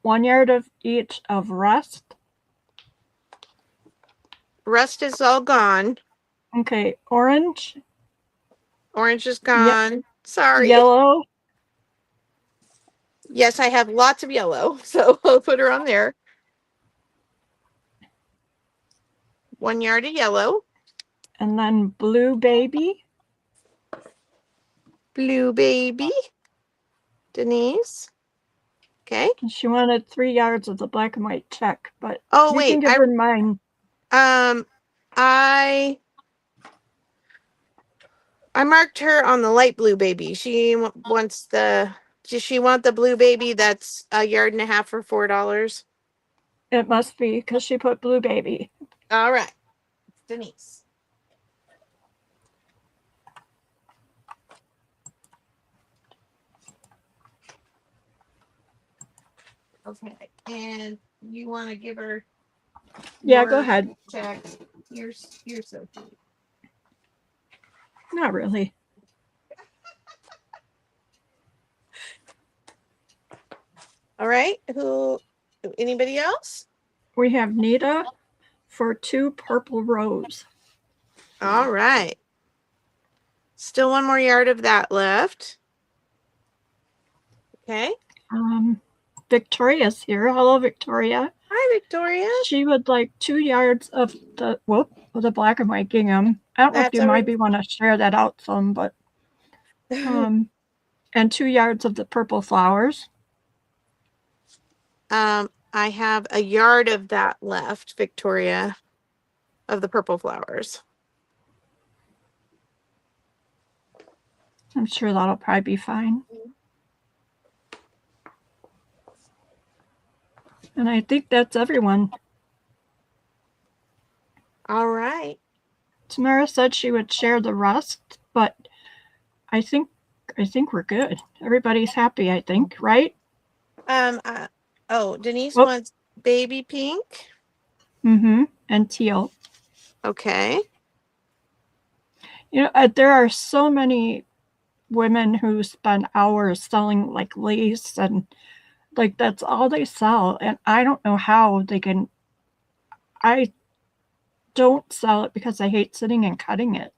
1 yard of each of rust. Rust is all gone. Okay, orange. Orange is gone. Sorry. Yellow. Yes, I have lots of yellow, so I'll put her on there. 1 yard of yellow. And then blue baby. Blue baby. Denise. Okay. And she wanted 3 yards of the black and white check, but Oh, you wait. can give her mine. I marked her on the light blue baby. She wants does she want the blue baby that's 1.5 yards for $4? It must be because she put blue baby. All right. Denise. Okay. And you want to give her Yeah, go ahead. Check. You're so sweet. Not really. All right. Anybody else? We have Nita for 2 purple rose. All right. Still 1 more yard of that left. Okay. Victoria's here. Hello, Victoria. Hi, Victoria. She would like 2 yards of the black and white gingham. I don't know if you might want to share that out some, but and 2 yards of the purple flowers. I have 1 yard of that left, Victoria, of the purple flowers. I'm sure that'll probably be fine. And I think that's everyone. All right. Tamara said she would share the rest, but I think we're good. Everybody's happy, I think, right? Denise wants baby pink. And teal. Okay. You know, there are so many women who spend hours selling like lace and like that's all they sell, and I don't know how they can. I don't sell it because I hate sitting and cutting it.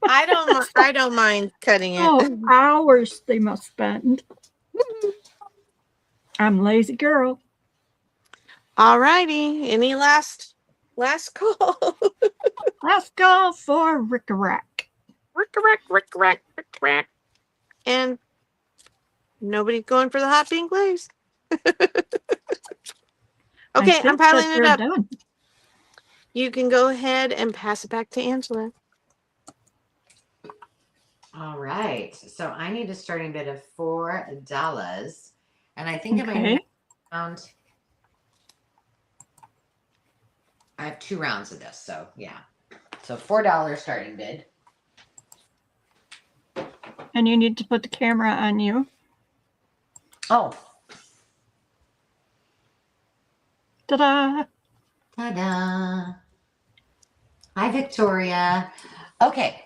I don't mind cutting it. Oh, hours they must spend. I'm a lazy girl. All righty. Any last call? Let's go for Rick-a-Rack. Rick. And nobody's going for the hot pink glaze. Okay, I'm piling it up. Done. You can go ahead and pass it back to Angela. All right. So I need a starting bid of $4. And I think Okay. round. I have 2 rounds of this, so yeah. So $4 starting bid. And you need to put the camera on you. Oh, Ta-da! ta-da. Hi, Victoria. Okay.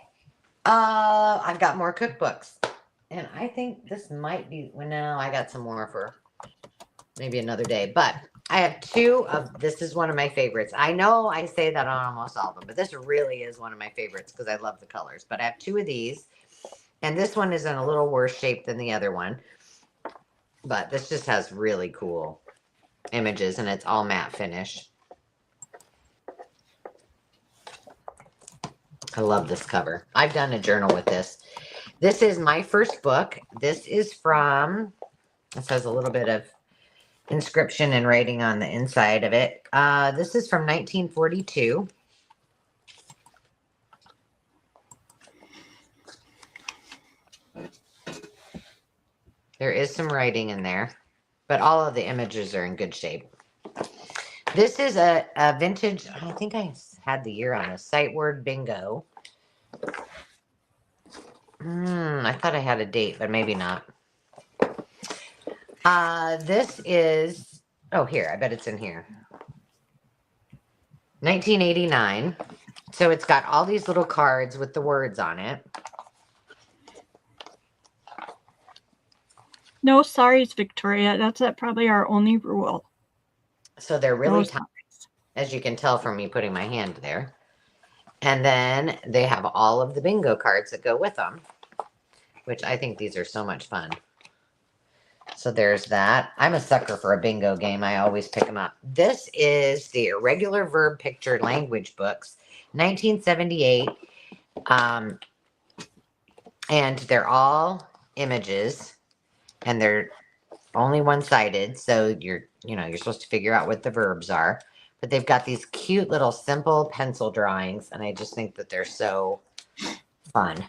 I've got more cookbooks. And I think this might be, well, no, I got some more for maybe another day. But I have 2 of, this is one of my favorites. I know I say that on almost all of them, but this really is one of my favorites because I love the colors. But I have 2 of these. And this one is in a little worse shape than the other one. But this just has really cool images and it's all matte finish. I love this cover. I've done a journal with this. This is my first book. This is from, it says a little bit of inscription and writing on the inside of it. This is from 1942. There is some writing in there, but all of the images are in good shape. This is a vintage, I think I had the year on a sight word bingo. I thought I had a date, but maybe not. This is, oh, here, I bet it's in here. 1989. So it's got all these little cards with the words on it. No sorries, Victoria. That's probably our only rule. So they're really No tiny, as you can tell from me putting my hand there. And then they have all of the bingo cards that go with them, which I think these are so much fun. So there's that. I'm a sucker for a bingo game. I always pick them up. This is the Irregular Verb Picture Language Books, 1978. And they're all images and they're only one-sided. So you're supposed to figure out what the verbs are. But they've got these cute little simple pencil drawings. And I just think that they're so fun.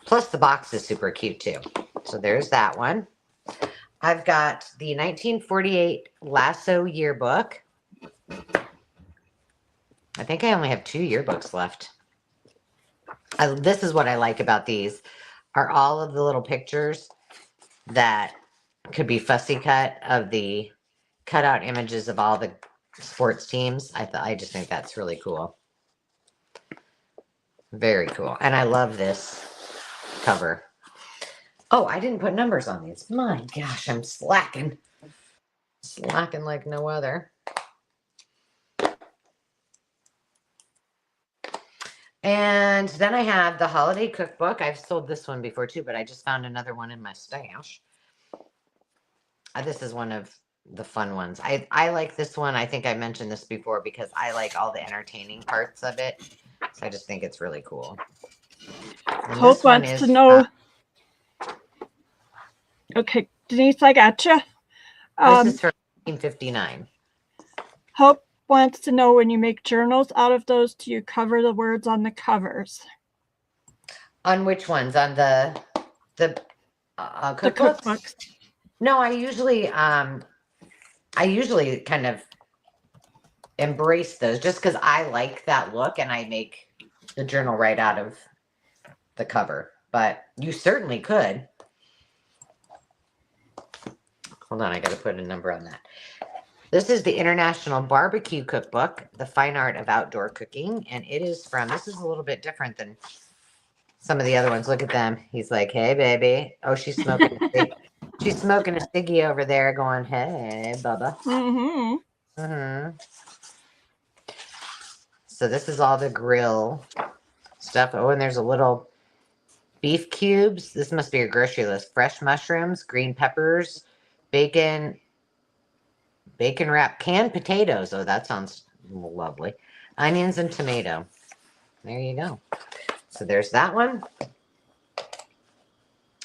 Plus the box is super cute too. So there's that one. I've got the 1948 Lasso yearbook. I think I only have 2 yearbooks left. This is what I like about these, are all of the little pictures that could be fussy cut of the cutout images of all the sports teams. I just think that's really cool. Very cool. And I love this cover. Oh, I didn't put numbers on these. My gosh, I'm slacking. Slacking like no other. And then I have the holiday cookbook. I've sold this one before too, but I just found another one in my stash. This is one of the fun ones. I like this one. I think I mentioned this before because I like all the entertaining parts of it. So I just think it's really cool. And Hope wants to know. Okay, Denise, I gotcha. This is from 1959. Hope wants to know, when you make journals out of those, do you cover the words on the covers? On which ones? On the cookbooks? The cookbooks. No, I usually kind of embrace those just because I like that look and I make the journal right out of the cover. But you certainly could. Hold on, I got to put a number on that. This is the International Barbecue Cookbook, The Fine Art of Outdoor Cooking. And it is from, this is a little bit different than some of the other ones. Look at them. He's like, hey, baby. Oh, she's smoking. She's smoking a ciggy over there going, hey, Bubba. Mm-hmm. Mm-hmm. So this is all the grill stuff. Oh, and there's a little beef cubes. This must be a grocery list. Fresh mushrooms, green peppers, bacon, Bacon wrap canned potatoes. Oh, that sounds lovely. Onions and tomato. There you go. So there's that one.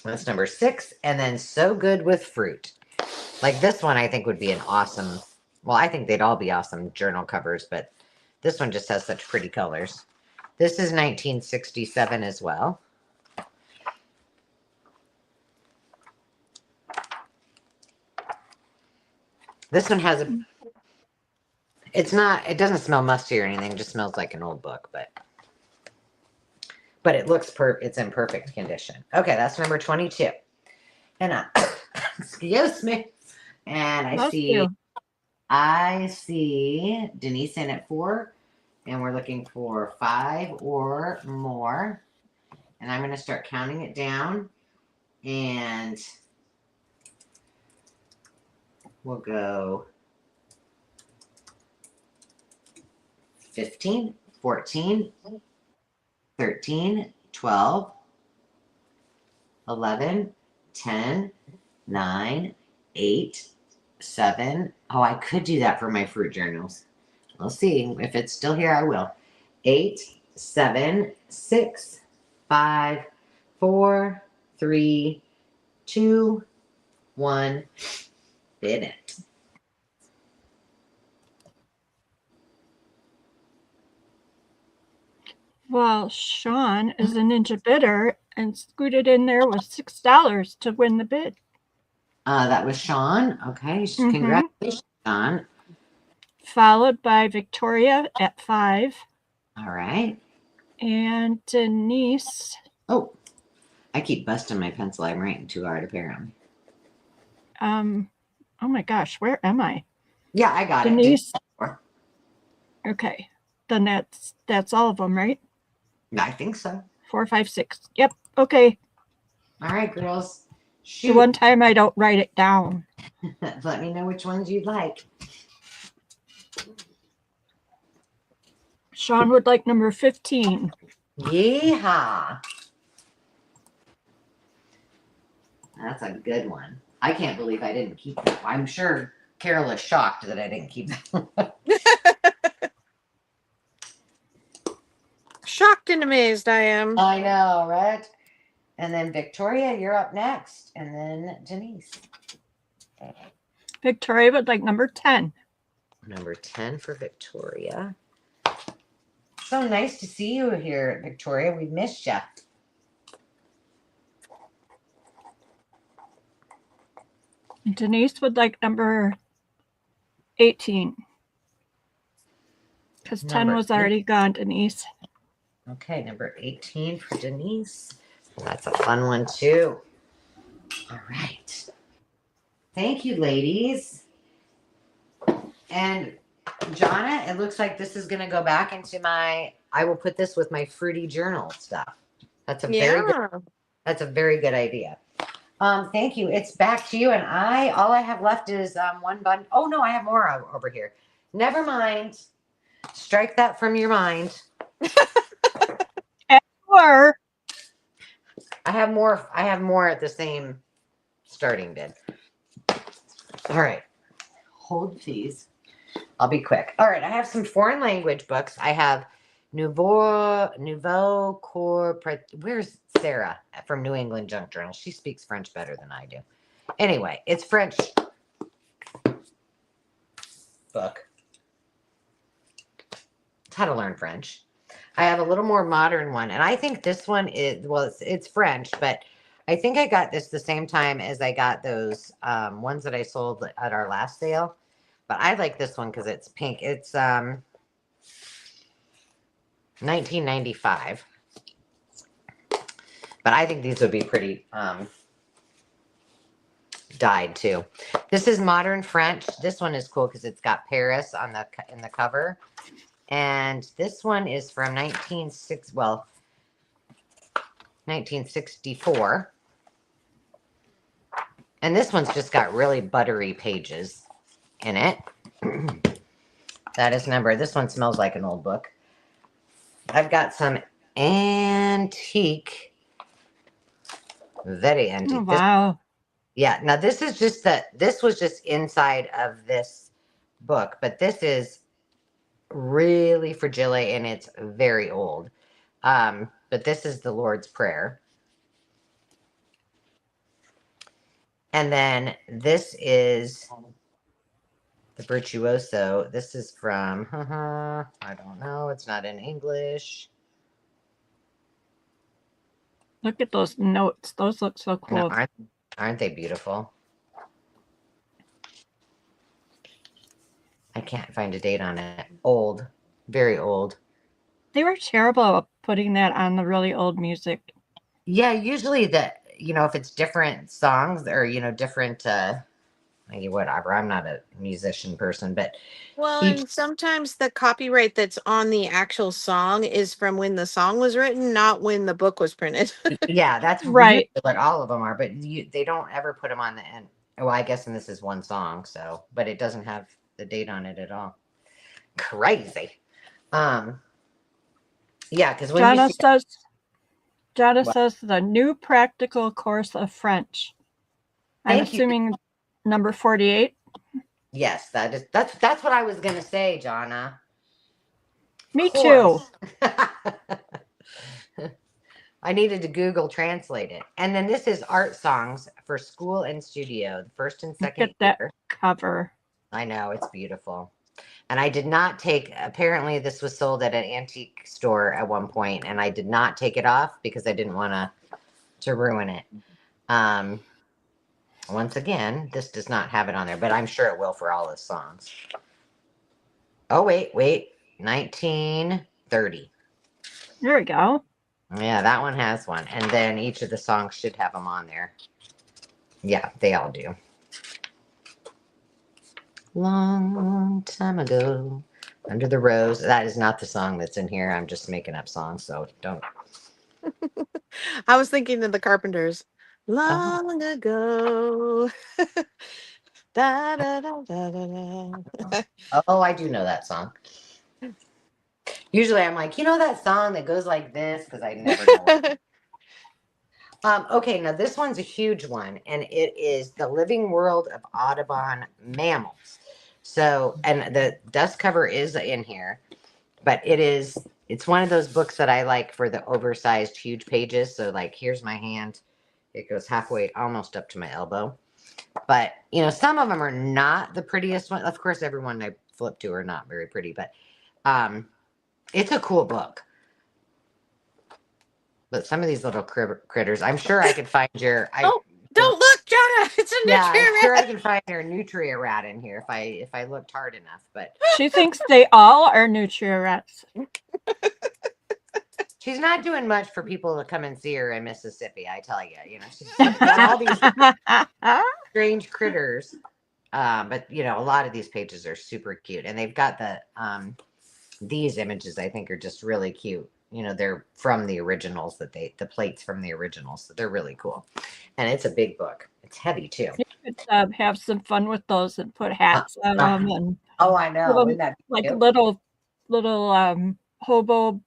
That's number 6. And then So Good with Fruit. Like this one, I think would be an awesome, well, I think they'd all be awesome journal covers, but this one just has such pretty colors. This is 1967 as well. This one has a, it's not, it doesn't smell musty or anything. It just smells like an old book, but it looks it's in perfect condition. Okay, that's number 22. And excuse me. And I see Denise in at 4, and we're looking for 5 or more. And I'm going to start counting it down, and we'll go 15, 14, 13, 12, 11, 10, 9, 8, 7. Oh, I could do that for my fruit journals. We'll see. If it's still here, I will. 8, 7, 6, 5, 4, 3, 2, 1. Bid it. Well, Sean is a ninja bidder and scooted in there with $6 to win the bid. That was Sean. Okay. Congratulations, Sean. Followed by Victoria at 5. All right. And Denise. Oh, I keep busting my pencil. I'm writing too hard, apparently. Oh my gosh, where am I? Yeah, I got Denise. it. Okay. Then that's all of them, right? I think so. 4, 5, 6. Yep. Okay. All right, girls. Shoot. The one time I don't write it down. Let me know which ones you'd like. Sean would like number 15. Yeehaw. That's a good one. I can't believe I didn't keep that. I'm sure Carol is shocked that I didn't keep that. Shocked and amazed I am. I know, right? And then Victoria, you're up next. And then Denise. Victoria would like number 10. Number 10 for Victoria. So nice to see you here, Victoria. We missed you. Denise would like number 18. Because 10 was already gone, Denise. Okay, number 18 for Denise. That's a fun one, too. All right. Thank you, ladies. And Jonna, it looks like this is going to go back into I will put this with my fruity journal stuff. That's a very good idea. Thank you. It's back to you. And all I have left is one button. Oh no, I have more over here. Never mind. Strike that from your mind. Or I have more at the same starting bid. All right. Hold please. I'll be quick. All right. I have some foreign language books. I have Nouveau Corps. Where's Sarah from New England Junk Journal? She speaks French better than I do. Anyway, it's French book. It's how to learn French. I have a little more modern one, and I think this one is, well, it's French, but I think I got this the same time as I got those ones that I sold at our last sale. But I like this one because it's pink. It's 1995. But I think these would be pretty dyed too. This is Modern French. This one is cool because it's got Paris in the cover. And this one is from 1964. And this one's just got really buttery pages in it. That is this one smells like an old book. I've got some antique, very antique. oh, wow. Yeah, now this is just this was just inside of this book, but this is really fragile and it's very old. But this is the Lord's Prayer. And then this is the Virtuoso. This is from, I don't know. It's not in English. Look at those notes. Those look so No, cool. aren't they beautiful? I can't find a date on it. Old. Very old. They were terrible at putting that on the really old music. Yeah, usually if it's different songs or, different, whatever. I'm not a musician person, but Well, each, and sometimes the copyright that's on the actual song is from when the song was written, not when the book was printed. yeah, that's Right. what all of them are, but they don't ever put them on the end. Well, I guess, and this is one song, so, but it doesn't have the date on it at all. Crazy. Yeah, because when Jana you see says the new practical course of French. I'm Thank you. assuming number 48. Yes, that's what I was gonna say, Jonna. Me too. Course. I needed to Google translate it. And then this is art songs for school and studio, the first and Look second at that year. cover. I know, it's beautiful. And I did not apparently this was sold at an antique store at one point, and I did not take it off because I didn't want to ruin it. Once again, this does not have it on there, but I'm sure it will for all his songs. Oh, wait, 1930. There we go. Yeah, that one has one. And then each of the songs should have them on there. Yeah, they all do. Long time ago, under the rose. That is not the song that's in here. I'm just making up songs, so don't. I was thinking of the Carpenters. Oh, Long ago. Da, da, da, da, da, da. I do know that song. Usually I'm like, that song that goes like this, because I never know what. Okay, now this one's a huge one, and it is The Living World of Audubon Mammals. So, and the dust cover is in here, but it's one of those books that I like for the oversized huge pages. So, like, here's my hand. It goes halfway, almost up to my elbow. But, some of them are not the prettiest one. Of course, everyone I flip to are not very pretty, but it's a cool book. But some of these little critters, I'm sure I could find your. Don't look, Jonah. It's a Yeah, nutria I'm sure rat. I can find your nutria rat in here if I looked hard enough. But She thinks they all are nutria rats. she's not doing much for people to come and see her in Mississippi. I tell you, she's got all these strange critters. But a lot of these pages are super cute, and they've got these images. I think are just really cute. They're from the originals the plates from the originals, so they're really cool. And it's a big book. It's heavy too. You could have some fun with those and put hats on them and Oh, I know. them Wouldn't that be like cute? little hobo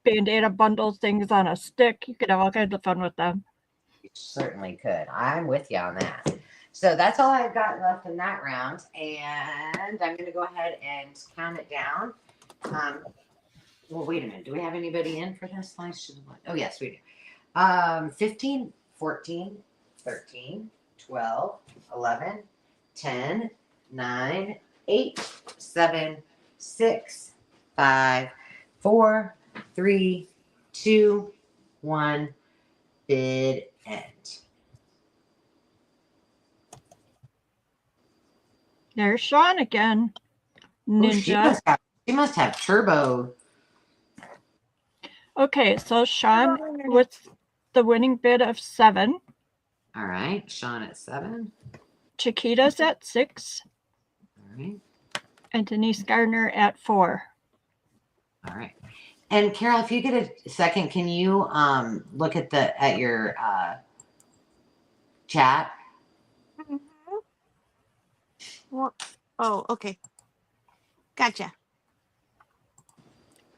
bandana bundle things on a stick. You could have all kinds of fun with them. You certainly could. I'm with you on that. So that's all I've got left in that round, and I'm going to go ahead and count it down. Well, wait a minute. Do we have anybody in for this? Oh, yes, we do. 15, 14, 13, 12, 11, 10, 9, 8, 7, 6, 5, 4, 3, 2, 1. Bid end. There's Sean again. Ninja. Ooh, she must have turbo. Okay, so Sean with the winning bid of 7. All right, Sean at 7. Chiquita's at 6. All right. And Denise Gardner at 4. All right. And Carol, if you get a second, can you look at your chat? Well, oh, okay. Gotcha.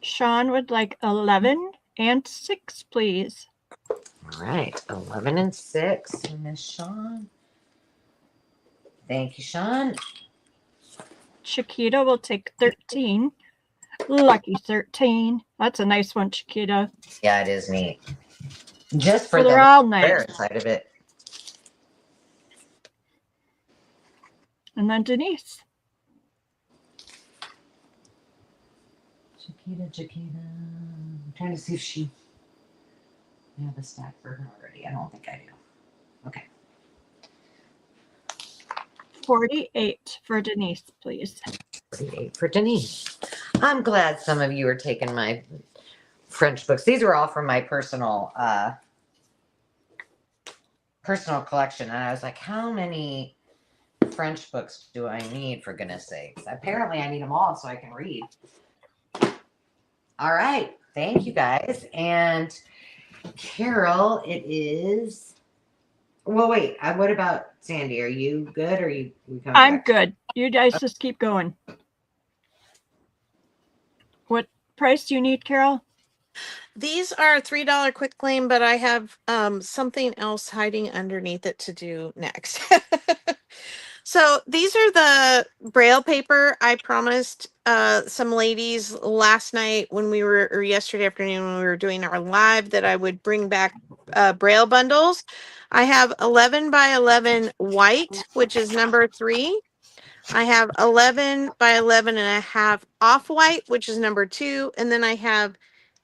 Sean would like 11 and 6, please. All right, 11 and 6, Miss Sean. Thank you, Sean. Chiquita will take 13. Lucky 13. That's a nice one, Chiquita. Yeah, it is neat. Just for Well, they're the all square nice. inside of it. And then Denise. Chiquita. I'm trying to see if I have a stack for her already. I don't think I do. Okay. 48 for Denise, please. 48 for Denise. I'm glad some of you are taking my French books. These were all from my personal collection, and I was like, how many French books do I need, for goodness sakes? Apparently I need them all so I can read. All right, thank you guys. And Carol, it is, well, wait, what about Sandy? Are you good, or we coming I'm back? good. You guys just keep going. What price do you need, Carol? These are $3 quick claim, but I have something else hiding underneath it to do next. So these are the Braille paper I promised some ladies last night when we were, or yesterday afternoon when we were doing our live, that I would bring back Braille bundles. I have 11 by 11 white, which is number 3. I have 11 by 11 and a half off white, which is number 2. And then I have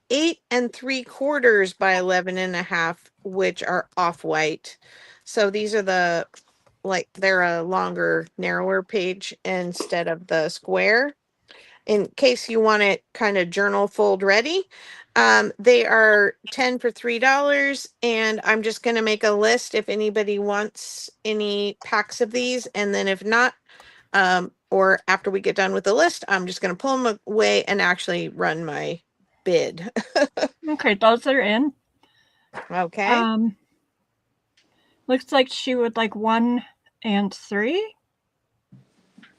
8 3/4 by 11 and a half, which are off white. So these are the, like, they're a longer, narrower page instead of the square. In case you want it kind of journal fold ready. They are 10 for $3, and I'm just going to make a list if anybody wants any packs of these, and then if not, or after we get done with the list, I'm just going to pull them away and actually run my bid. Okay, those are in. Okay. Looks like she would like 1 and 3.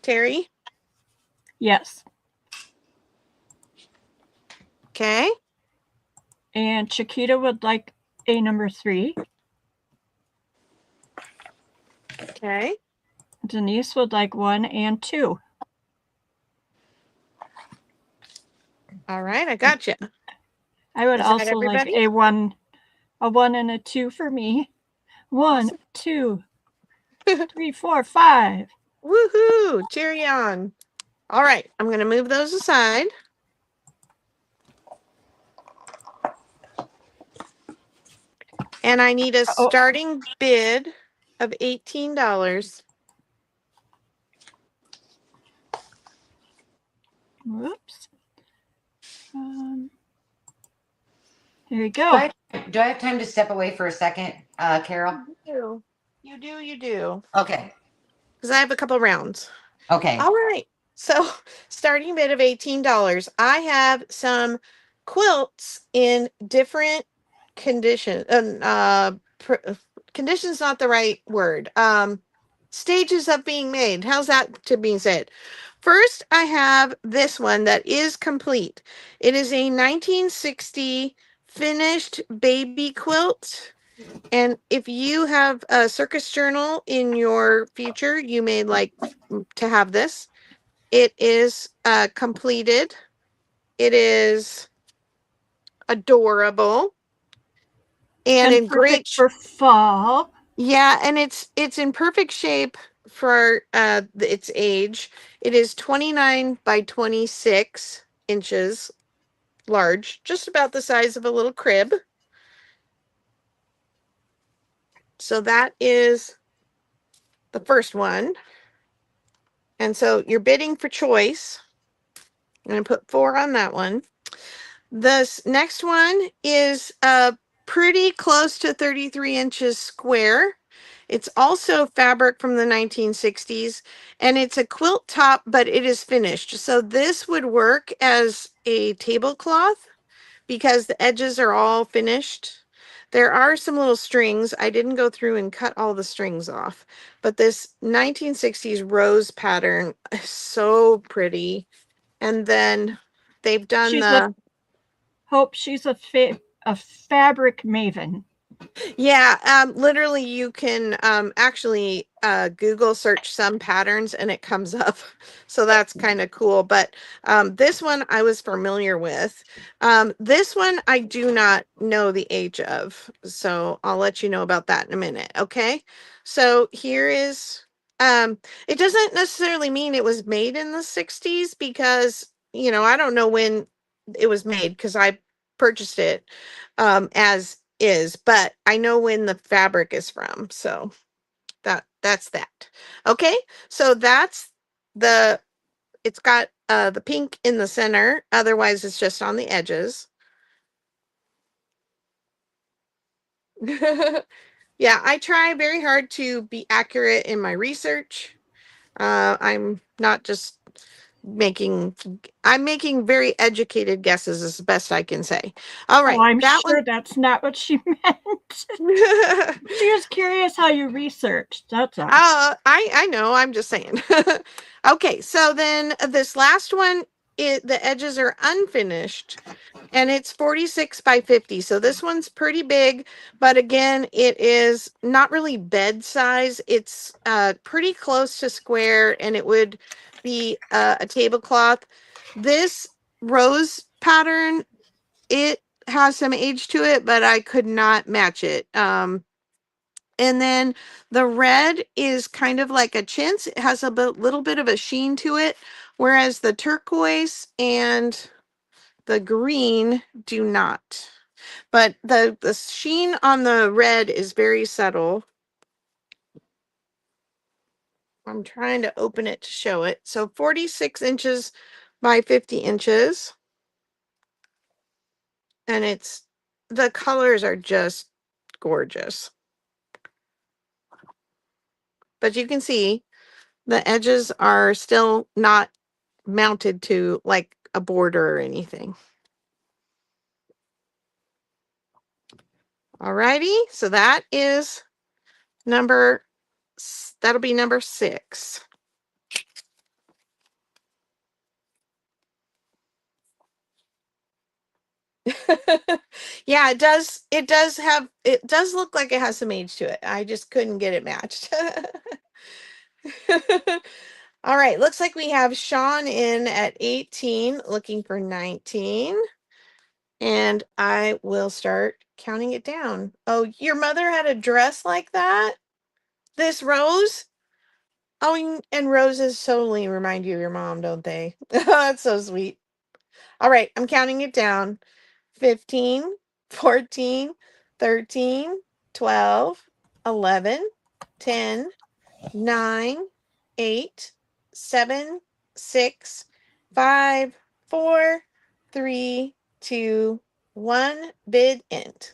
Terry. Yes. Okay. And Chiquita would like a number 3. Okay. Denise would like 1 and 2. All right, I got you. I would Is that also like everybody? a 1 and a 2 for me. 1, Awesome. 2, 3, 4, 5. Woohoo! Cheery on. All right, I'm going to move those aside. And I need a starting bid of $18. Whoops. There you go. Do I have time to step away for a second, Carol? You do. Okay. Because I have a couple rounds. Okay. All right. So starting bid of $18. I have some quilts in different condition. Condition's not the right word. Stages of being made. How's that to being said? First, I have this one that is complete. It is a 1960 finished baby quilt. And if you have a circus journal in your future, you may like to have this. It is completed. It is adorable. And in great for fall. Yeah, and it's in perfect shape for its age. It is 29 by 26 inches large, just about the size of a little crib. So that is the first one. And so you're bidding for choice. I'm going to put 4 on that one. This next one is pretty close to 33 inches square. It's also fabric from the 1960s, and it's a quilt top, but it is finished. So this would work as a tablecloth because the edges are all finished. There are some little strings. I didn't go through and cut all the strings off, but this 1960s rose pattern is so pretty. And then they've done She's a fabric maven. Yeah, literally you can actually Google search some patterns and it comes up. So that's kind of cool. But this one I was familiar with. This one I do not know the age of. So I'll let you know about that in a minute. Okay. So here is it doesn't necessarily mean it was made in the 60s because, I don't know when it was made because I purchased it as is, but I know when the fabric is from. So that's that. Okay. So that's the it's got the pink in the center. Otherwise it's just on the edges. Yeah, I try very hard to be accurate in my research. I'm not just making I'm making very educated guesses as best I can say. All Oh, right. I'm That sure that's not what she meant. one. She was curious how you researched. That's all. I know. I'm just saying. Okay, so then this last one, the edges are unfinished, and it's 46 by 50. So this one's pretty big, but again, it is not really bed size. It's pretty close to square, and it would be a tablecloth. This rose pattern, it has some age to it, but I could not match it. And then the red is kind of like a chintz. It has a little bit of a sheen to it, whereas the turquoise and the green do not. But the sheen on the red is very subtle. I'm trying to open it to show it. So 46 inches by 50 inches. And the colors are just gorgeous. But you can see the edges are still not mounted to like a border or anything. Alrighty, so that'll be number 6. Yeah, it does look like it has some age to it. I just couldn't get it matched. All right, looks like we have Sean in at 18, looking for 19. And I will start counting it down. Oh, your mother had a dress like that? This rose? Oh, and roses totally remind you of your mom, don't they? That's so sweet. All right, I'm counting it down. 15, 14, 13, 12, 11, 10, 9, 8, 7, 6, 5, 4, 3, 2, 1. Bid end.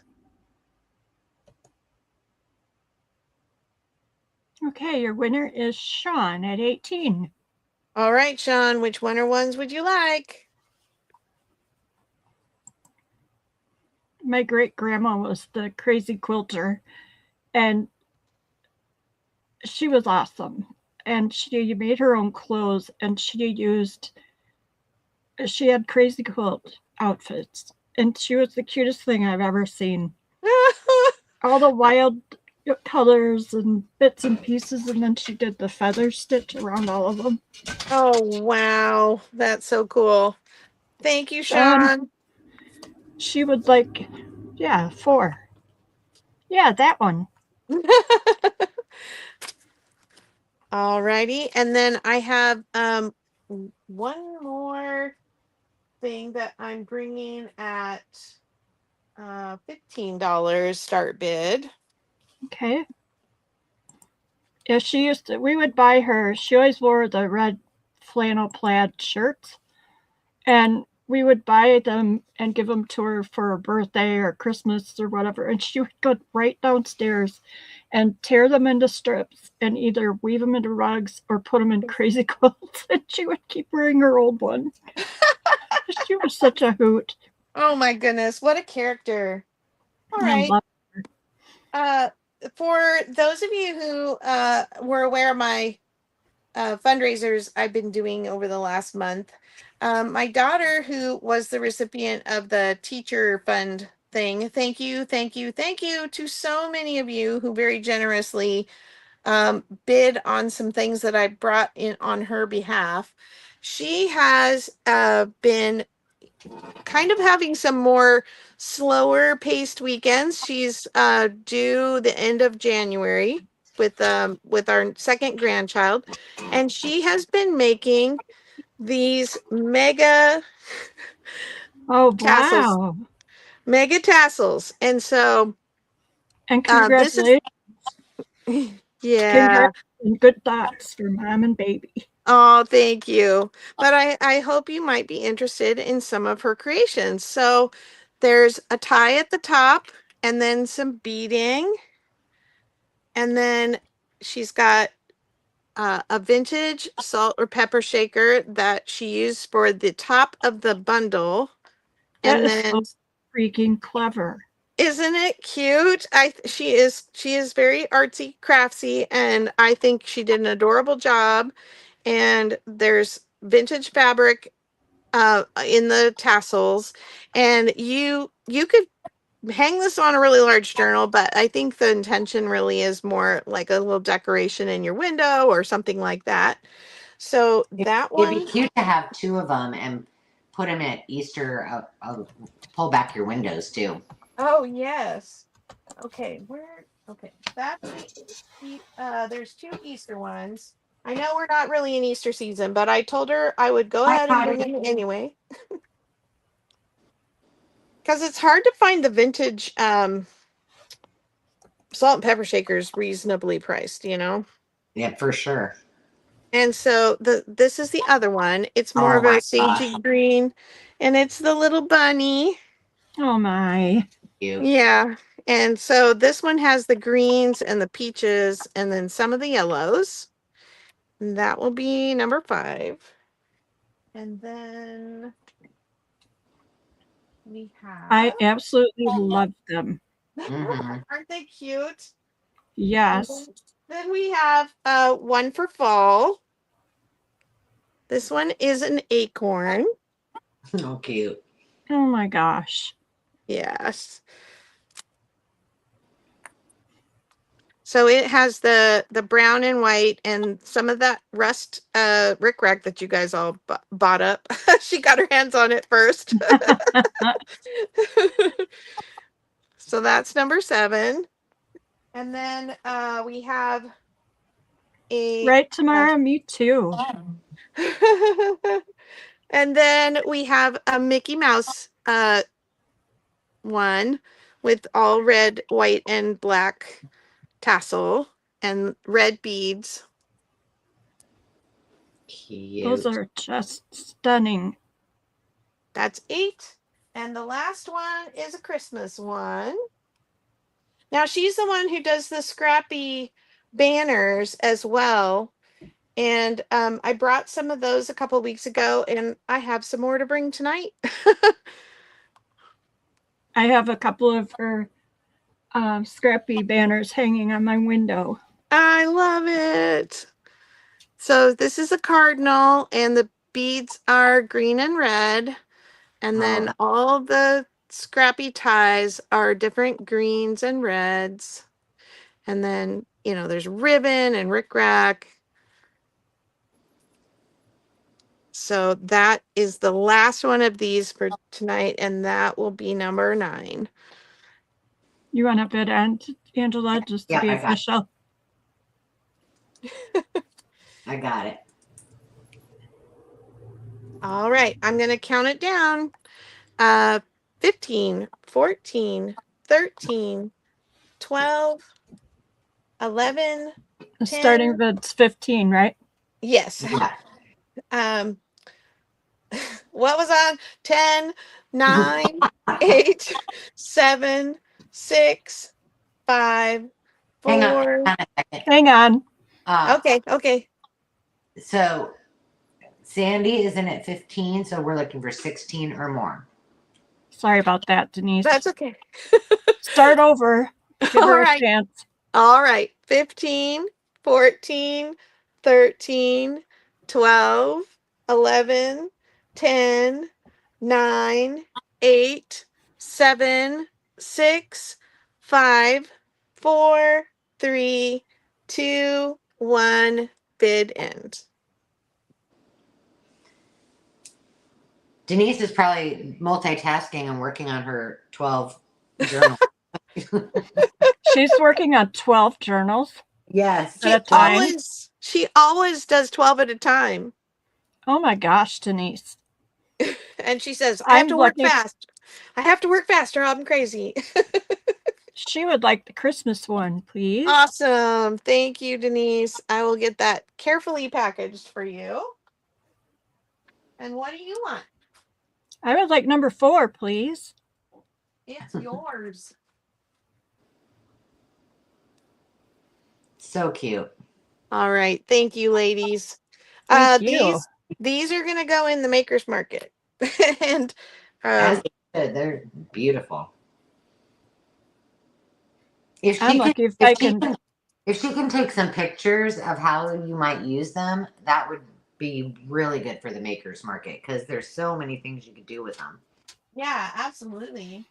Okay, your winner is Sean at 18. All right, Sean, which one or ones would you like? My great grandma was the crazy quilter, and she was awesome. And she made her own clothes, and she had crazy quilt outfits, and she was the cutest thing I've ever seen. All the wild colors and bits and pieces, and then she did the feather stitch around all of them. Oh, wow. That's so cool. Thank you, Sean. She would yeah, 4. Yeah, that one. All righty. And then I have one more thing that I'm bringing at $15 start bid. Okay. Yeah, we would buy her, she always wore the red flannel plaid shirts, and we would buy them and give them to her for her birthday or Christmas or whatever. And she would go right downstairs and tear them into strips and either weave them into rugs or put them in crazy quilts. And she would keep wearing her old one. She was such a hoot. Oh my goodness, what a character. All I right. love her. For those of you who were aware of my fundraisers I've been doing over the last month, my daughter, who was the recipient of the teacher fund thing. Thank you to so many of you who very generously bid on some things that I brought in on her behalf. She has been kind of having some more slower paced weekends. She's due the end of January with our second grandchild, and she has been making these Oh, tassels, wow. mega tassels, and so And this is congratulations. yeah. Congrats and good thoughts for mom and baby. Oh, thank you. But I hope you might be interested in some of her creations. So there's a tie at the top and then some beading. And then she's got a vintage salt or pepper shaker that she used for the top of the bundle. That And is so then freaking clever. isn't it cute? She is very artsy craftsy, and I think she did an adorable job. And there's vintage fabric in the tassels, and you could hang this on a really large journal, but I think the intention really is more like a little decoration in your window or something like that. So that It'd be one, cute to have two of them and put them at Easter to pull back your windows too. oh yes. Okay, okay, that's there's two Easter ones. I know we're not really in Easter season, but I told her I would go Hi, ahead and bring Patty. them anyway. Because it's hard to find the vintage salt and pepper shakers reasonably priced, Yeah, for sure. And so this is the other one. It's more Oh of a my sagey gosh, green, and it's the little bunny. Oh, my. cute. Yeah. And so this one has the greens and the peaches and then some of the yellows. And that will be number 5. And then we I have absolutely love them. Hmm. aren't they cute? And Yes. then we have one for fall. This one is an acorn. Oh, cute. Oh, my gosh. Yes. So it has the brown and white and some of that rust rickrack that you guys all bought up. She got her hands on it first. So that's number 7. And then we have a Right, Tamara? Me too. and then we have a Mickey Mouse one with all red, white, and black tassel and red beads. Those Cute. are just stunning. That's 8. And the last one is a Christmas one. Now she's the one who does the scrappy banners as well. And I brought some of those a couple weeks ago, and I have some more to bring tonight. I have a couple of her scrappy banners hanging on my window. I love it. So this is a cardinal, and the beads are green and red. And then Oh, all the scrappy ties are different greens and reds. And then, there's ribbon and rickrack. So that is the last one of these for tonight, and that will be number 9. You want to bid on, Angela, just to yep, be I got it. official? I got it. All right, I'm going to count it down. 15, 14, 13, 12, 11, Starting 10. bids 15, right? Yes. Yeah. Um, what was on? 10, 9, 8, 7, 6, 5, Hang on 4. a second. Hang on. Okay. So Sandy isn't at 15, so we're looking for 16 or more. Sorry about that, Denise. That's okay. Start over. Give All her a right. chance. All right. 15, 14, 13, 12, 11, 10, 9, 8, 7, 6, 5, 4, 3, 2, 1. Bid end. Denise is probably multitasking and working on her 12 journals. She's working on 12 journals Yes. at a time. She always does 12 at a time. Oh my gosh, Denise. And she says, I have to work fast. I have to work faster. I'm crazy. She would like the Christmas one, please. Awesome. Thank you, Denise. I will get that carefully packaged for you. And what do you want? I would like number 4, please. It's yours. So cute. All right. Thank you, ladies. Thank you. These are going to go in the Maker's Market. And As they should. They're beautiful. If I'm she can, lucky if if she can take some pictures of how you might use them, that would be really good for the Maker's Market because there's so many things you could do with them. Yeah, absolutely.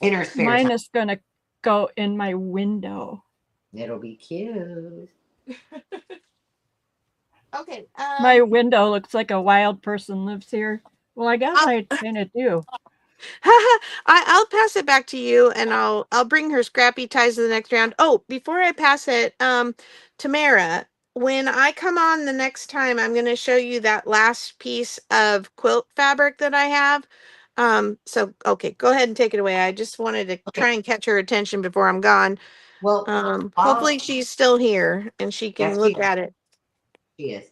In her spare Mine time. is going to go in my window. It'll be cute. Okay. My window looks like a wild person lives here. Well, I guess I kind of do. I'll pass it back to you, and I'll bring her scrappy ties to the next round. Oh, before I pass it, Tamara, when I come on the next time, I'm going to show you that last piece of quilt fabric that I have. So okay, go ahead and take it away. I just wanted to try and catch her attention before I'm gone. Well, Hopefully she's still here and she can look at it. She is.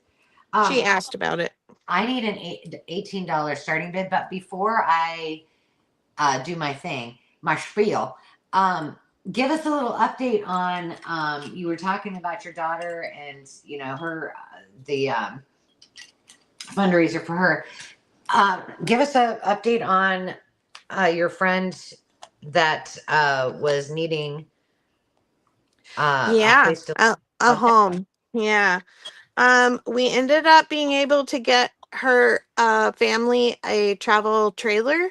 She asked about it. I need an $18 starting bid, but before I do my thing, my spiel, give us a little update on. You were talking about your daughter and her the fundraiser for her. Give us an update on your friend that was needing a place to a home. Yeah. We ended up being able to get her family a travel trailer,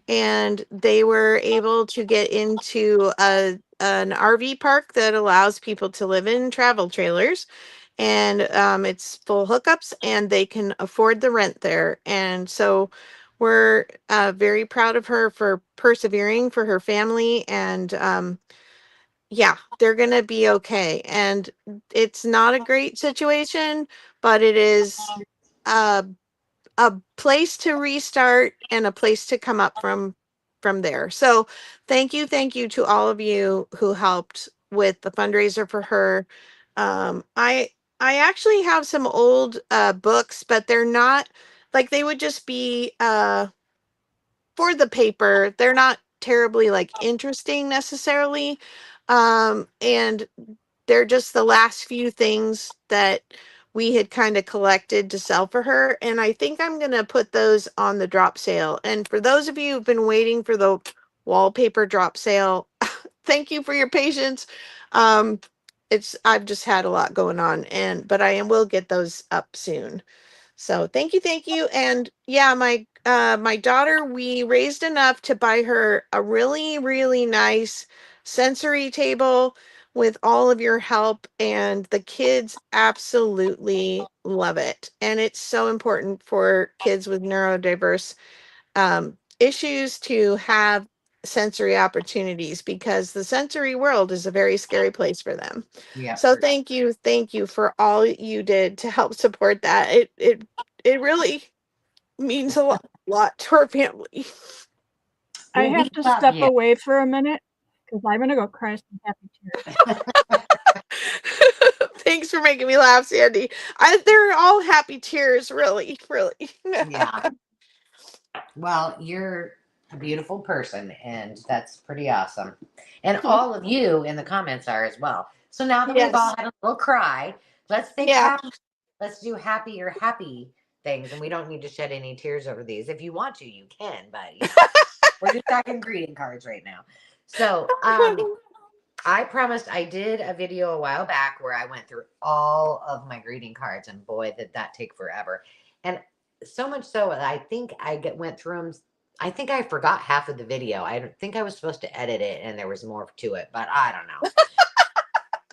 and they were able to get into an RV park that allows people to live in travel trailers. And it's full hookups, and they can afford the rent there. And so we're very proud of her for persevering for her family. And yeah, they're going to be okay. And it's not a great situation, but it is a place to restart and a place to come up from there. So thank you to all of you who helped with the fundraiser for her. I actually have some old books, but they're not like, they would just be for the paper. They're not terribly like interesting necessarily. And they're just the last few things that we had kind of collected to sell for her. And I think I'm going to put those on the drop sale. And for those of you who've been waiting for the wallpaper drop sale, thank you for your patience. Um, I've just had a lot going on, but I will get those up soon. So thank you. And yeah, my daughter, we raised enough to buy her a really, really nice sensory table with all of your help, and the kids absolutely love it. And it's so important for kids with neurodiverse issues to have sensory opportunities, because the sensory world is a very scary place for them. Yeah. So thank you for all you did to help support that. It really means a lot to our family. I have to step away for a minute because I'm going to go cry some happy tears. Thanks for making me laugh, Sandy. They're all happy tears, really, really. Yeah. Well, you're a beautiful person, and that's pretty awesome. And all of you in the comments are as well. So now that we've all had a little cry, let's think happy. Let's do happy things, and we don't need to shed any tears over these. If you want to, you can, but we're just talking greeting cards right now. So I promised I did a video a while back where I went through all of my greeting cards, and boy, did that take forever. And so much so that I think went through them I think I forgot half of the video. I think I was supposed to edit it and there was more to it, but I don't know.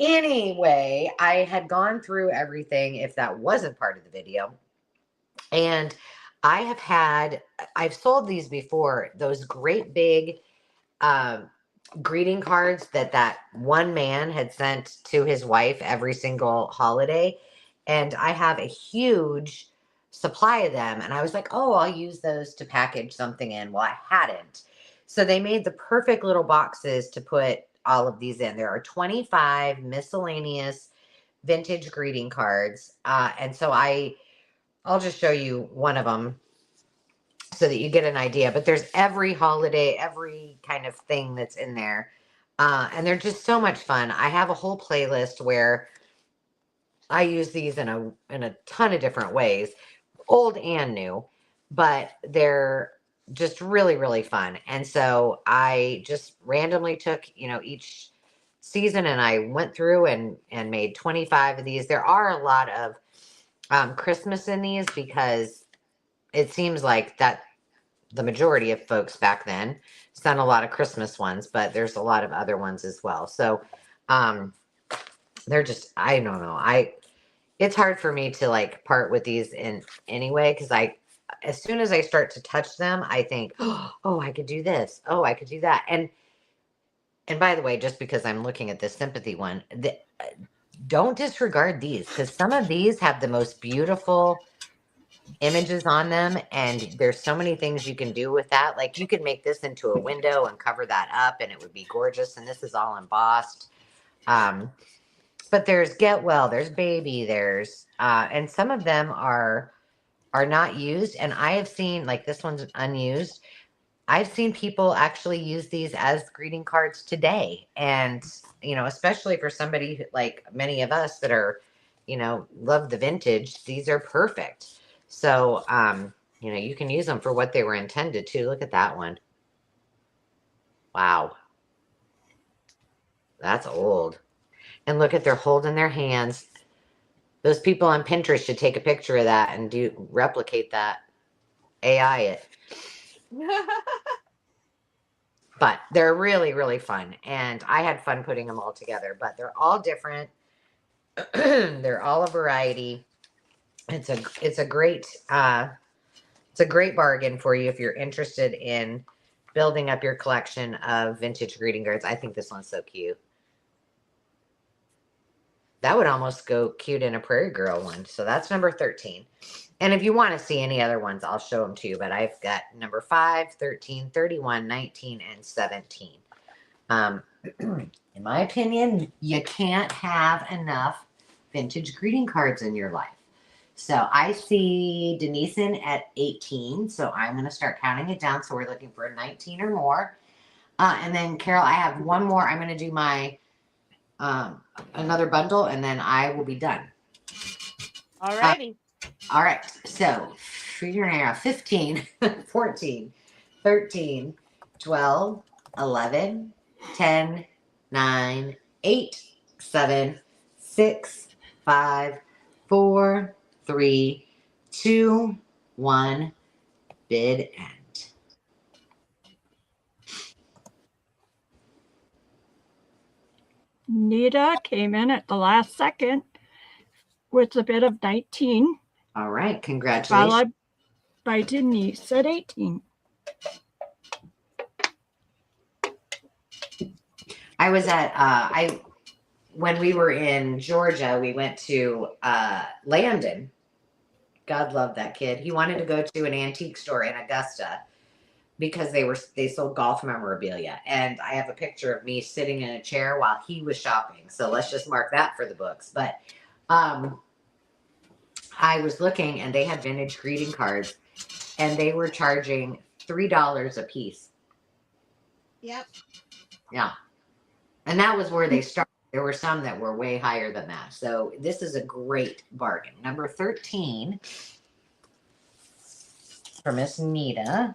Anyway, I had gone through everything if that wasn't part of the video. And I've sold these before, those great big um, greeting cards that one man had sent to his wife every single holiday. And I have a huge supply of them. And I was like, oh, I'll use those to package something in. Well, I hadn't. So they made the perfect little boxes to put all of these in. There are 25 miscellaneous vintage greeting cards. And so I'll just show you one of them so that you get an idea. But there's every holiday, every kind of thing that's in there. And they're just so much fun. I have a whole playlist where I use these in a ton of different ways, old and new, but they're just really, really fun. And so I just randomly took, each season and I went through and made 25 of these. There are a lot of Christmas in these because it seems like that the majority of folks back then sent a lot of Christmas ones, but there's a lot of other ones as well. So they're just, I don't know. It's hard for me to like part with these in anyway, because as soon as I start to touch them, I think, oh, I could do this. Oh, I could do that. And by the way, just because I'm looking at this sympathy one, don't disregard these because some of these have the most beautiful images on them, and there's so many things you can do with that. Like you could make this into a window and cover that up and it would be gorgeous, and this is all embossed. But there's Get Well, there's Baby, there's and some of them are not used, and I have seen, like, this one's unused. I've seen people actually use these as greeting cards today, and especially for somebody like many of us that are love the vintage, these are perfect. So you can use them for what they were intended to. Look at that one. Wow, that's old. And look at, they're holding their hands. Those people on Pinterest should take a picture of that and replicate that. AI it. But they're really, really fun. And I had fun putting them all together, but they're all different. They're all a variety. It's a great bargain for you if you're interested in building up your collection of vintage greeting cards. I think this one's so cute. That would almost go cute in a Prairie Girl one. So that's number 13. And if you want to see any other ones, I'll show them to you. But I've got number 5, 13, 31, 19, and 17. In my opinion, you can't have enough vintage greeting cards in your life. So I see Denison at 18. So I'm going to start counting it down. So we're looking for 19 or more. And then, Carol, I have one more. I'm going to do my another bundle, and then I will be done. All righty. All right. So figuring out 15, 14, 13, 12, 11, 10, 9, 8, 7, 6, 5, 4, 3, 2, 1. Bid end. Nita came in at the last second with a bid of 19. All right. Congratulations. Followed by Denise at 18. I was at, when we were in Georgia, we went to Landon. God love that kid. He wanted to go to an antique store in Augusta because they sold golf memorabilia. And I have a picture of me sitting in a chair while he was shopping. So let's just mark that for the books. But I was looking, and they had vintage greeting cards, and they were charging $3 a piece. Yep. Yeah. And that was where they started. There were some that were way higher than that. So this is a great bargain. Number 13 for Miss Nita.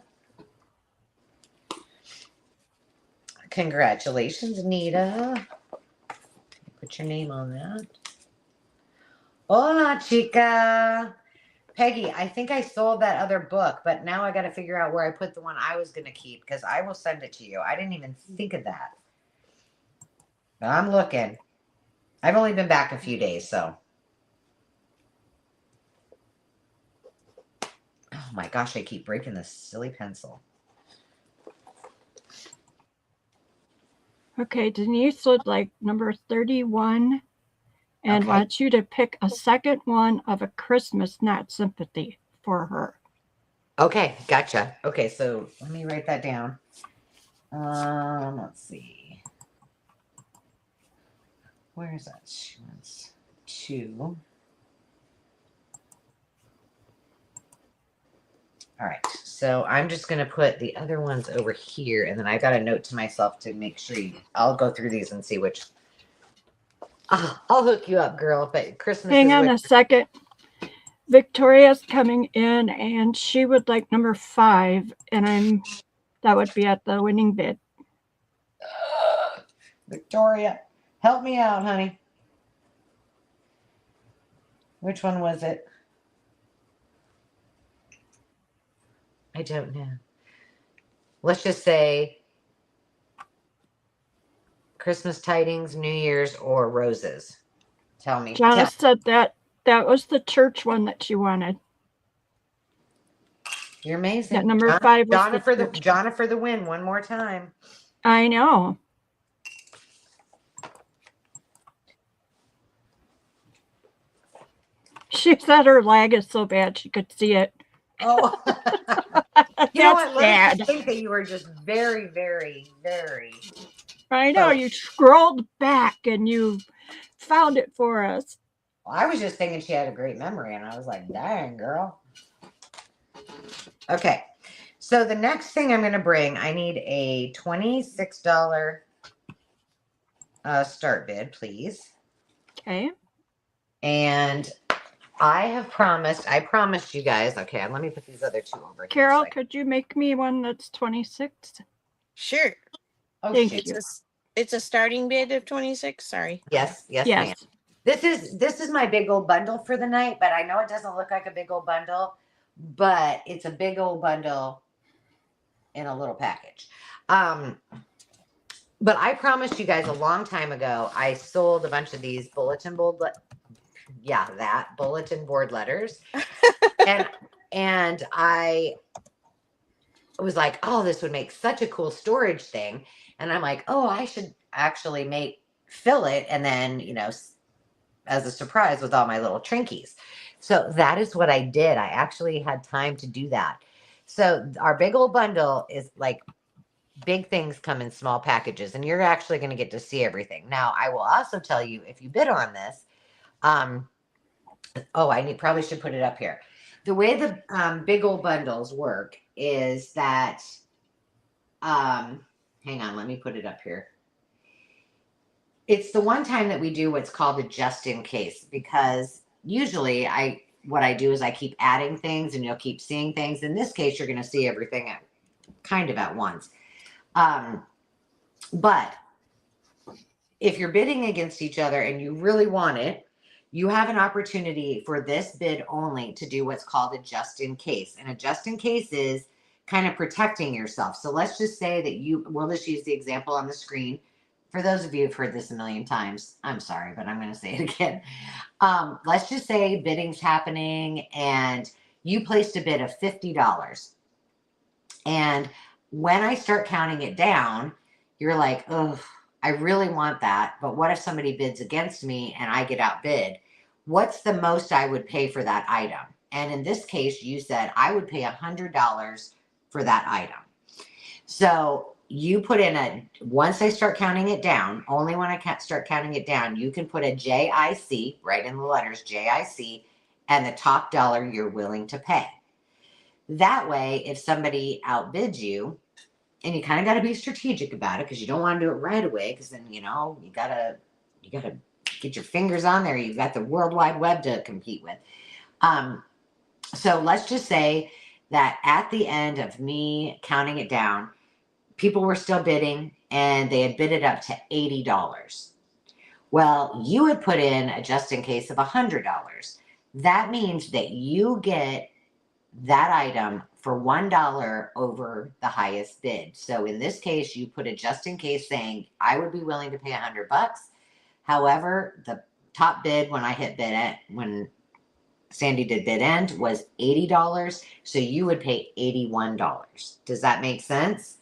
Congratulations, Nita. Put your name on that. Hola, chica. Peggy, I think I sold that other book, but now I got to figure out where I put the one I was going to keep because I will send it to you. I didn't even think of that. But I'm looking. I've only been back a few days, so. Oh my gosh, I keep breaking this silly pencil. Okay, Denise would like number 31 and Okay. wants you to pick a second one of A Christmas Not Sympathy for her. Okay, gotcha. Okay, so let me write that down. Let's see. Where is that? She wants 2. All right, so I'm just going to put the other ones over here, and then I got a note to myself to make sure I'll go through these and see which. I'll hook you up, girl. But Christmas. Hang on a second. Victoria's coming in, and she would like number 5, and that would be at the winning bid. Victoria, help me out, honey. Which one was it? I don't know. Let's just say Christmas tidings, New Year's, or roses. Tell me. Jana said that was the church one that she wanted. You're amazing. That number 5 was Jana for the win one more time. I know. She said her lag is so bad she could see it. Oh. You know what? Let us just think that you were just very, very, very. I know. You scrolled back and you found it for us. Well, I was just thinking she had a great memory, and I was like, dang, girl. Okay. So the next thing I'm going to bring, I need a $26 start bid, please. Okay. And I promised you guys. Okay, let me put these other 2 over here. Carol, could you make me one that's 26? Sure. Oh, thank you. It's a starting bid of 26. Sorry. Yes, ma'am. This is my big old bundle for the night, but I know it doesn't look like a big old bundle, but it's a big old bundle in a little package. But I promised you guys a long time ago, I sold a bunch of these bulletin board letters. and I was like, oh, this would make such a cool storage thing. And I'm like, oh, I should actually fill it. And then, as a surprise with all my little Trinkies. So that is what I did. I actually had time to do that. So our big old bundle is like big things come in small packages, and you're actually going to get to see everything. Now, I will also tell you, if you bid on this, probably should put it up here. The way the big old bundles work is that, hang on, let me put it up here. It's the one time that we do what's called a just in case, because usually what I do is I keep adding things and you'll keep seeing things. In this case, you're going to see everything at once. But if you're bidding against each other and you really want it, you have an opportunity for this bid only to do what's called a just in case. And a just in case is kind of protecting yourself. So let's just say that we'll just use the example on the screen. For those of you who've heard this a million times, I'm sorry, but I'm going to say it again. Let's just say bidding's happening and you placed a bid of $50. And when I start counting it down, you're like, oh, I really want that. But what if somebody bids against me and I get outbid? What's the most I would pay for that item? And in this case, you said I would pay $100 for that item. So you put in once I start counting it down, only when I start counting it down, you can put a JIC, right in the letters, JIC, and the top dollar you're willing to pay. That way, if somebody outbids you, and you kind of got to be strategic about it because you don't want to do it right away, because then, you gotta get your fingers on there. You've got the World Wide Web to compete with. So let's just say that at the end of me counting it down, people were still bidding and they had bid it up to $80. Well, you would put in a just in case of $100. that means that you get that item for $1 over the highest bid. So in this case, you put a just in case saying, I would be willing to pay $100. However, the top bid when I hit bid it, when Sandy did bid end, was $80. So you would pay $81. Does that make sense?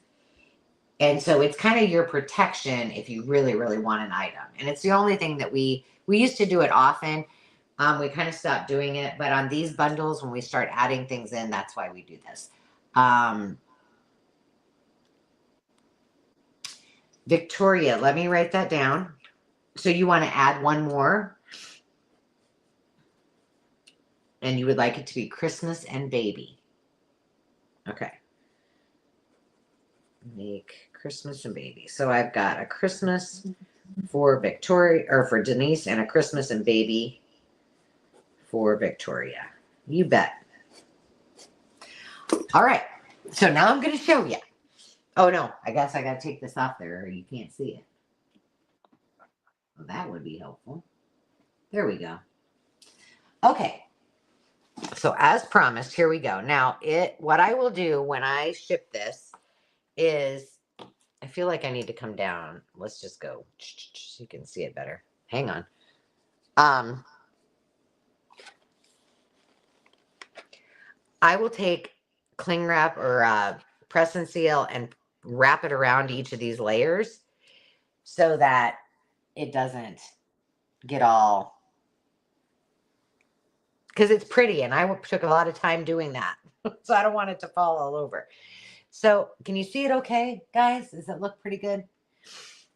And so it's kind of your protection if you really, really want an item. And it's the only thing that we used to do it often. We kind of stopped doing it, but on these bundles, when we start adding things in, that's why we do this. Victoria, let me write that down. So you want to add one more, and you would like it to be Christmas and baby. Okay. Make Christmas and baby. So I've got a Christmas for Victoria, or for Denise, and a Christmas and baby for Victoria. You bet. All right. So now I'm going to show you. Oh, no. I guess I got to take this off there or you can't see it. Well, that would be helpful. There we go. Okay. So as promised, here we go. Now, what I will do when I ship this is, I feel like I need to come down. Let's just go so you can see it better. Hang on. I will take cling wrap or press and seal and wrap it around each of these layers so that it doesn't get all, because it's pretty and I took a lot of time doing that. So I don't want it to fall all over. So can you see it okay, guys? Does it look pretty good?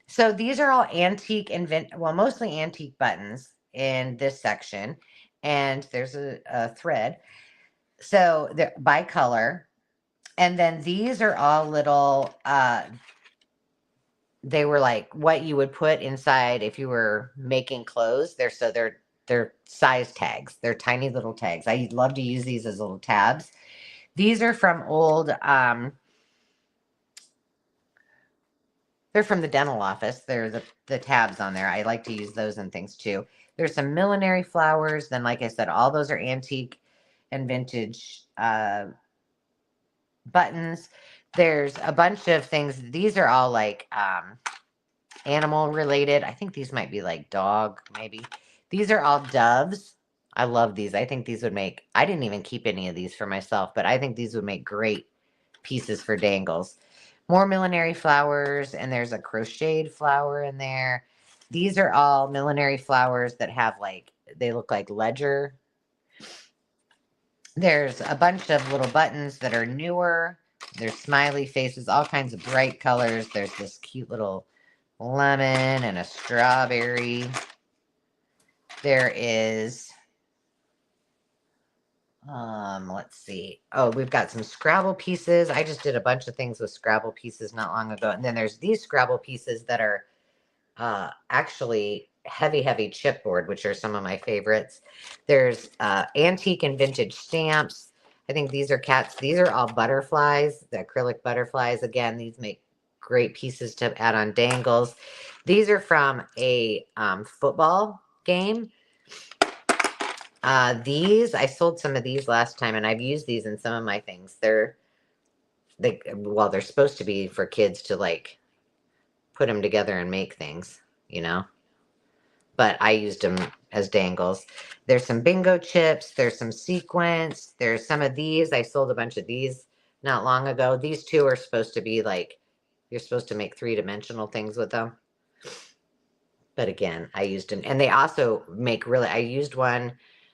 So these are all antique mostly antique buttons in this section. And there's a thread. So they're by color. And then these are all little, they were like what you would put inside if you were making clothes. They're size tags. They're tiny little tags. I love to use these as little tabs. These are from old, they're from the dental office. They're the tabs on there. I like to use those and things too. There's some millinery flowers. Then, like I said, all those are antique and vintage buttons. There's a bunch of things. These are all like animal related. I think these might be like dog, maybe. These are all doves. I love these. I think these would make, I didn't even keep any of these for myself, but I think these would make great pieces for dangles. More millinery flowers, and there's a crocheted flower in there. These are all millinery flowers that have like, they look like ledger. There's a bunch of little buttons that are newer. There's smiley faces, all kinds of bright colors. There's this cute little lemon and a strawberry. There is, let's see. Oh, we've got some Scrabble pieces. I just did a bunch of things with Scrabble pieces not long ago. And then there's these Scrabble pieces that are actually heavy chipboard, which are some of my favorites. There's antique and vintage stamps. I think these are cats. These are all butterflies, the acrylic butterflies. Again, these make great pieces to add on dangles. These are from a football game. I sold some of these last time, and I've used these in some of my things. They're supposed to be for kids to like put them together and make things, you know. But I used them as dangles. There's some bingo chips. There's some sequins. There's some of these. I sold a bunch of these not long ago. These two are supposed to be like, you're supposed to make 3-dimensional things with them. But again, I used them. And they also make I used one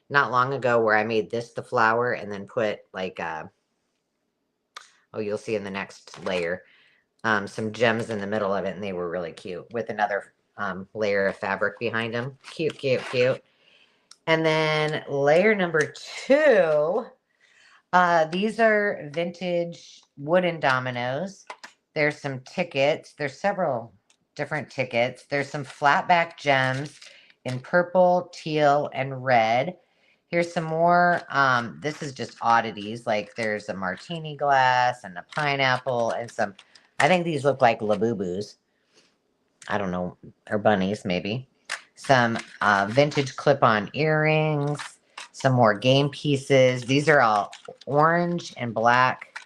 not long ago where I made this the flower and then put like, you'll see in the next layer, some gems in the middle of it. And they were really cute with another layer of fabric behind them. Cute. And then layer number 2, these are vintage wooden dominoes. There's some tickets. There's several different tickets. There's some flat back gems in purple, teal, and red. Here's some more. This is just oddities. Like there's a martini glass and a pineapple and some, I think these look like Labubus. I don't know, or bunnies maybe. Some vintage clip-on earrings. Some more game pieces. These are all orange and black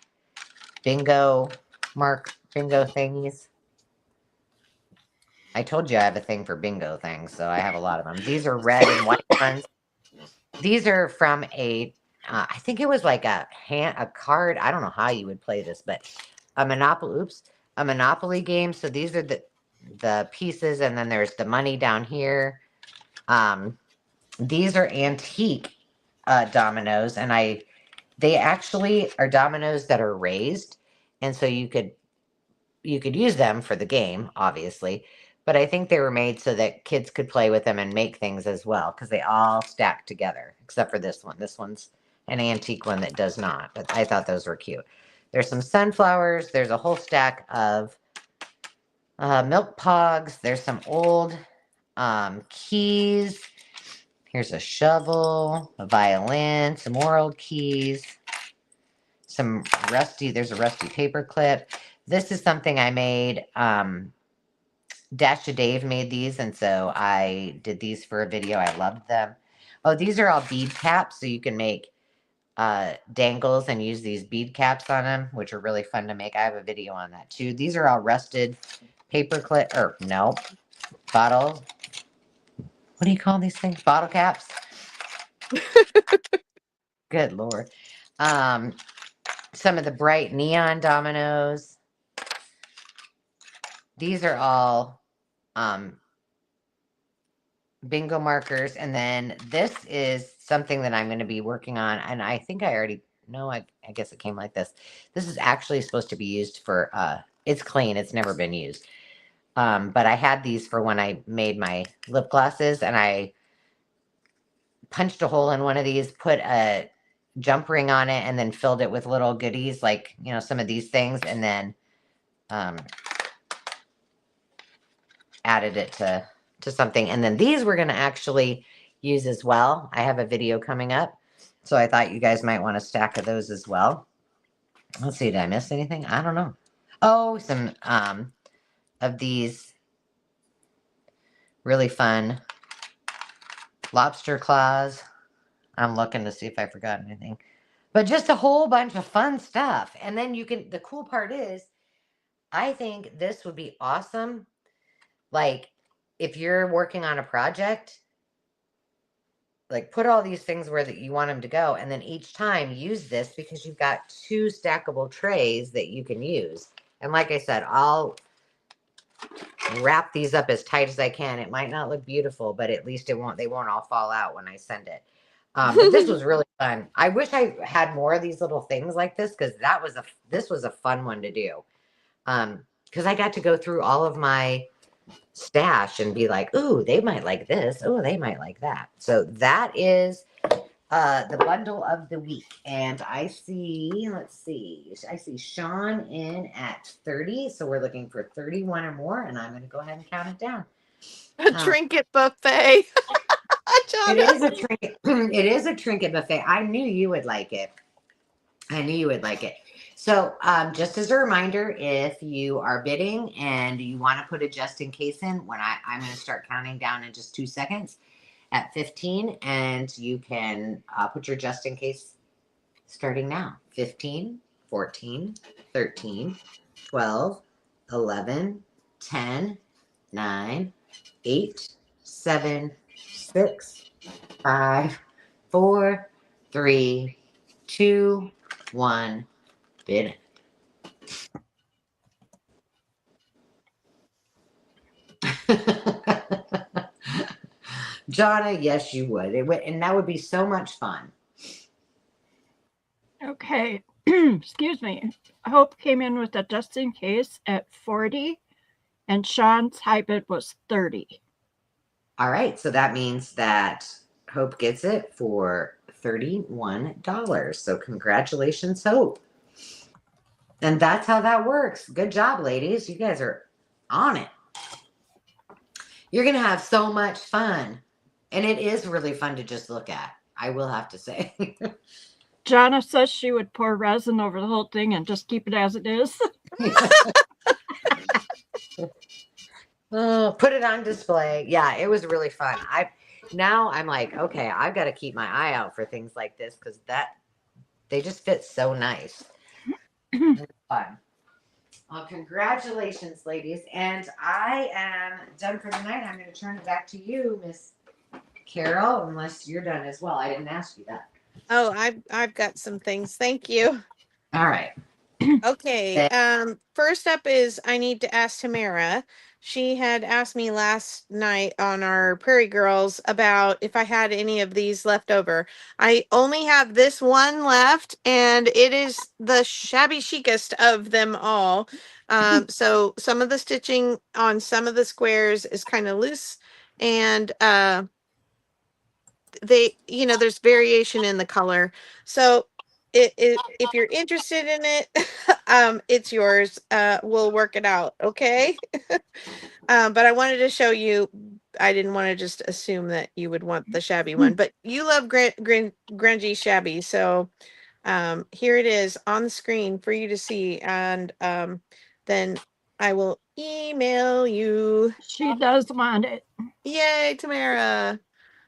bingo thingies. I told you I have a thing for bingo things, so I have a lot of them. These are red and white ones. These are from I think it was like a card. I don't know how you would play this, but a Monopoly game. So these are the pieces, and then there's the money down here. These are antique dominoes, and they actually are dominoes that are raised, and so you could use them for the game, obviously. But I think they were made so that kids could play with them and make things as well, because they all stack together, except for this one. This one's an antique one that does not, but I thought those were cute. There's some sunflowers. There's a whole stack of milk pogs. There's some old keys. Here's a shovel, a violin, some more old keys, there's a rusty paper clip. This is something I made. Dasha Dave made these, and so I did these for a video. I loved them. Oh, these are all bead caps, so you can make dangles and use these bead caps on them, which are really fun to make. I have a video on that too. These are all rusted paper clip, bottle. What do you call these things? Bottle caps. Good Lord. Some of the bright neon dominoes. These are all bingo markers. And then this is something that I'm going to be working on. And I think I already know, I guess it came like this. This is actually supposed to be used for, it's clean. It's never been used. But I had these for when I made my lip glosses, and I punched a hole in one of these, put a jump ring on it, and then filled it with little goodies, like, some of these things, and then added it to something. And then these we're going to actually use as well. I have a video coming up, so I thought you guys might want a stack of those as well. Let's see, did I miss anything? I don't know. Oh, some of these really fun lobster claws. I'm looking to see if I forgot anything, but just a whole bunch of fun stuff. And then the cool part is, I think this would be awesome. Like, if you're working on a project, like, put all these things where that you want them to go. And then each time use this, because you've got 2 stackable trays that you can use. And like I said, I'll wrap these up as tight as I can. It might not look beautiful, but at least they won't all fall out when I send it. But this was really fun. I wish I had more of these little things like this, because this was a fun one to do. Because I got to go through all of my stash and be like, ooh, they might like this. Oh, they might like that. So that is the bundle of the week. And I see Sean in at 30. So we're looking for 31 or more. And I'm going to go ahead and count it down. A trinket buffet. It is a trinket. It is a trinket buffet. I knew you would like it. So just as a reminder, if you are bidding and you want to put a just in case in, when I'm going to start counting down in just 2 seconds at 15, and you can put your just in case starting now. 15, 14, 13, 12, 11, 10, 9, 8, 7, 6, 5, 4, 3, 2, 1. Bid. Jonna, yes, you would. And that would be so much fun. Okay. Excuse me. Hope came in with a just in case at 40, and Sean's high bid was 30. All right. So that means that Hope gets it for $31. So congratulations, Hope. And that's how that works. Good job, ladies. You guys are on it. You're going to have so much fun. And it is really fun to just look at, I will have to say. Jonna says she would pour resin over the whole thing and just keep it as it is. Oh, put it on display. Yeah, it was really fun. now I'm like, okay, I've got to keep my eye out for things like this because they just fit so nice. It's fun. Well, congratulations, ladies. And I am done for tonight. I'm going to turn it back to you, Miss Carol, unless you're done as well. I didn't ask you that. Oh, I've got some things. Thank you. All right. Okay. First up is I need to ask Tamara. She had asked me last night on our Prairie Girls about if I had any of these left over. I only have this one left, and it is the shabby chicest of them all. So some of the stitching on some of the squares is kind of loose, and there's variation in the color. So if you're interested in it, it's yours. We'll work it out. Okay. But I wanted to show you. I didn't want to just assume that you would want the shabby one, but you love grungy shabby. So here it is on the screen for you to see. And then I will email you. She does want it. Yay, Tamara.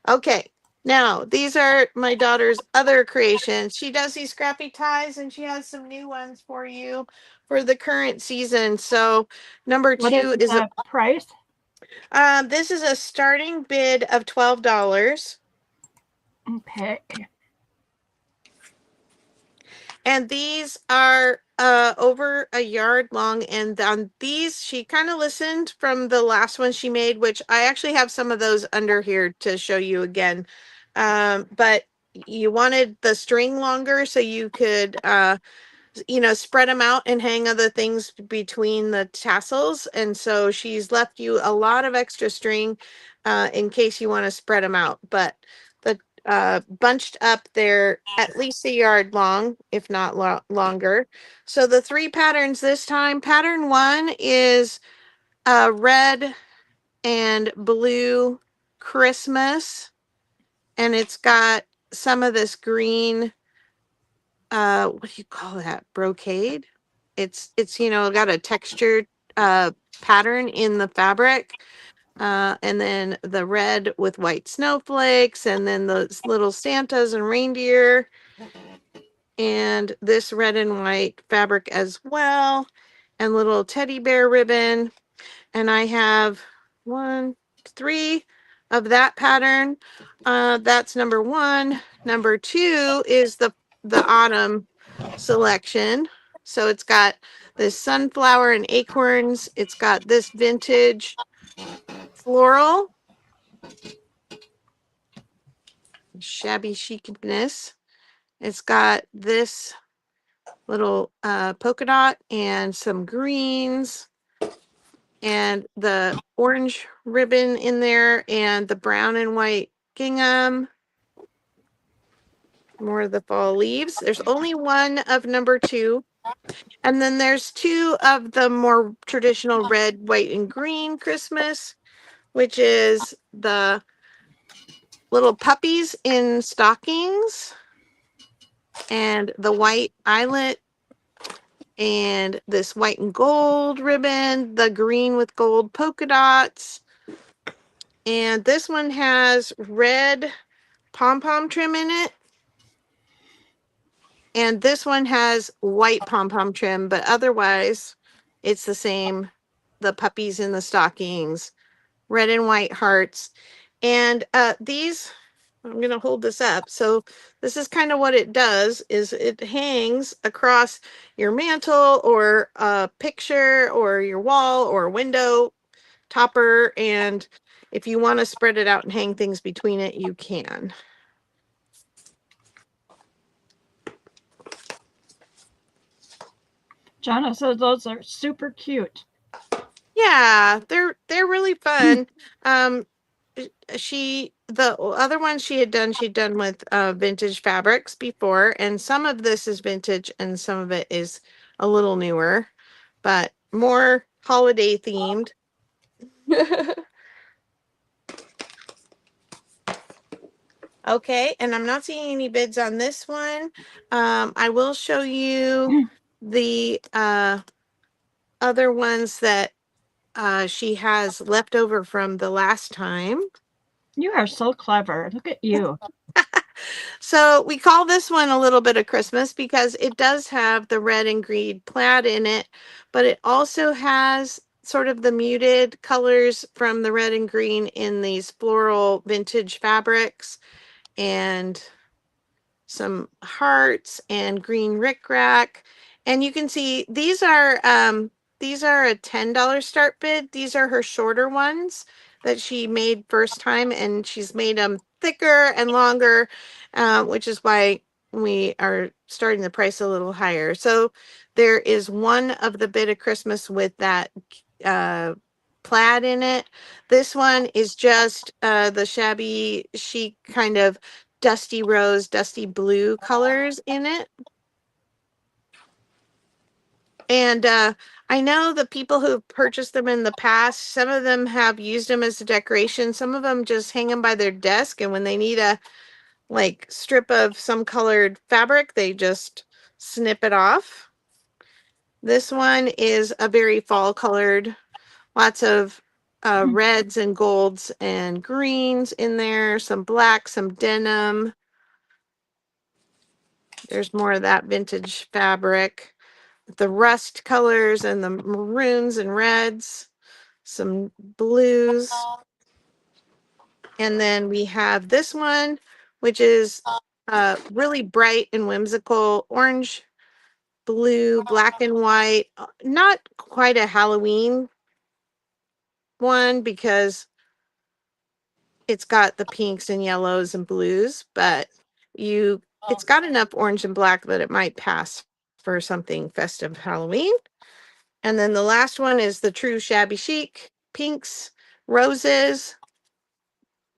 Okay. Now, these are my daughter's other creations. She does these scrappy ties, and she has some new ones for you for the current season. So, number What is two is the price? this is a starting bid of $12. Okay. And these are over a yard long. And on these, she kind of listened from the last one she made, which I actually have some of those under here to show you again. But you wanted the string longer so you could spread them out and hang other things between the tassels. And so she's left you a lot of extra string in case you want to spread them out. But the bunched up, they're at least a yard long, if not longer. So the three patterns this time, pattern one is red and blue Christmas. And it's got some of this green, what do you call that? Brocade. It's got a textured pattern in the fabric. And then the red with white snowflakes, and then the little Santas and reindeer, and this red and white fabric as well, and little teddy bear ribbon. And I have 3 of that pattern. That's number 1. Number 2 is the autumn selection. So it's got this sunflower and acorns. It's got this vintage floral, shabby chicness. It's got this little polka dot and some greens and the orange ribbon in there and the brown and white gingham. More of the fall leaves. There's only one of number 2. And then there's 2 of the more traditional red, white, and green Christmas, which is the little puppies in stockings and the white eyelet and this white and gold ribbon, the green with gold polka dots. And this one has red pom-pom trim in it. And this one has white pom-pom trim, but otherwise it's the same. The puppies in the stockings, red and white hearts. And these, I'm going to hold this up. So this is kind of what it does, is it hangs across your mantle or a picture or your wall or window topper. And if you want to spread it out and hang things between it, you can. Jonna says those are super cute. Yeah, they're really fun. The other ones she'd done with vintage fabrics before, and some of this is vintage and some of it is a little newer, but more holiday themed. Okay, and I'm not seeing any bids on this one. I will show you the other ones that she has left over from the last time. You are so clever. Look at you. So we call this one a little bit of Christmas because it does have the red and green plaid in it, but it also has sort of the muted colors from the red and green in these floral vintage fabrics and some hearts and green rickrack. And you can see these are a $10 start bid. These are her shorter ones that she made first time, and she's made them thicker and longer, which is why we are starting the price a little higher. So there is one of the bit of Christmas with that plaid in it. This one is just the shabby chic kind of dusty rose, dusty blue colors in it. And I know the people who've purchased them in the past, some of them have used them as a decoration. Some of them just hang them by their desk. And when they need a like strip of some colored fabric, they just snip it off. This one is a very fall colored, lots of reds and golds and greens in there, some black, some denim. There's more of that vintage fabric. The rust colors and the maroons and reds, some blues. And then we have this one, which is really bright and whimsical orange, blue, black and white. Not quite a Halloween one because it's got the pinks and yellows and blues, but it's got enough orange and black that it might pass for something festive Halloween. And then the last one is the true shabby chic, pinks, roses,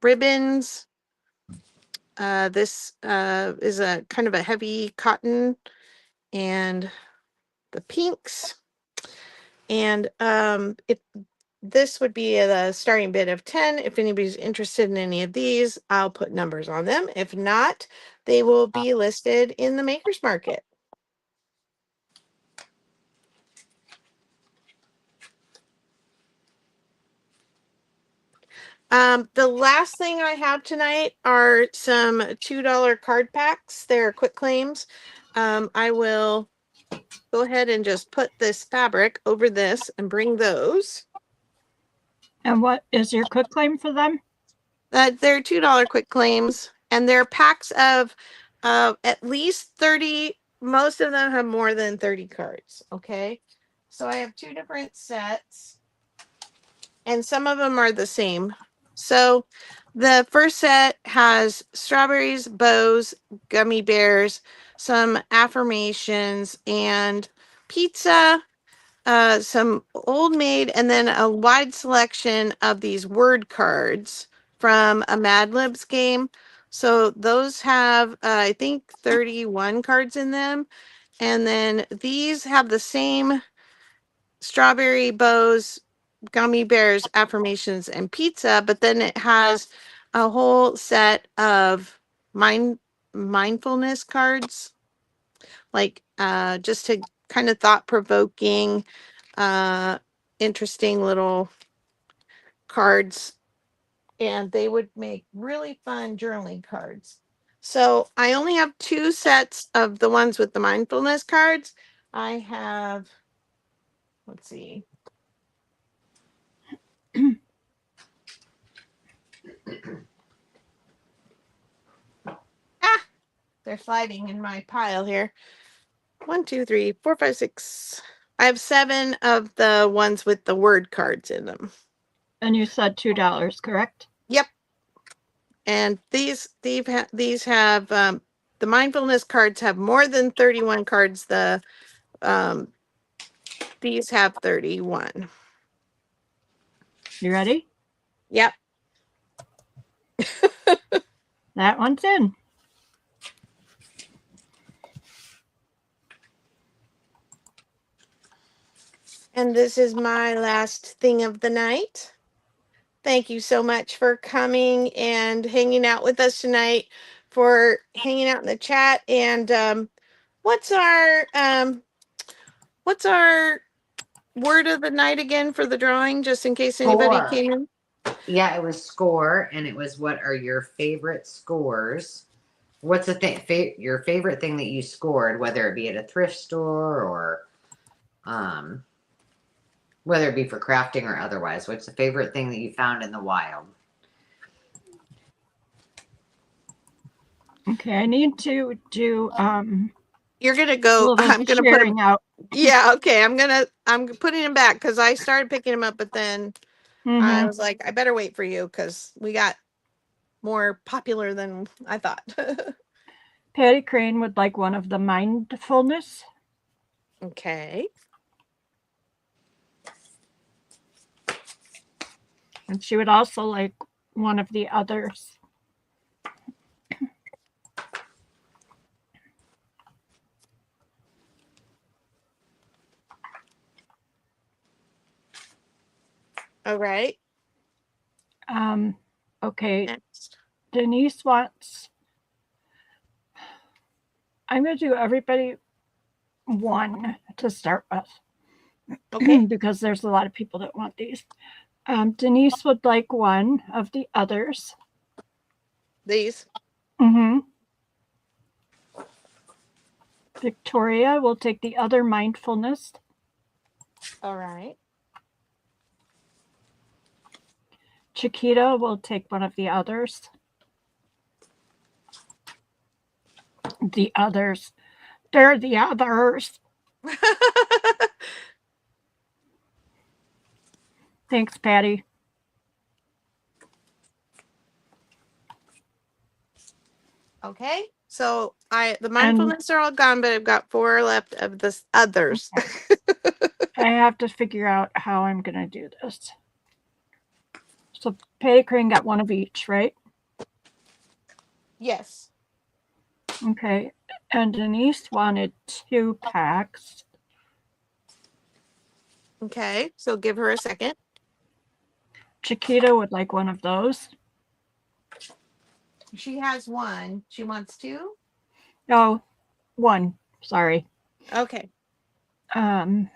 ribbons. This is a kind of a heavy cotton and the pinks. And this would be the starting bid of 10. If anybody's interested in any of these, I'll put numbers on them. If not, they will be listed in the Maker's Market. The last thing I have tonight are some $2 card packs. They're quick claims. I will go ahead and just put this fabric over this and bring those. And what is your quick claim for them? They're $2 quick claims, and they're packs of at least 30. Most of them have more than 30 cards. Okay. So I have two different sets, and some of them are the same. So the first set has strawberries, bows, gummy bears, some affirmations, and pizza, some Old Maid, and then a wide selection of these word cards from a Mad Libs game. So those have, I think, 31 cards in them. And then these have the same strawberry, bows, gummy bears, affirmations, and pizza, but then it has a whole set of mindfulness cards, like just to kind of thought-provoking, interesting little cards, and they would make really fun journaling cards. So I only have two sets of the ones with the mindfulness cards. I have, let's see. They're sliding in my pile here. 1, 2, 3, 4, 5, 6. I have 7 of the ones with the word cards in them. And you said $2, correct? Yep. And these have the mindfulness cards have more than 31 cards. These have 31. You ready? Yep. That one's in. And this is my last thing of the night. Thank you so much for coming and hanging out with us tonight, for hanging out in the chat. And what's our word of the night again for the drawing, just in case anybody came in? Yeah, it was score, and it was what are your favorite scores? What's the thing? Your favorite thing that you scored, whether it be at a thrift store or um, whether it be for crafting or otherwise. What's the favorite thing that you found in the wild? Okay, I need to do You're gonna a go. little I'm gonna put him. sharing out. Yeah, okay. I'm putting him back because I started picking him up, but then I Mhm. was like, I better wait for you because we got more popular than I thought. Patty Crane would like one of the mindfulness. Okay. And she would also like one of the others. All right. Okay, Next. Denise wants. I'm going to do everybody one to start with Okay. because there's a lot of people that want these. Denise would like one of the others. These. Mm-hmm. Victoria will take the other mindfulness. All right. Chiquita will take one of the others. The others. They're the others. Thanks, Patty. Okay. So the mindfulness are all gone, but I've got 4 left of this others. I have to figure out how I'm going to do this. So Patty Crane got one of each, right? Yes. Okay. And Denise wanted 2 packs. Okay. So give her a second. Chiquita would like one of those. She has 1. She wants 2. Oh, 1. Sorry. Okay. Okay.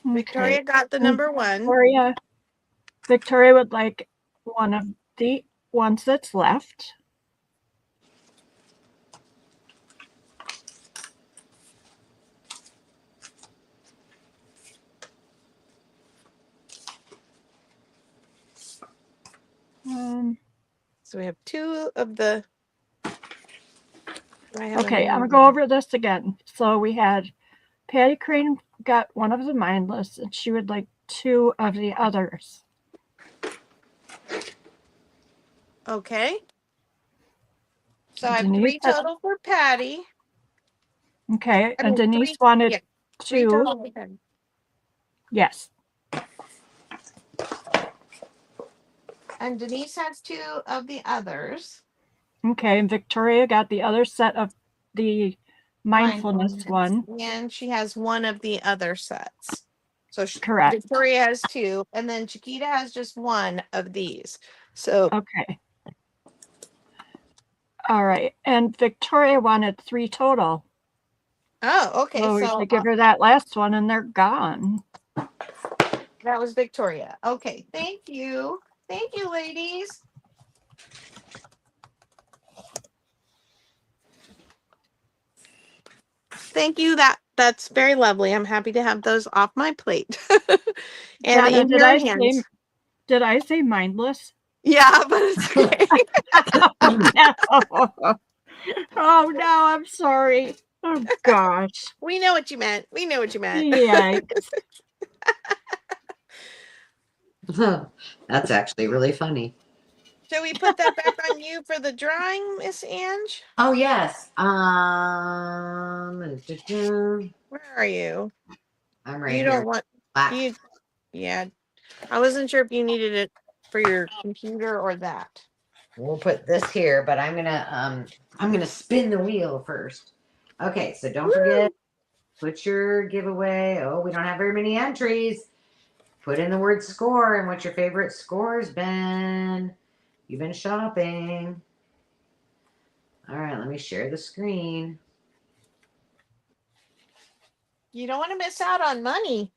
Victoria got the number 1. Victoria would like one of the ones that's left. So we have 2 of the. Okay, I'm gonna go over this again. So we had Patty Crane got one of the mindless, and she would like 2 of the others. Okay. So I have 3 total for Patty. Okay, and Denise wanted 2 total for Patty. Yes. And Denise has 2 of the others. Okay, and Victoria got the other set of the mindfulness one. And she has 1 of the other sets. So Correct. Victoria has 2, and then Chiquita has just 1 of these. So okay. All right, and Victoria wanted 3 total. Oh, okay. So we So should give her that last one, and they're gone. that was Victoria. Okay, thank you. Thank you, ladies. Thank you. That's very lovely. I'm happy to have those off my plate. And Donna, in your hands. Did I say mindless? Yeah, but it's okay. No. Oh no, I'm sorry. Oh gosh. We know what you meant. We know what you meant. Yikes. That's actually really funny. Shall we put that back on you for the drawing, Miss Ange? Oh yes. Where are you? I'm right You here. don't want you. Yeah, I wasn't sure if you needed it for your computer or that. We'll put this here, but I'm gonna spin the wheel first. Okay, so don't forget, put your giveaway. Oh, we don't have very many entries. Put in the word score and what your favorite score's been. You've been shopping. All right, let me share the screen. You don't want to miss out on money.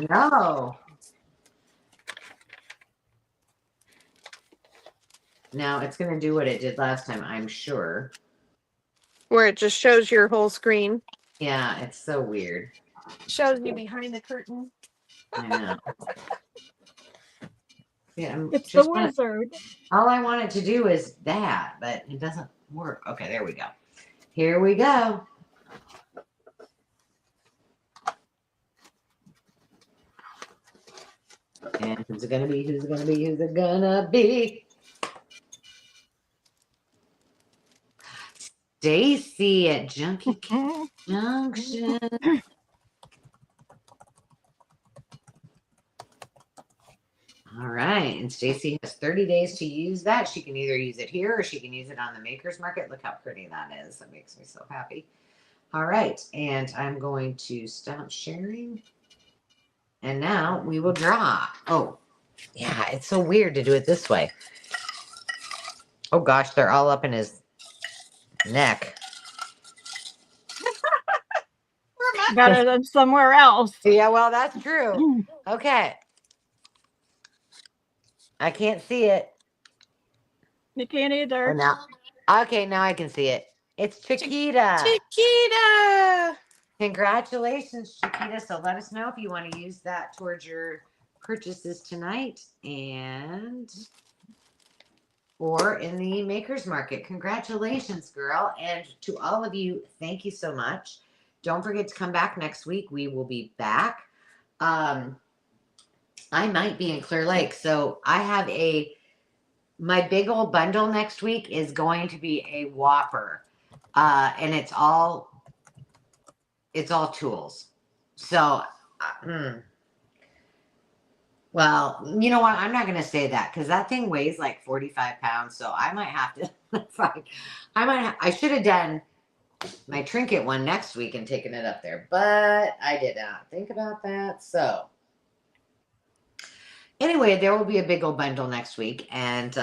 No. Now it's going to do what it did last time, I'm sure. Where it just shows your whole screen. Yeah, it's so weird. Shows you behind the curtain. I know. Yeah, It's the wizard. all I want it to do is that, but it doesn't work. Okay, there we go. Here we go. And who's it gonna be? Who's it gonna be? Who's it gonna be? Stacy at Junkie Junction. All right, and Stacy has 30 days to use that. She can either use it here or she can use it on the Maker's Market. Look how pretty that is. That makes me so happy. All right, and I'm going to stop sharing. And now we will draw. Oh, yeah, it's so weird to do it this way. Oh gosh, they're all up in his neck. Better than somewhere else. Yeah, well, that's true. Okay. I can't see it. You can't Oh, either. now. Okay, now I can see it. It's Chiquita. Chiquita! Congratulations, Chiquita. So let us know if you want to use that towards your purchases tonight or in the Maker's Market. Congratulations, girl. And to all of you, thank you so much. Don't forget to come back next week. We will be back. I might be in Clear Lake. So I have my big old bundle next week is going to be a Whopper. And it's all tools. So, well, you know what? I'm not going to say that because that thing weighs like 45 pounds. So I might have to, that's fine. I should have done my trinket one next week and taken it up there, but I did not think about that. So anyway, there will be a big old bundle next week and,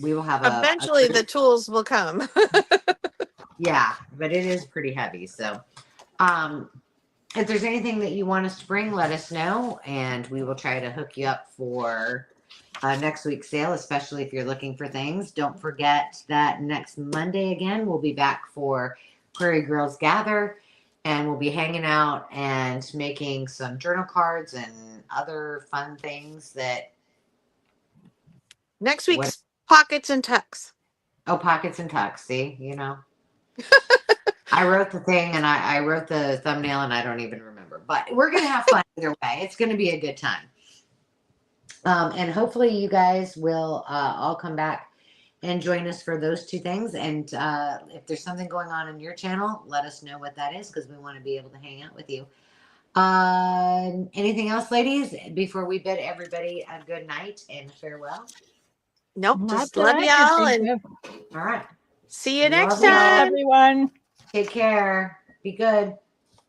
we will have eventually the tools will come. Yeah, but it is pretty heavy. So, if there's anything that you want us to bring, let us know, and we will try to hook you up for next week's sale, especially if you're looking for things. Don't forget that next Monday again, we'll be back for Prairie Girls Gather, and we'll be hanging out and making some journal cards and other fun things that. Next week's Pockets and Tucks. Oh, Pockets and Tucks. See, you know. I wrote the thing and I wrote the thumbnail and I don't even remember, but we're going to have fun either way. It's going to be a good time. And hopefully you guys will all come back and join us for those two things. And if there's something going on in your channel, let us know what that is because we want to be able to hang out with you. Anything else, ladies, before we bid everybody a good night and farewell? Nope, just love y'all and all right. See you next Love time, everyone. Take care. Be good.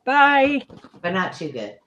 Bye. But not too good.